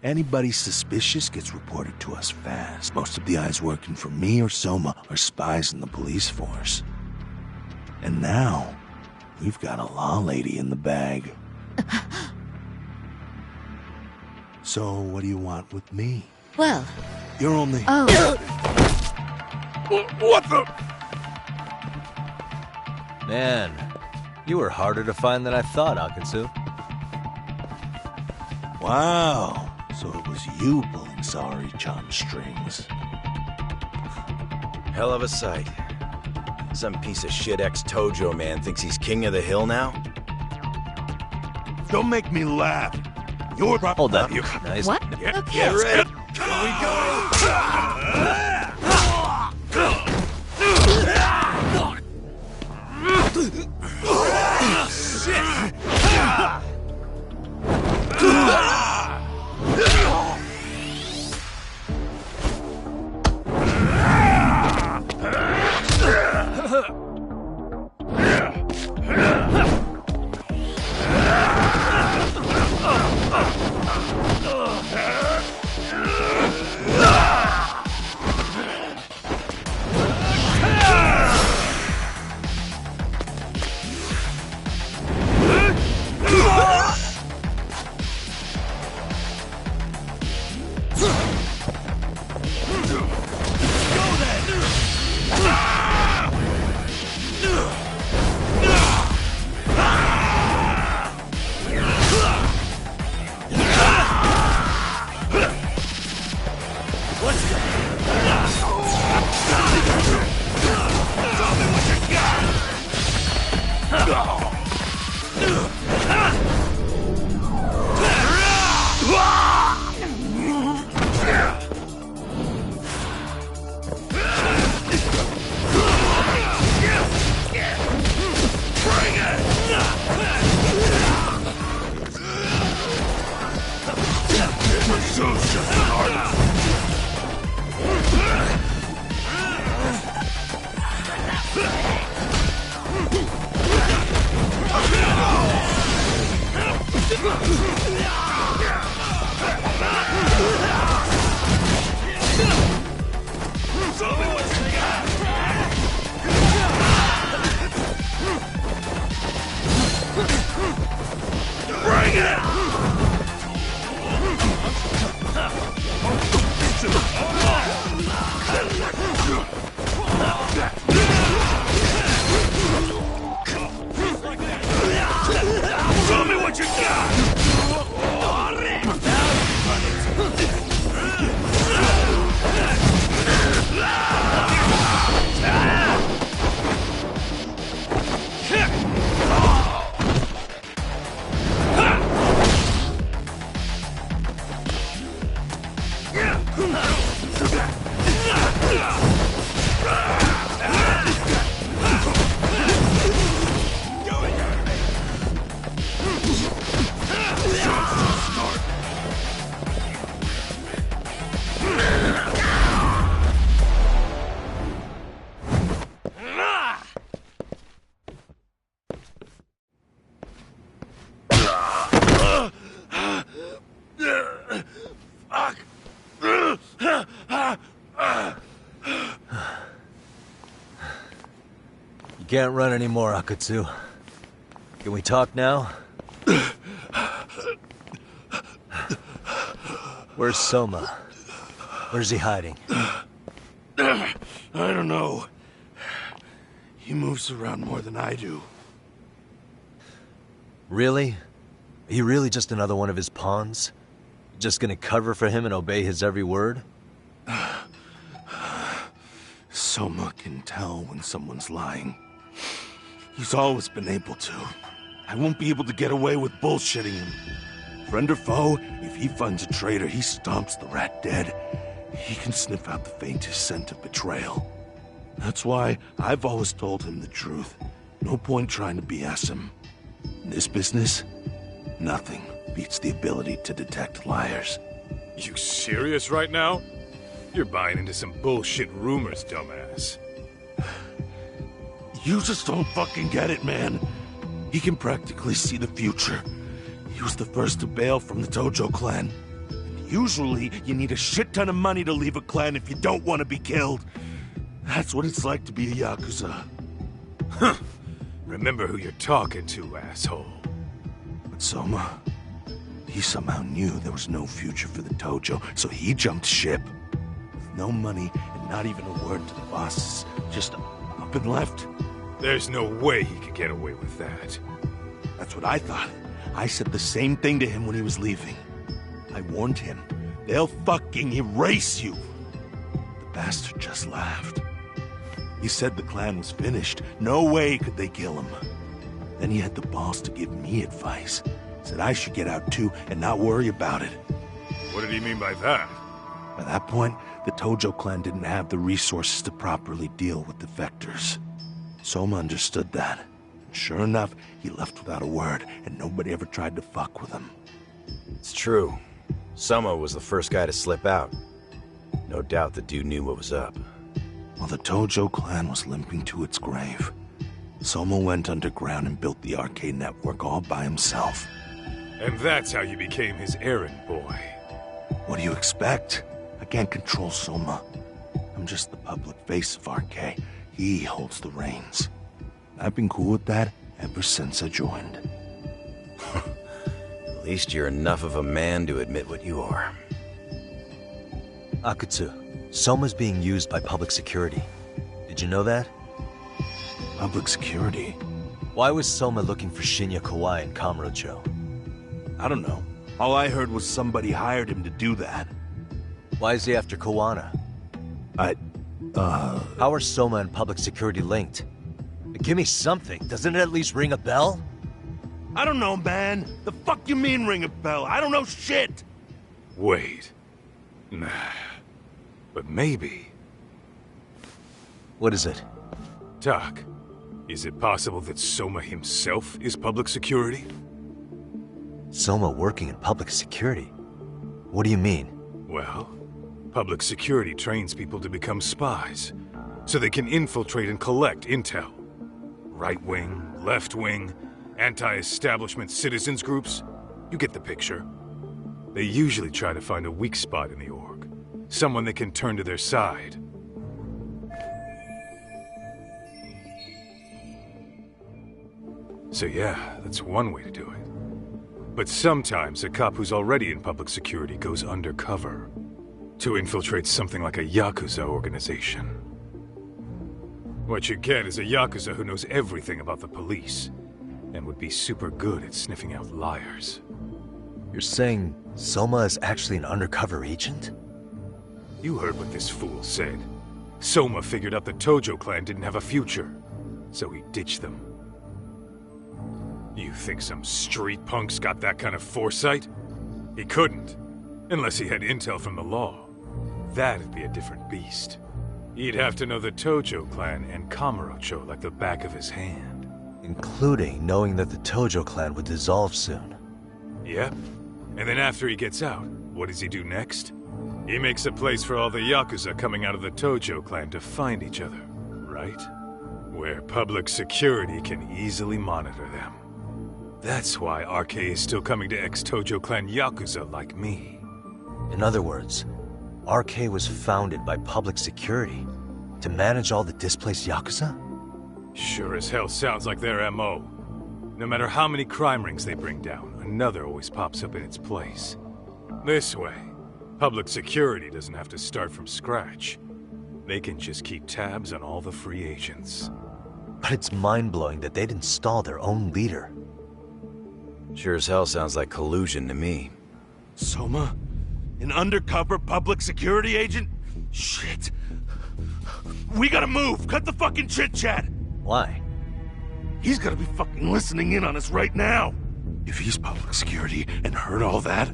Anybody suspicious gets reported to us fast. Most of the eyes working for me or Soma are spies in the police force. And now, we've got a law lady in the bag. So, what do you want with me? Well... You're only... Oh... What the... Man, you were harder to find than I thought, Akatsu. Wow, so it was you pulling Saori-chan's strings. Hell of a sight. Some piece of shit ex-Tojo man thinks he's king of the hill now? Don't make me laugh. You're... Hold up. Nice. What? Get ready. Here we go. You can't run anymore, Akatsu. Can we talk now? Where's Soma? Where's he hiding? I don't know. He moves around more than I do. Really? Are you really just another one of his pawns? Just gonna cover for him and obey his every word? Soma can tell when someone's lying. He's always been able to. I won't be able to get away with bullshitting him. Friend or foe, if he finds a traitor, he stomps the rat dead. He can sniff out the faintest scent of betrayal. That's why I've always told him the truth. No point trying to BS him. In this business, nothing beats the ability to detect liars. You serious right now? You're buying into some bullshit rumors, dumbass. You just don't fucking get it, man. He can practically see the future. He was the first to bail from the Tojo clan. Usually, you need a shit ton of money to leave a clan if you don't want to be killed. That's what it's like to be a Yakuza. Huh. Remember who you're talking to, asshole. But Soma, he somehow knew there was no future for the Tojo, so he jumped ship. With no money and not even a word to the bosses, just up and left. There's no way he could get away with that. That's what I thought. I said the same thing to him when he was leaving. I warned him, they'll fucking erase you. The bastard just laughed. He said the clan was finished. No way could they kill him. Then he had the balls to give me advice. Said I should get out too and not worry about it. What did he mean by that? By that point, the Tojo clan didn't have the resources to properly deal with defectors. Soma understood that. And sure enough, he left without a word, and nobody ever tried to fuck with him. It's true. Soma was the first guy to slip out. No doubt the dude knew what was up. While the Tojo clan was limping to its grave, Soma went underground and built the arcade network all by himself. And that's how you became his errand boy. What do you expect? I can't control Soma. I'm just the public face of RK. He holds the reins. I've been cool with that ever since I joined. At least you're enough of a man to admit what you are. Akutsu, Soma's being used by public security. Did you know that? Public security? Why was Soma looking for Shinya Kawai and Kamurocho? I don't know. All I heard was somebody hired him to do that. Why is he after Kawana? How are Soma and public security linked? Give me something. Doesn't it at least ring a bell? I don't know, man. The fuck you mean ring a bell? I don't know shit! Wait. Nah. But maybe. What is it? Doc, is it possible that Soma himself is public security? Soma working in public security? What do you mean? Well, public security trains people to become spies, so they can infiltrate and collect intel. Right-wing, left-wing, anti-establishment citizens groups. You get the picture. They usually try to find a weak spot in the org. Someone they can turn to their side. So yeah, that's one way to do it. But sometimes a cop who's already in public security goes undercover to infiltrate something like a Yakuza organization. What you get is a Yakuza who knows everything about the police and would be super good at sniffing out liars. You're saying Soma is actually an undercover agent? You heard what this fool said. Soma figured out the Tojo clan didn't have a future, so he ditched them. You think some street punk's got that kind of foresight? He couldn't, unless he had intel from the law. That'd be a different beast. He'd have to know the Tojo clan and Kamurocho like the back of his hand. Including knowing that the Tojo clan would dissolve soon. Yep. And then after he gets out, what does he do next? He makes a place for all the Yakuza coming out of the Tojo clan to find each other, right? Where public security can easily monitor them. That's why RK is still coming to ex-Tojo clan Yakuza like me. In other words, RK was founded by public security to manage all the displaced Yakuza? Sure as hell sounds like their MO. No matter how many crime rings they bring down, another always pops up in its place. This way, public security doesn't have to start from scratch. They can just keep tabs on all the free agents. But it's mind-blowing that they'd install their own leader. Sure as hell sounds like collusion to me. Soma? An undercover public security agent? Shit. We gotta move! Cut the fucking chit-chat! Why? He's gotta be fucking listening in on us right now! If he's public security and heard all that...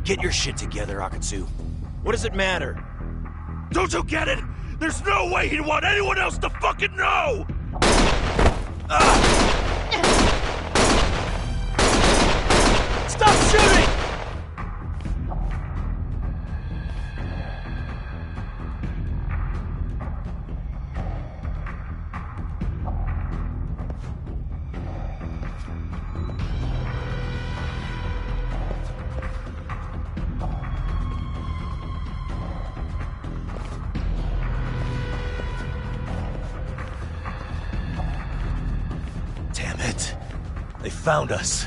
Get your shit together, Akutsu. What does it matter? Don't you get it? There's no way he'd want anyone else to fucking know! Stop shooting! They found us.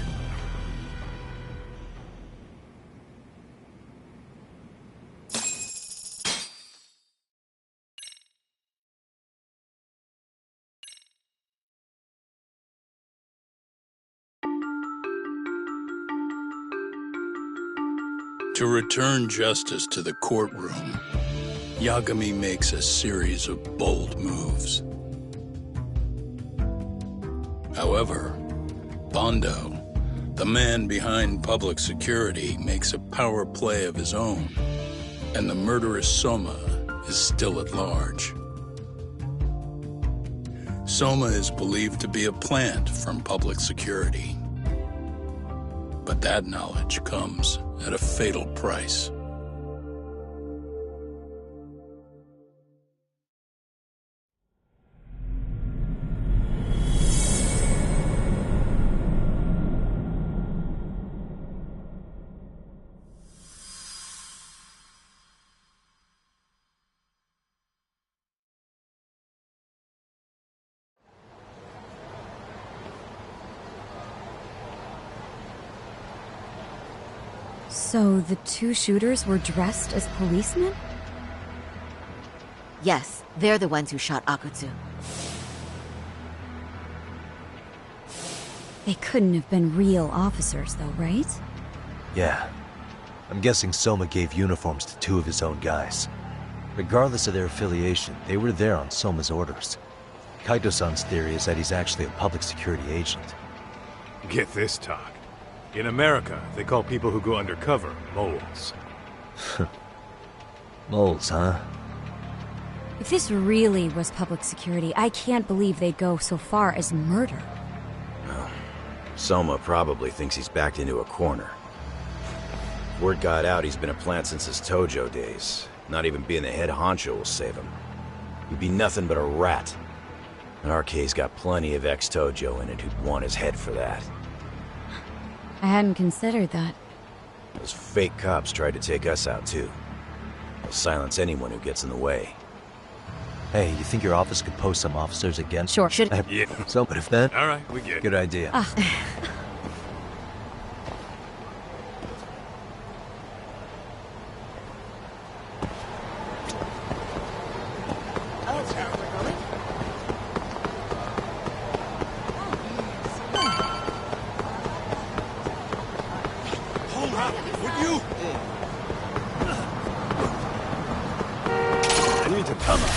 To return justice to the courtroom, Yagami makes a series of bold moves. However, Bondo, the man behind public security, makes a power play of his own, and the murderous Soma is still at large. Soma is believed to be a plant from public security. But that knowledge comes at a fatal price. So the two shooters were dressed as policemen? Yes, they're the ones who shot Akutsu. They couldn't have been real officers, though, right? Yeah. I'm guessing Soma gave uniforms to two of his own guys. Regardless of their affiliation, they were there on Soma's orders. Kaito-san's theory is that he's actually a public security agent. Get this, talk. In America, they call people who go undercover moles. Moles, huh? If this really was public security, I can't believe they'd go so far as murder. Well, Soma probably thinks he's backed into a corner. Word got out he's been a plant since his Tojo days. Not even being the head honcho will save him. He'd be nothing but a rat. And RK's got plenty of ex-Tojo in it who'd want his head for that. I hadn't considered that. Those fake cops tried to take us out, too. They'll silence anyone who gets in the way. Hey, you think your office could post some officers against? Sure. Should Yeah. So, but if then? All right, we get it. Good idea. Hold up, would you? I need to come up.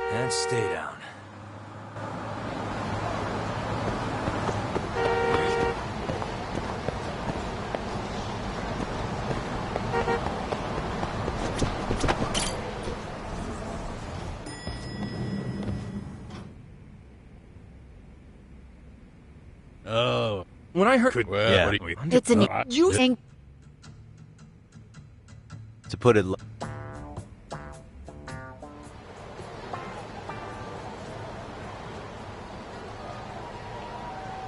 And stay down. Oh. When I heard... Well, Yeah. what do you... It's an You to put it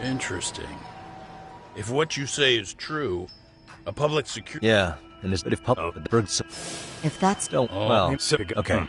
Interesting. If what you say is true, a public security... yeah, and if If that's... don't well, okay.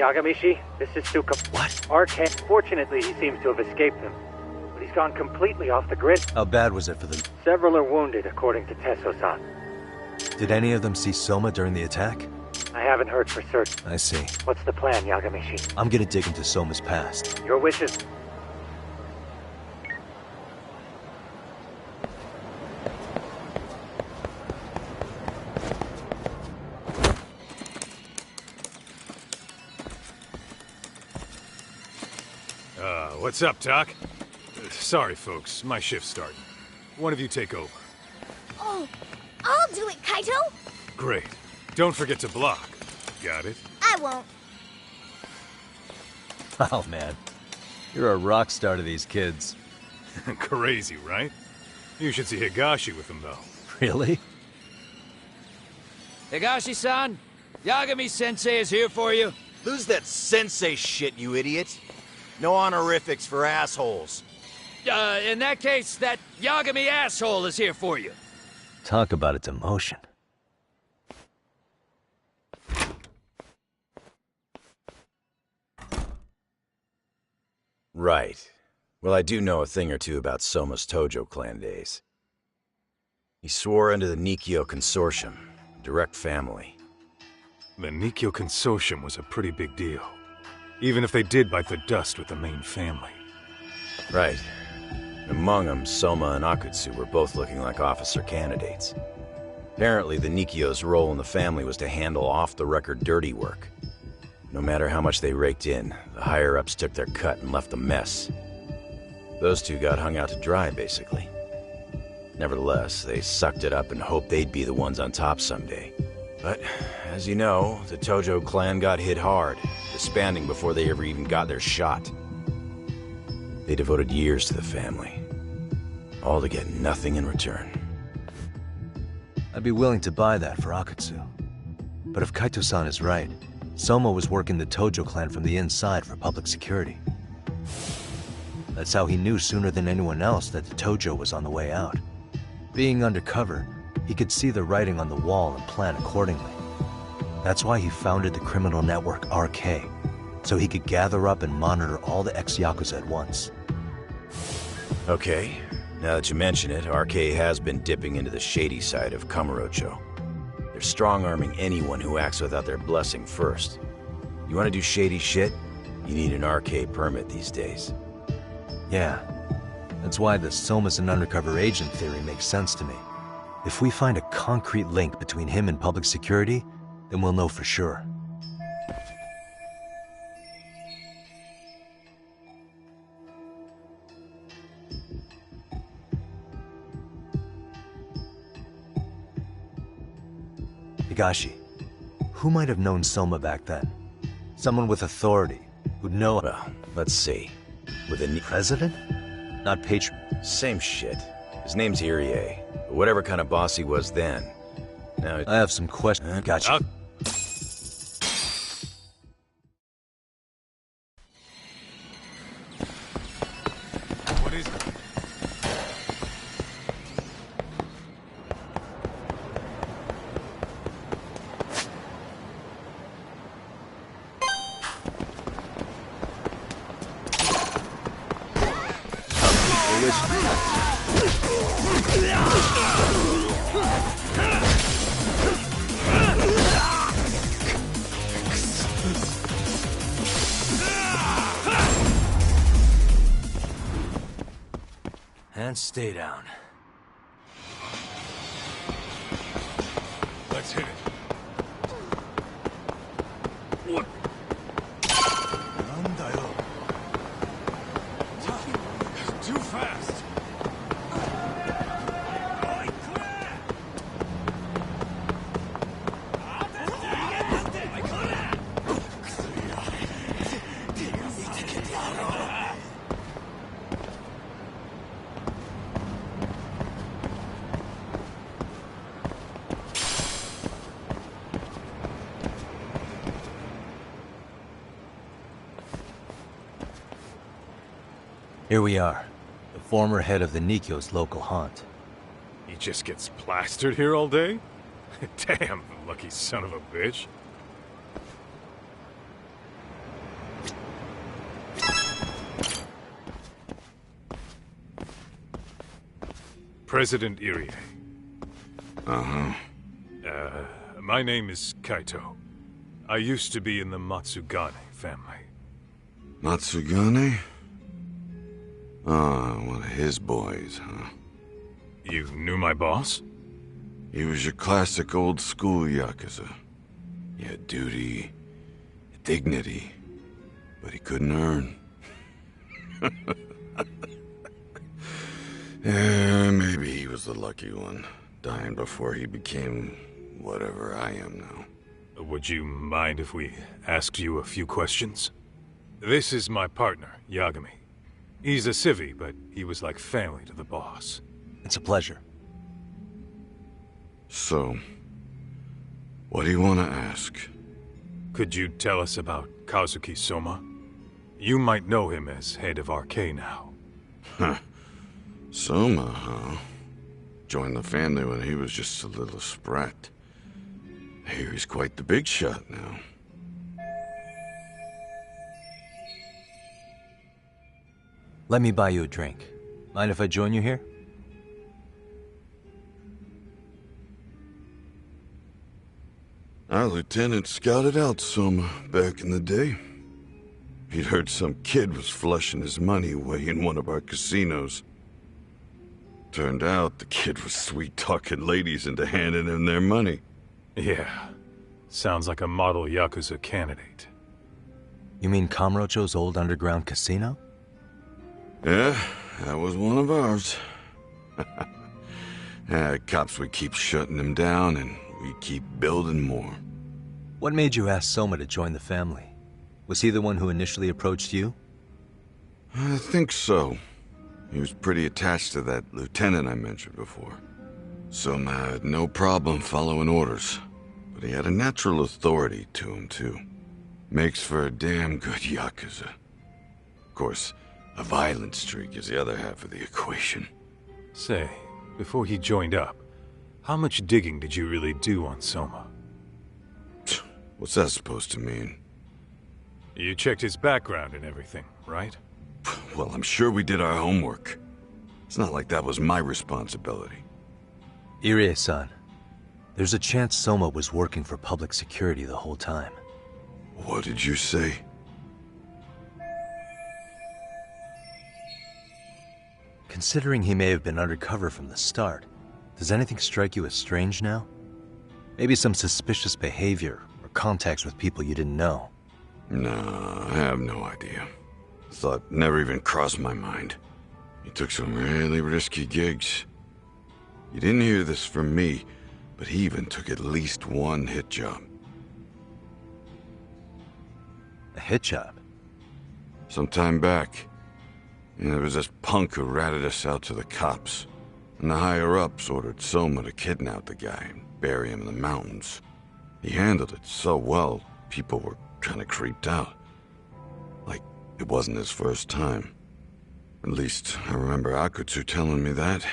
Yagamishi, this is Suka. What? RK. Fortunately, he seems to have escaped them. But he's gone completely off the grid. How bad was it for them? Several are wounded, according to Tesso-san. Did any of them see Soma during the attack? I haven't heard for certain. I see. What's the plan, Yagamishi? I'm gonna dig into Soma's past. Your wishes. What's up, Doc? Sorry, folks. My shift's starting. One of you take over. Oh, I'll do it, Kaito! Great. Don't forget to block. Got it? I won't. Oh, man. You're a rock star to these kids. Crazy, right? You should see Higashi with them, though. Really? Higashi-san, Yagami-sensei is here for you. Lose that sensei shit, you idiot. No honorifics for assholes. In that case, that Yagami asshole is here for you. Talk about its emotion. Right. Well, I do know a thing or two about Soma's Tojo clan days. He swore under the Nikkyo Consortium, direct family. The Nikkyo Consortium was a pretty big deal. Even if they did bite the dust with the main family. Right. Among them, Soma and Akutsu were both looking like officer candidates. Apparently, the Nikkyo's role in the family was to handle off-the-record dirty work. No matter how much they raked in, the higher-ups took their cut and left a mess. Those two got hung out to dry, basically. Nevertheless, they sucked it up and hoped they'd be the ones on top someday. But, as you know, the Tojo clan got hit hard, disbanding before they ever even got their shot. They devoted years to the family, all to get nothing in return. I'd be willing to buy that for Akutsu. But if Kaito-san is right, Soma was working the Tojo clan from the inside for public security. That's how he knew sooner than anyone else that the Tojo was on the way out. Being undercover, he could see the writing on the wall and plan accordingly. That's why he founded the criminal network RK, so he could gather up and monitor all the ex-Yakuza at once. Okay, now that you mention it, RK has been dipping into the shady side of Kamurocho. They're strong-arming anyone who acts without their blessing first. You want to do shady shit? You need an RK permit these days. Yeah, that's why the Soma's an undercover agent theory makes sense to me. If we find a concrete link between him and public security, then we'll know for sure. Higashi, who might have known Soma back then? Someone with authority, who'd know— Well, let's see. With a president? Not patron. Same shit. His name's Irie. Whatever kind of boss he was then. Now I have some questions. Gotcha. What is it? And stay down. Let's hit it. What? Too fast. Here we are, the former head of the Nikkyo's local haunt. He just gets plastered here all day? Damn, lucky son of a bitch. President Irie. Uh-huh. My name is Kaito. I used to be in the Matsugane family. Matsugane? Ah, one of his boys, huh? You knew my boss? He was your classic old-school Yakuza. He had duty, dignity, but he couldn't earn. Yeah, maybe he was the lucky one, dying before he became whatever I am now. Would you mind if we asked you a few questions? This is my partner, Yagami. He's a civvy, but he was like family to the boss. It's a pleasure. So, what do you want to ask? Could you tell us about Kazuki Soma? You might know him as head of RK now. Huh. Soma, huh? Joined the family when he was just a little sprat. Here he's quite the big shot now. Let me buy you a drink. Mind if I join you here? Our lieutenant scouted out Soma back in the day. He'd heard some kid was flushing his money away in one of our casinos. Turned out the kid was sweet-talking ladies into handing him their money. Yeah. Sounds like a model Yakuza candidate. You mean Kamurocho's old underground casino? Yeah, that was one of ours. Cops would keep shutting him down, and we keep building more. What made you ask Soma to join the family? Was he the one who initially approached you? I think so. He was pretty attached to that lieutenant I mentioned before. Soma had no problem following orders, but he had a natural authority to him, too. Makes for a damn good Yakuza. Of course, a violent streak is the other half of the equation. Say, before he joined up, how much digging did you really do on Soma? What's that supposed to mean? You checked his background and everything, right? Well, I'm sure we did our homework. It's not like that was my responsibility. Irie-san, there's a chance Soma was working for public security the whole time. What did you say? Considering he may have been undercover from the start, does anything strike you as strange now? Maybe some suspicious behavior or contacts with people you didn't know? No, I have no idea. Thought never even crossed my mind. He took some really risky gigs. You didn't hear this from me, but he even took at least one hit job. A hit job? Some time back. There was this punk who ratted us out to the cops. And the higher-ups ordered Soma to kidnap the guy and bury him in the mountains. He handled it so well, people were kind of creeped out. Like it wasn't his first time. At least, I remember Akutsu telling me that.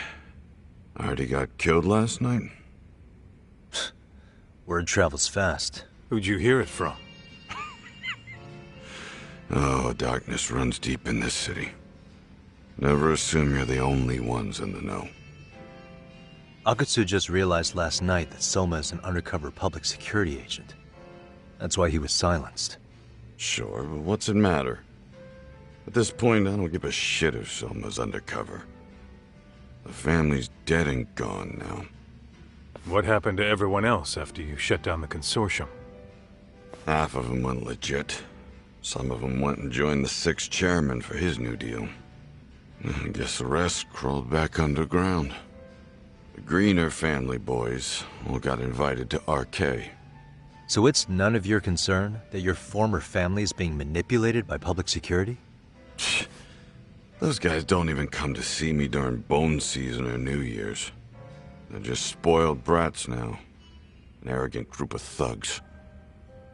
I heard he got killed last night. Word travels fast. Who'd you hear it from? Oh, darkness runs deep in this city. Never assume you're the only ones in the know. Akutsu just realized last night that Soma is an undercover public security agent. That's why he was silenced. Sure, but what's it matter? At this point, I don't give a shit if Soma's undercover. The family's dead and gone now. What happened to everyone else after you shut down the consortium? Half of them went legit. Some of them went and joined the sixth chairman for his new deal. I guess the rest crawled back underground. The Greener family boys all got invited to RK. So it's none of your concern that your former family is being manipulated by public security? Those guys don't even come to see me during bone season or New Year's. They're just spoiled brats now. An arrogant group of thugs.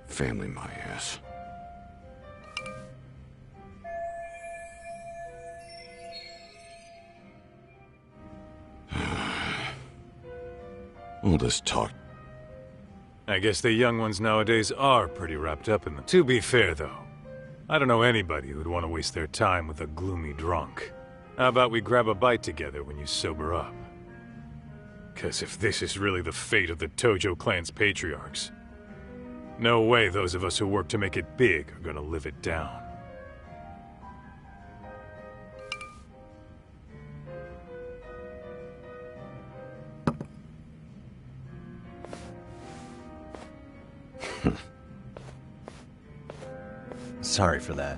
Family my ass. All this talk. I guess the young ones nowadays are pretty wrapped up in them. To be fair, though, I don't know anybody who'd want to waste their time with a gloomy drunk. How about we grab a bite together when you sober up? Because if this is really the fate of the Tojo clan's patriarchs, no way those of us who work to make it big are gonna live it down. Sorry for that.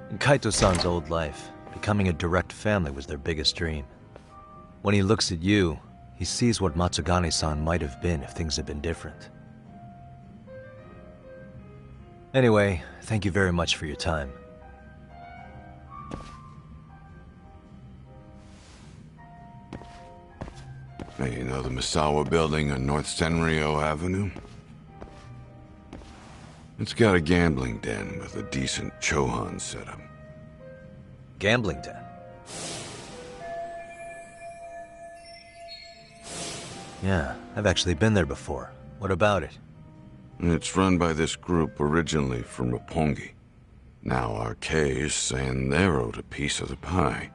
In Kaito-san's old life, becoming a direct family was their biggest dream. When he looks at you, he sees what Matsugane-san might have been if things had been different. Anyway, thank you very much for your time. Hey, you know the Misawa building on North Senryo Avenue? It's got a gambling den with a decent Chohan setup. Gambling den? Yeah, I've actually been there before. What about it? It's run by this group originally from Roppongi. Now RK is saying they're owed a piece of the pie.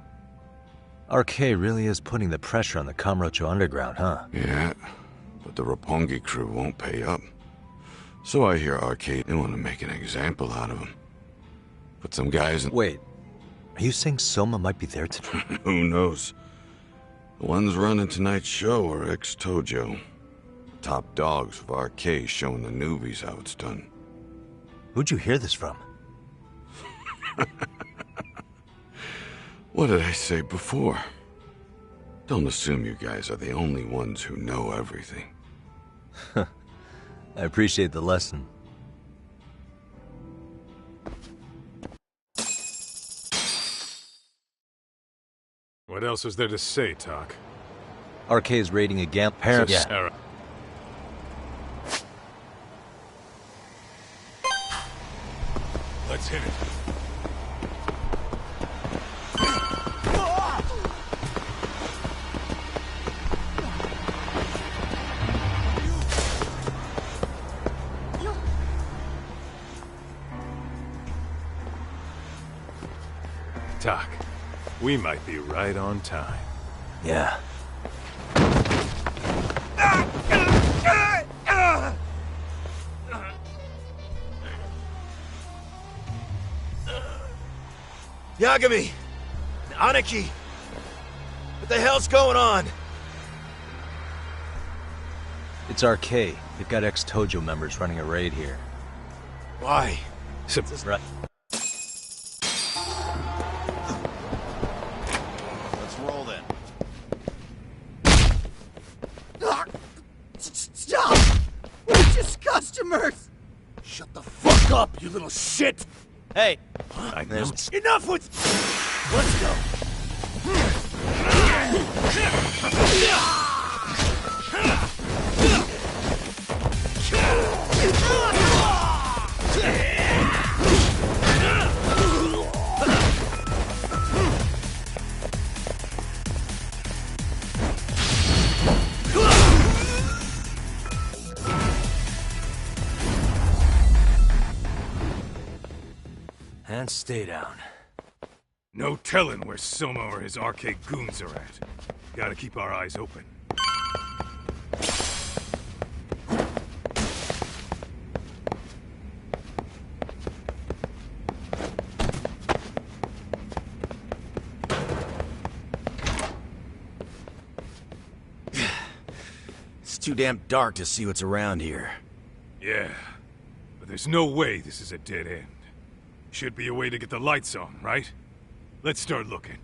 RK really is putting the pressure on the Kamurocho Underground, huh? Yeah, but the Roppongi crew won't pay up. So I hear RK, they want to make an example out of him. Put some guys in... Wait, are you saying Soma might be there tonight? Who knows? The ones running tonight's show are ex-Tojo. Top dogs of RK showing the newbies how it's done. Who'd you hear this from? What did I say before? Don't assume you guys are the only ones who know everything. I appreciate the lesson. What else is there to say, Tak? RK is raiding a gamp... Yeah. Let's hit it. Tak, we might be right on time. Yeah. Yagami! Aniki! What the hell's going on? It's RK. They've got ex-Tojo members running a raid here. Why? Right. Let's roll then. Stop! We're just customers! Shut the fuck up, you little shit! Hey! I know. Enough with... Let's go! And stay down. No telling where Soma or his RK goons are at. Gotta keep our eyes open. It's too damn dark to see what's around here. Yeah, but there's no way this is a dead end. Should be a way to get the lights on, right? Let's start looking.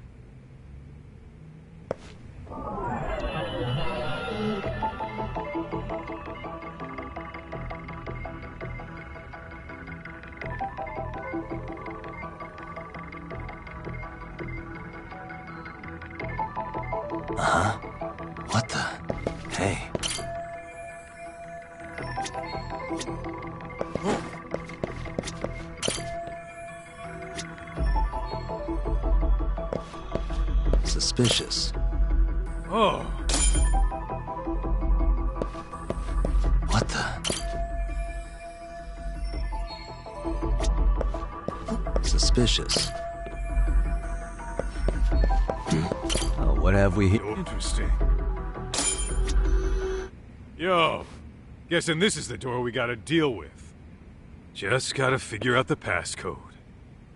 Huh? What the? Hey. Suspicious. Oh. What the? Suspicious. Oh, what have we here? Interesting. Yo, guessing this is the door we gotta deal with. Just gotta figure out the passcode.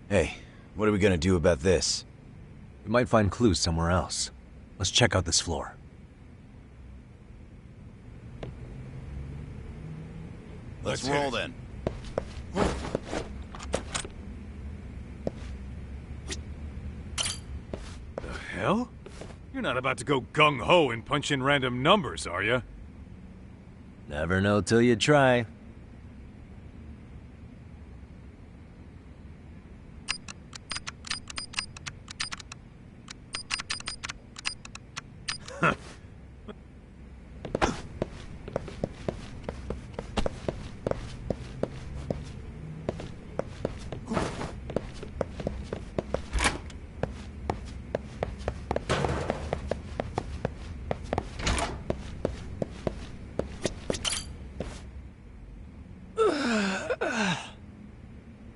Hey, what are we gonna do about this? We might find clues somewhere else. Let's check out this floor. Let's roll then. The hell? You're not about to go gung-ho and punch in random numbers, are you? Never know till you try.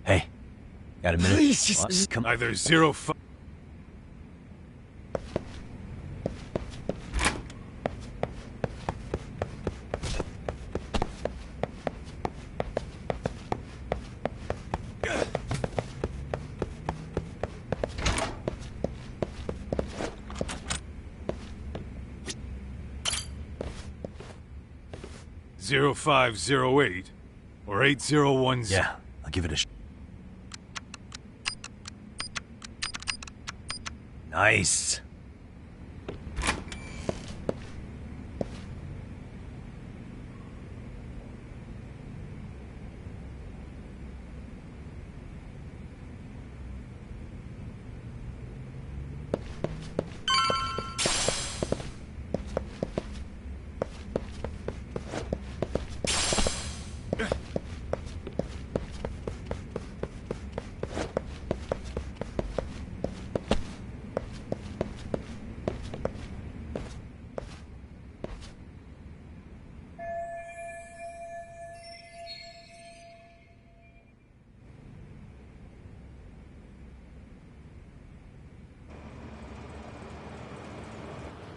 Hey, got a minute? Please, just... What? Come Either 05... ...0508 or 8010. Yeah, I'll give it a Nice.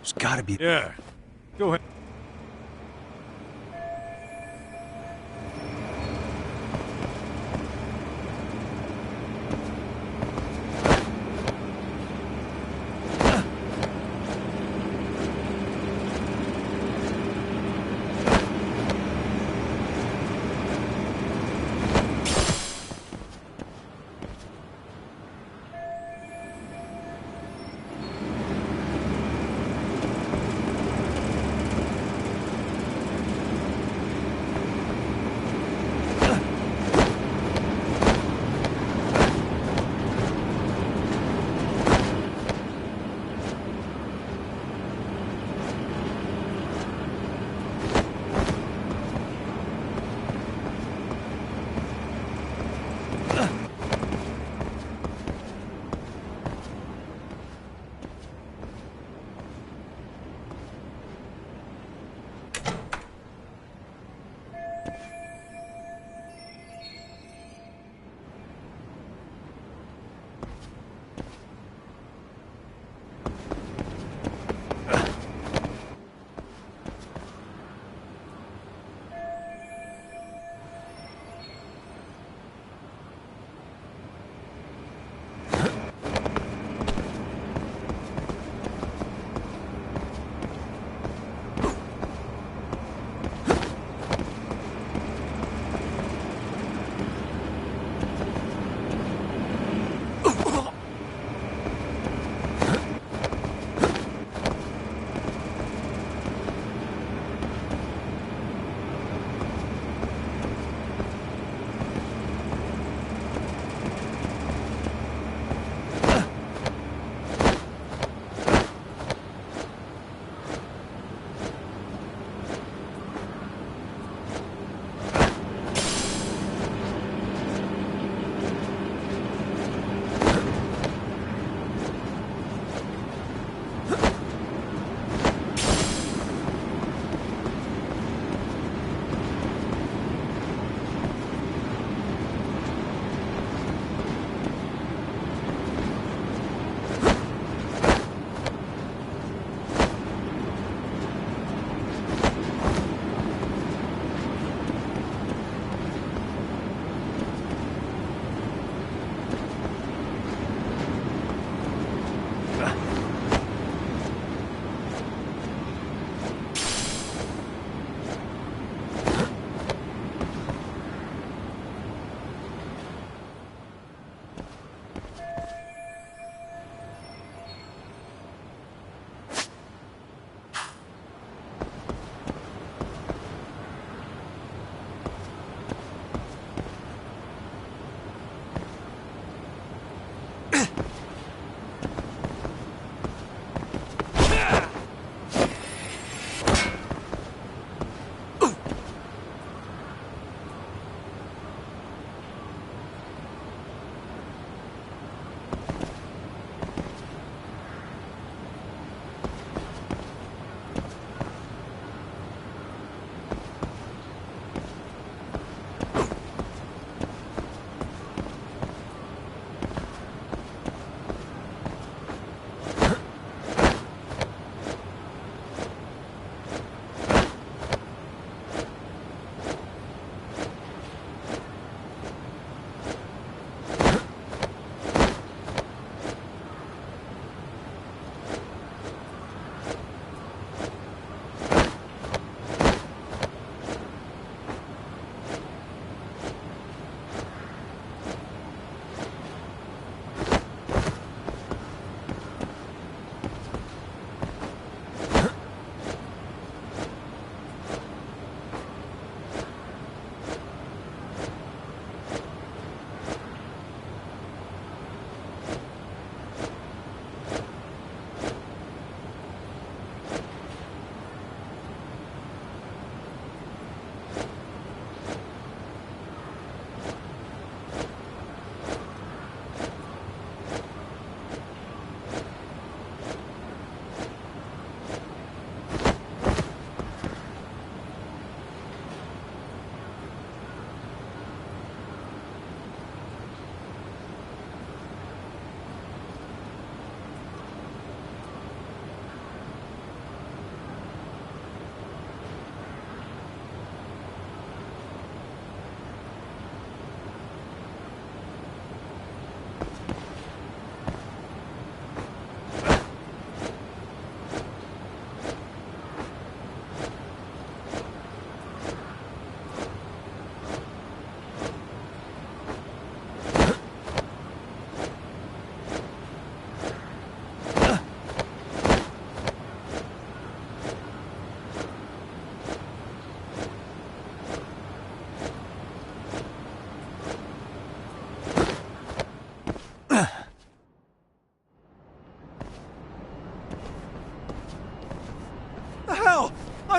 There's gotta be... Yeah. Go ahead.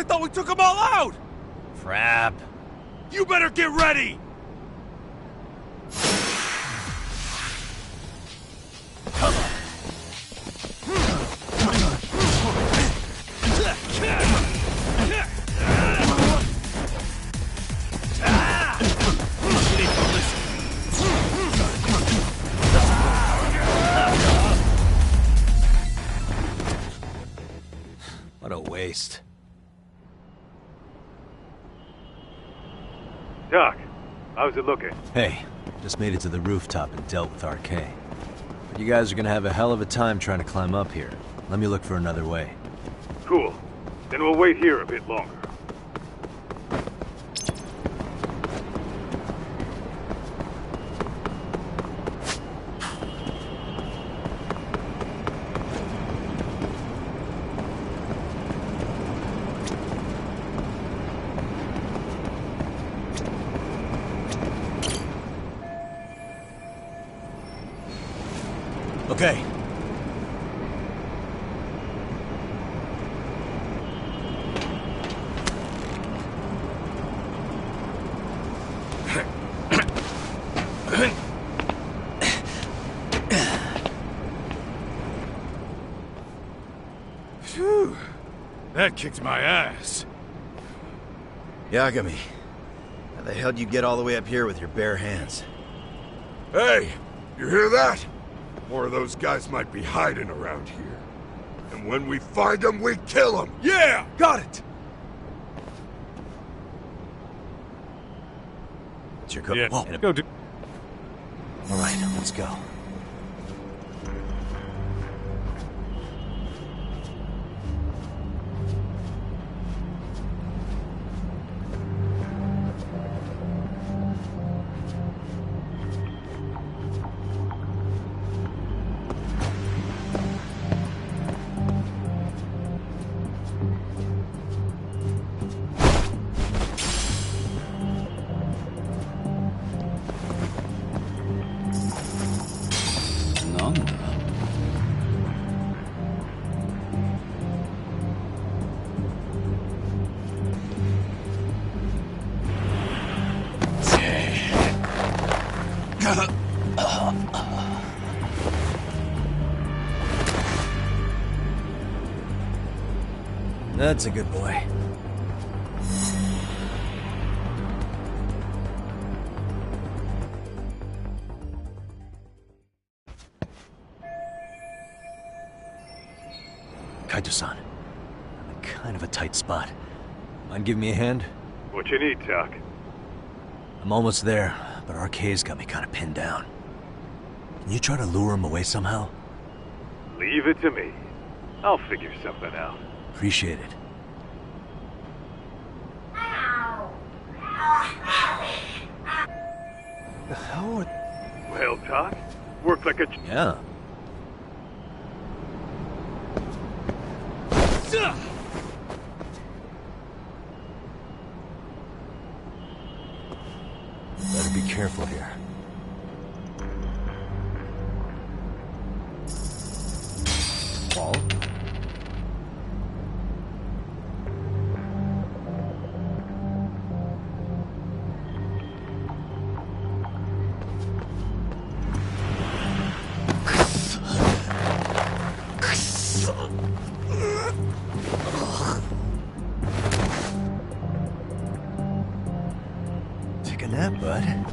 thought we took them all out! Crap. You better get ready! What a waste. Doc, how's it looking? Hey, just made it to the rooftop and dealt with RK. But you guys are gonna have a hell of a time trying to climb up here. Let me look for another way. Cool. Then we'll wait here a bit longer. Okay. Phew. That kicked my ass. Yagami, how the hell did you get all the way up here with your bare hands? Hey, you hear that? More of those guys might be hiding around here. And when we find them, we kill them! Yeah! Got it! It's your go. Yeah, Whoa. go do. All right, let's go. That's a good boy. Kaito-san, I'm in kind of a tight spot. Mind giving me a hand? What you need, Doc? I'm almost there, but RK's got me kind of pinned down. Can you try to lure him away somehow? Leave it to me. I'll figure something out. Appreciate it. The hell? Well, Doc, worked like a... Yeah. Better be careful here. Wall? Take a nap, bud.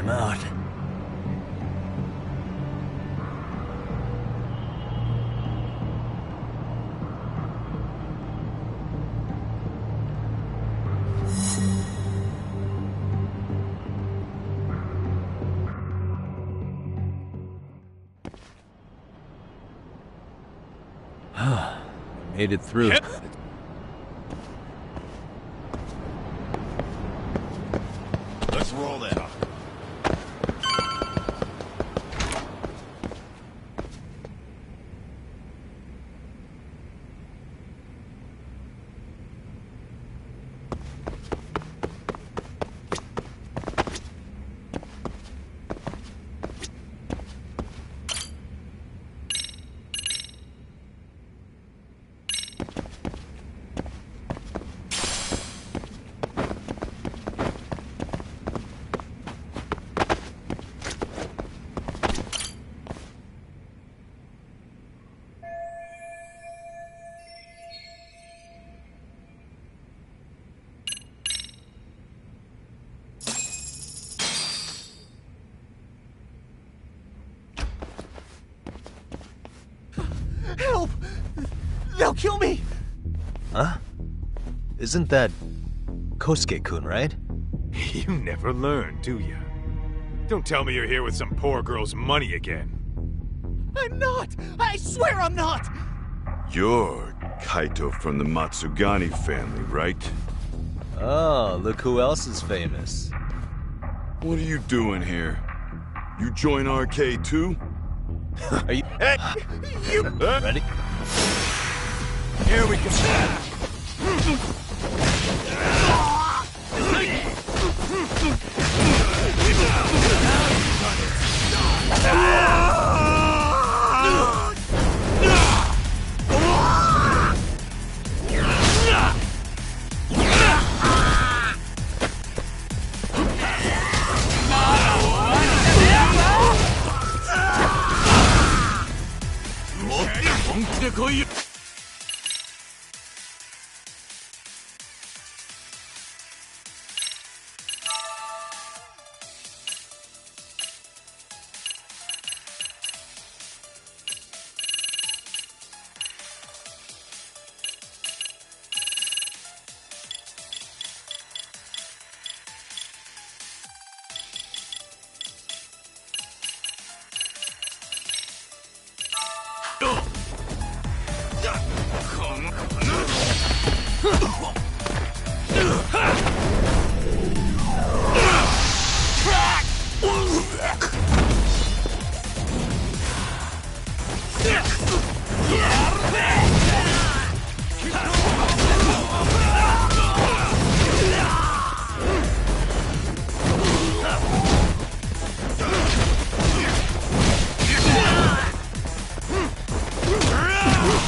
time out. Made it through. Let's roll that up. Help! They'll kill me! Huh? Isn't that Kosuke-kun, right? You never learn, do you? Don't tell me you're here with some poor girl's money again. I'm not! I swear I'm not! You're Kaito from the Matsugani family, right? Oh, look who else is famous. What are you doing here? You join RK too? Are you... Hey! You... Ready? Here we go.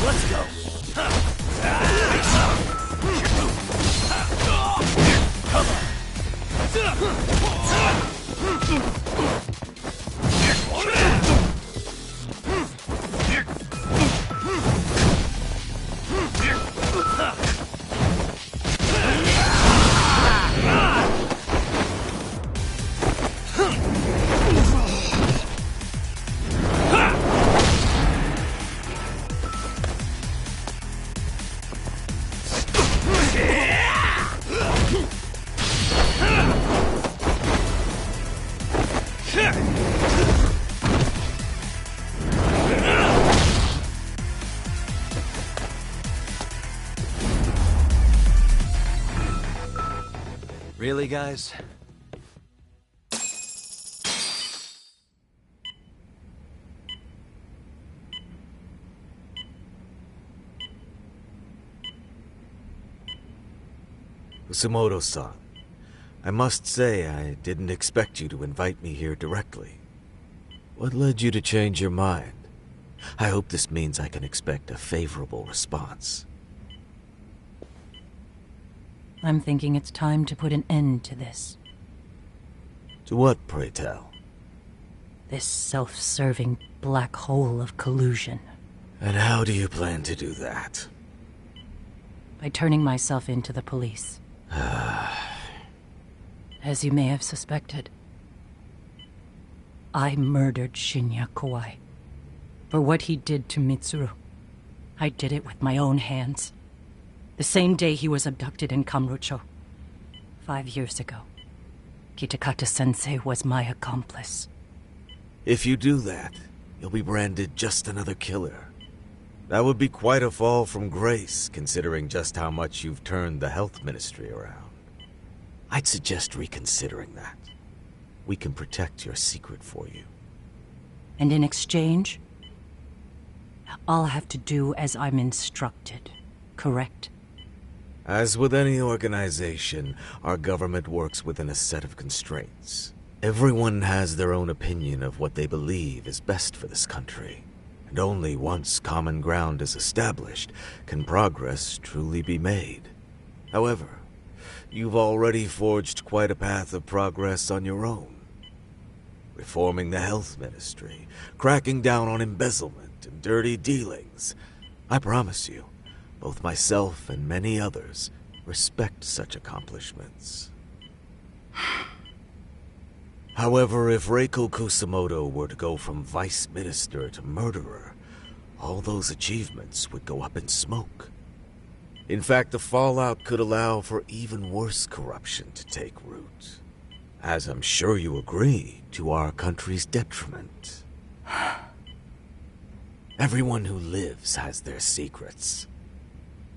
Let's go. Come on. Really, guys? Usamoto-san, I must say I didn't expect you to invite me here directly. What led you to change your mind? I hope this means I can expect a favorable response. I'm thinking it's time to put an end to this. To what, pray tell? This self-serving black hole of collusion. And how do you plan to do that? By turning myself into the police. As you may have suspected, I murdered Shinya Kawai. For what he did to Mitsuru. I did it with my own hands. The same day he was abducted in Kamurocho. 5 years ago. Kitakata-sensei was my accomplice. If you do that, you'll be branded just another killer. That would be quite a fall from grace, considering just how much you've turned the health ministry around. I'd suggest reconsidering that. We can protect your secret for you. And in exchange, I'll have to do as I'm instructed, correct? As with any organization, our government works within a set of constraints. Everyone has their own opinion of what they believe is best for this country. And only once common ground is established can progress truly be made. However, you've already forged quite a path of progress on your own. Reforming the health ministry, cracking down on embezzlement and dirty dealings. I promise you, both myself and many others respect such accomplishments. However, if Reiko Kusamoto were to go from vice minister to murderer, all those achievements would go up in smoke. In fact, the fallout could allow for even worse corruption to take root. As I'm sure you agree, to our country's detriment. Everyone who lives has their secrets.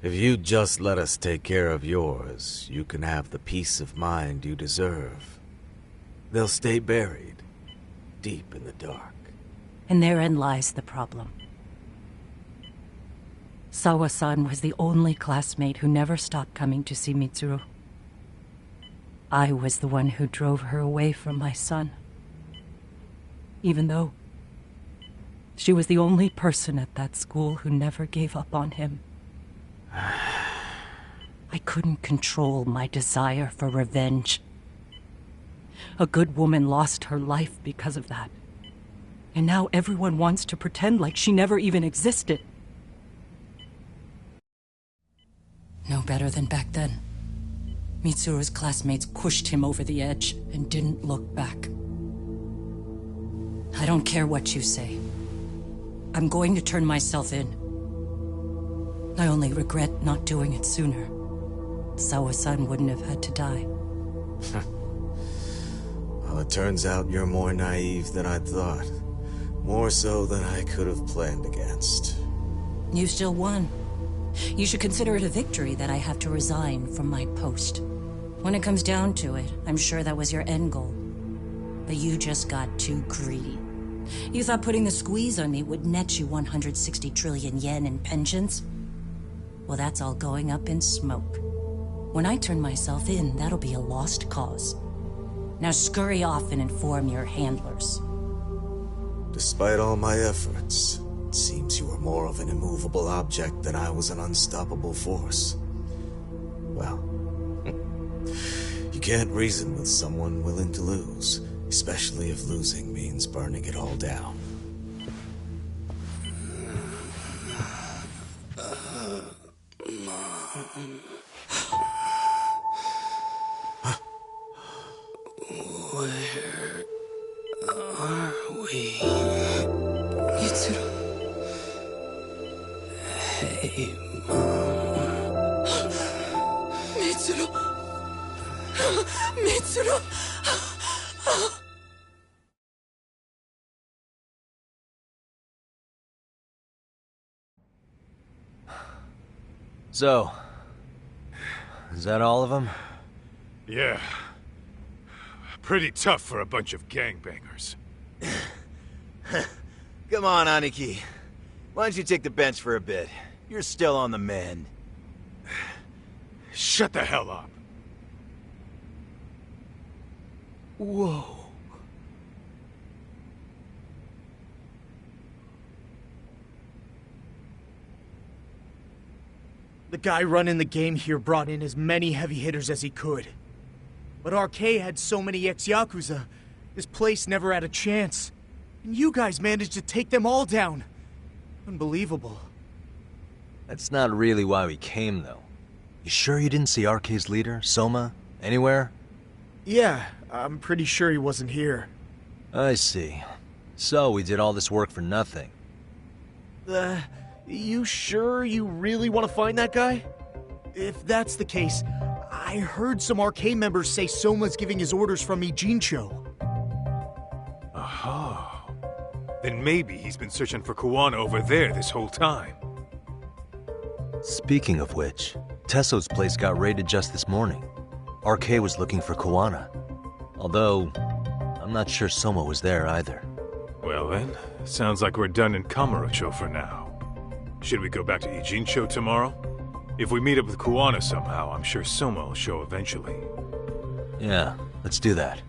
If you'd just let us take care of yours, you can have the peace of mind you deserve. They'll stay buried, deep in the dark. And therein lies the problem. Sawa-san was the only classmate who never stopped coming to see Mitsuru. I was the one who drove her away from my son. Even though she was the only person at that school who never gave up on him. I couldn't control my desire for revenge. A good woman lost her life because of that. And now everyone wants to pretend like she never even existed. No better than back then. Mitsuru's classmates pushed him over the edge and didn't look back. I don't care what you say. I'm going to turn myself in. I only regret not doing it sooner. Sawa-san wouldn't have had to die. Well, it turns out you're more naive than I thought. More so than I could have planned against. You still won. You should consider it a victory that I have to resign from my post. When it comes down to it, I'm sure that was your end goal. But you just got too greedy. You thought putting the squeeze on me would net you 160 trillion yen in pensions? Well, that's all going up in smoke. When I turn myself in, that'll be a lost cause. Now scurry off and inform your handlers. Despite all my efforts, it seems you were more of an immovable object than I was an unstoppable force. Well, you can't reason with someone willing to lose, especially if losing means burning it all down. Where are we? Mitsuru. Hey, Mom. Mitsuru. Mitsuru. So, is that all of them? Yeah. Pretty tough for a bunch of gangbangers. Come on, Aniki. Why don't you take the bench for a bit? You're still on the mend. Shut the hell up. Whoa. The guy running the game here brought in as many heavy hitters as he could. But RK had so many ex-Yakuza, this place never had a chance. And you guys managed to take them all down. Unbelievable. That's not really why we came, though. You sure you didn't see RK's leader, Soma, anywhere? Yeah, I'm pretty sure he wasn't here. I see. So we did all this work for nothing. You sure you really want to find that guy? If that's the case, I heard some arcade members say Soma's giving his orders from Ijincho. Aha. Then maybe he's been searching for Kuwana over there this whole time. Speaking of which, Tesso's place got raided just this morning. RK was looking for Kuwana. Although, I'm not sure Soma was there either. Well then, sounds like we're done in Kamurocho for now. Should we go back to Ijincho tomorrow? If we meet up with Kuwana somehow, I'm sure Soma will show eventually. Yeah, let's do that.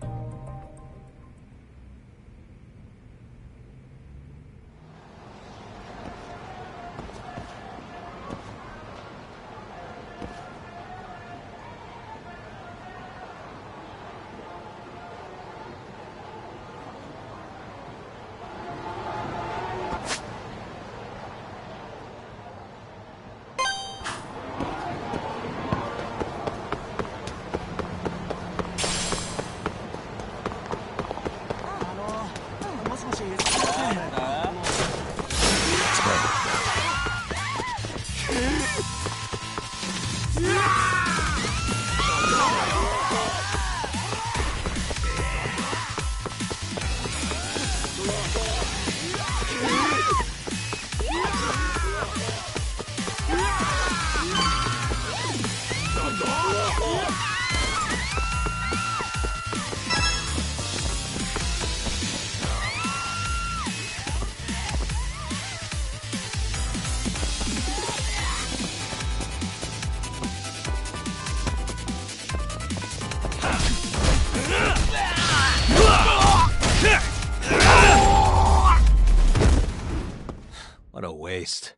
What a waste.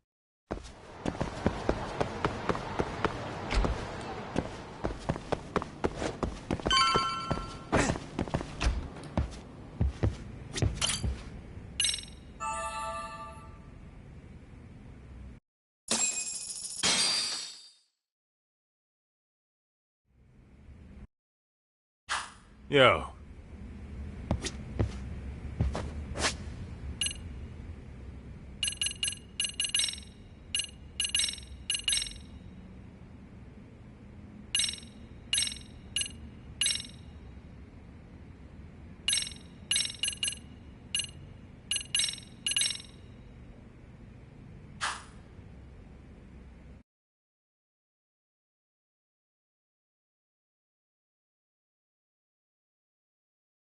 Yo,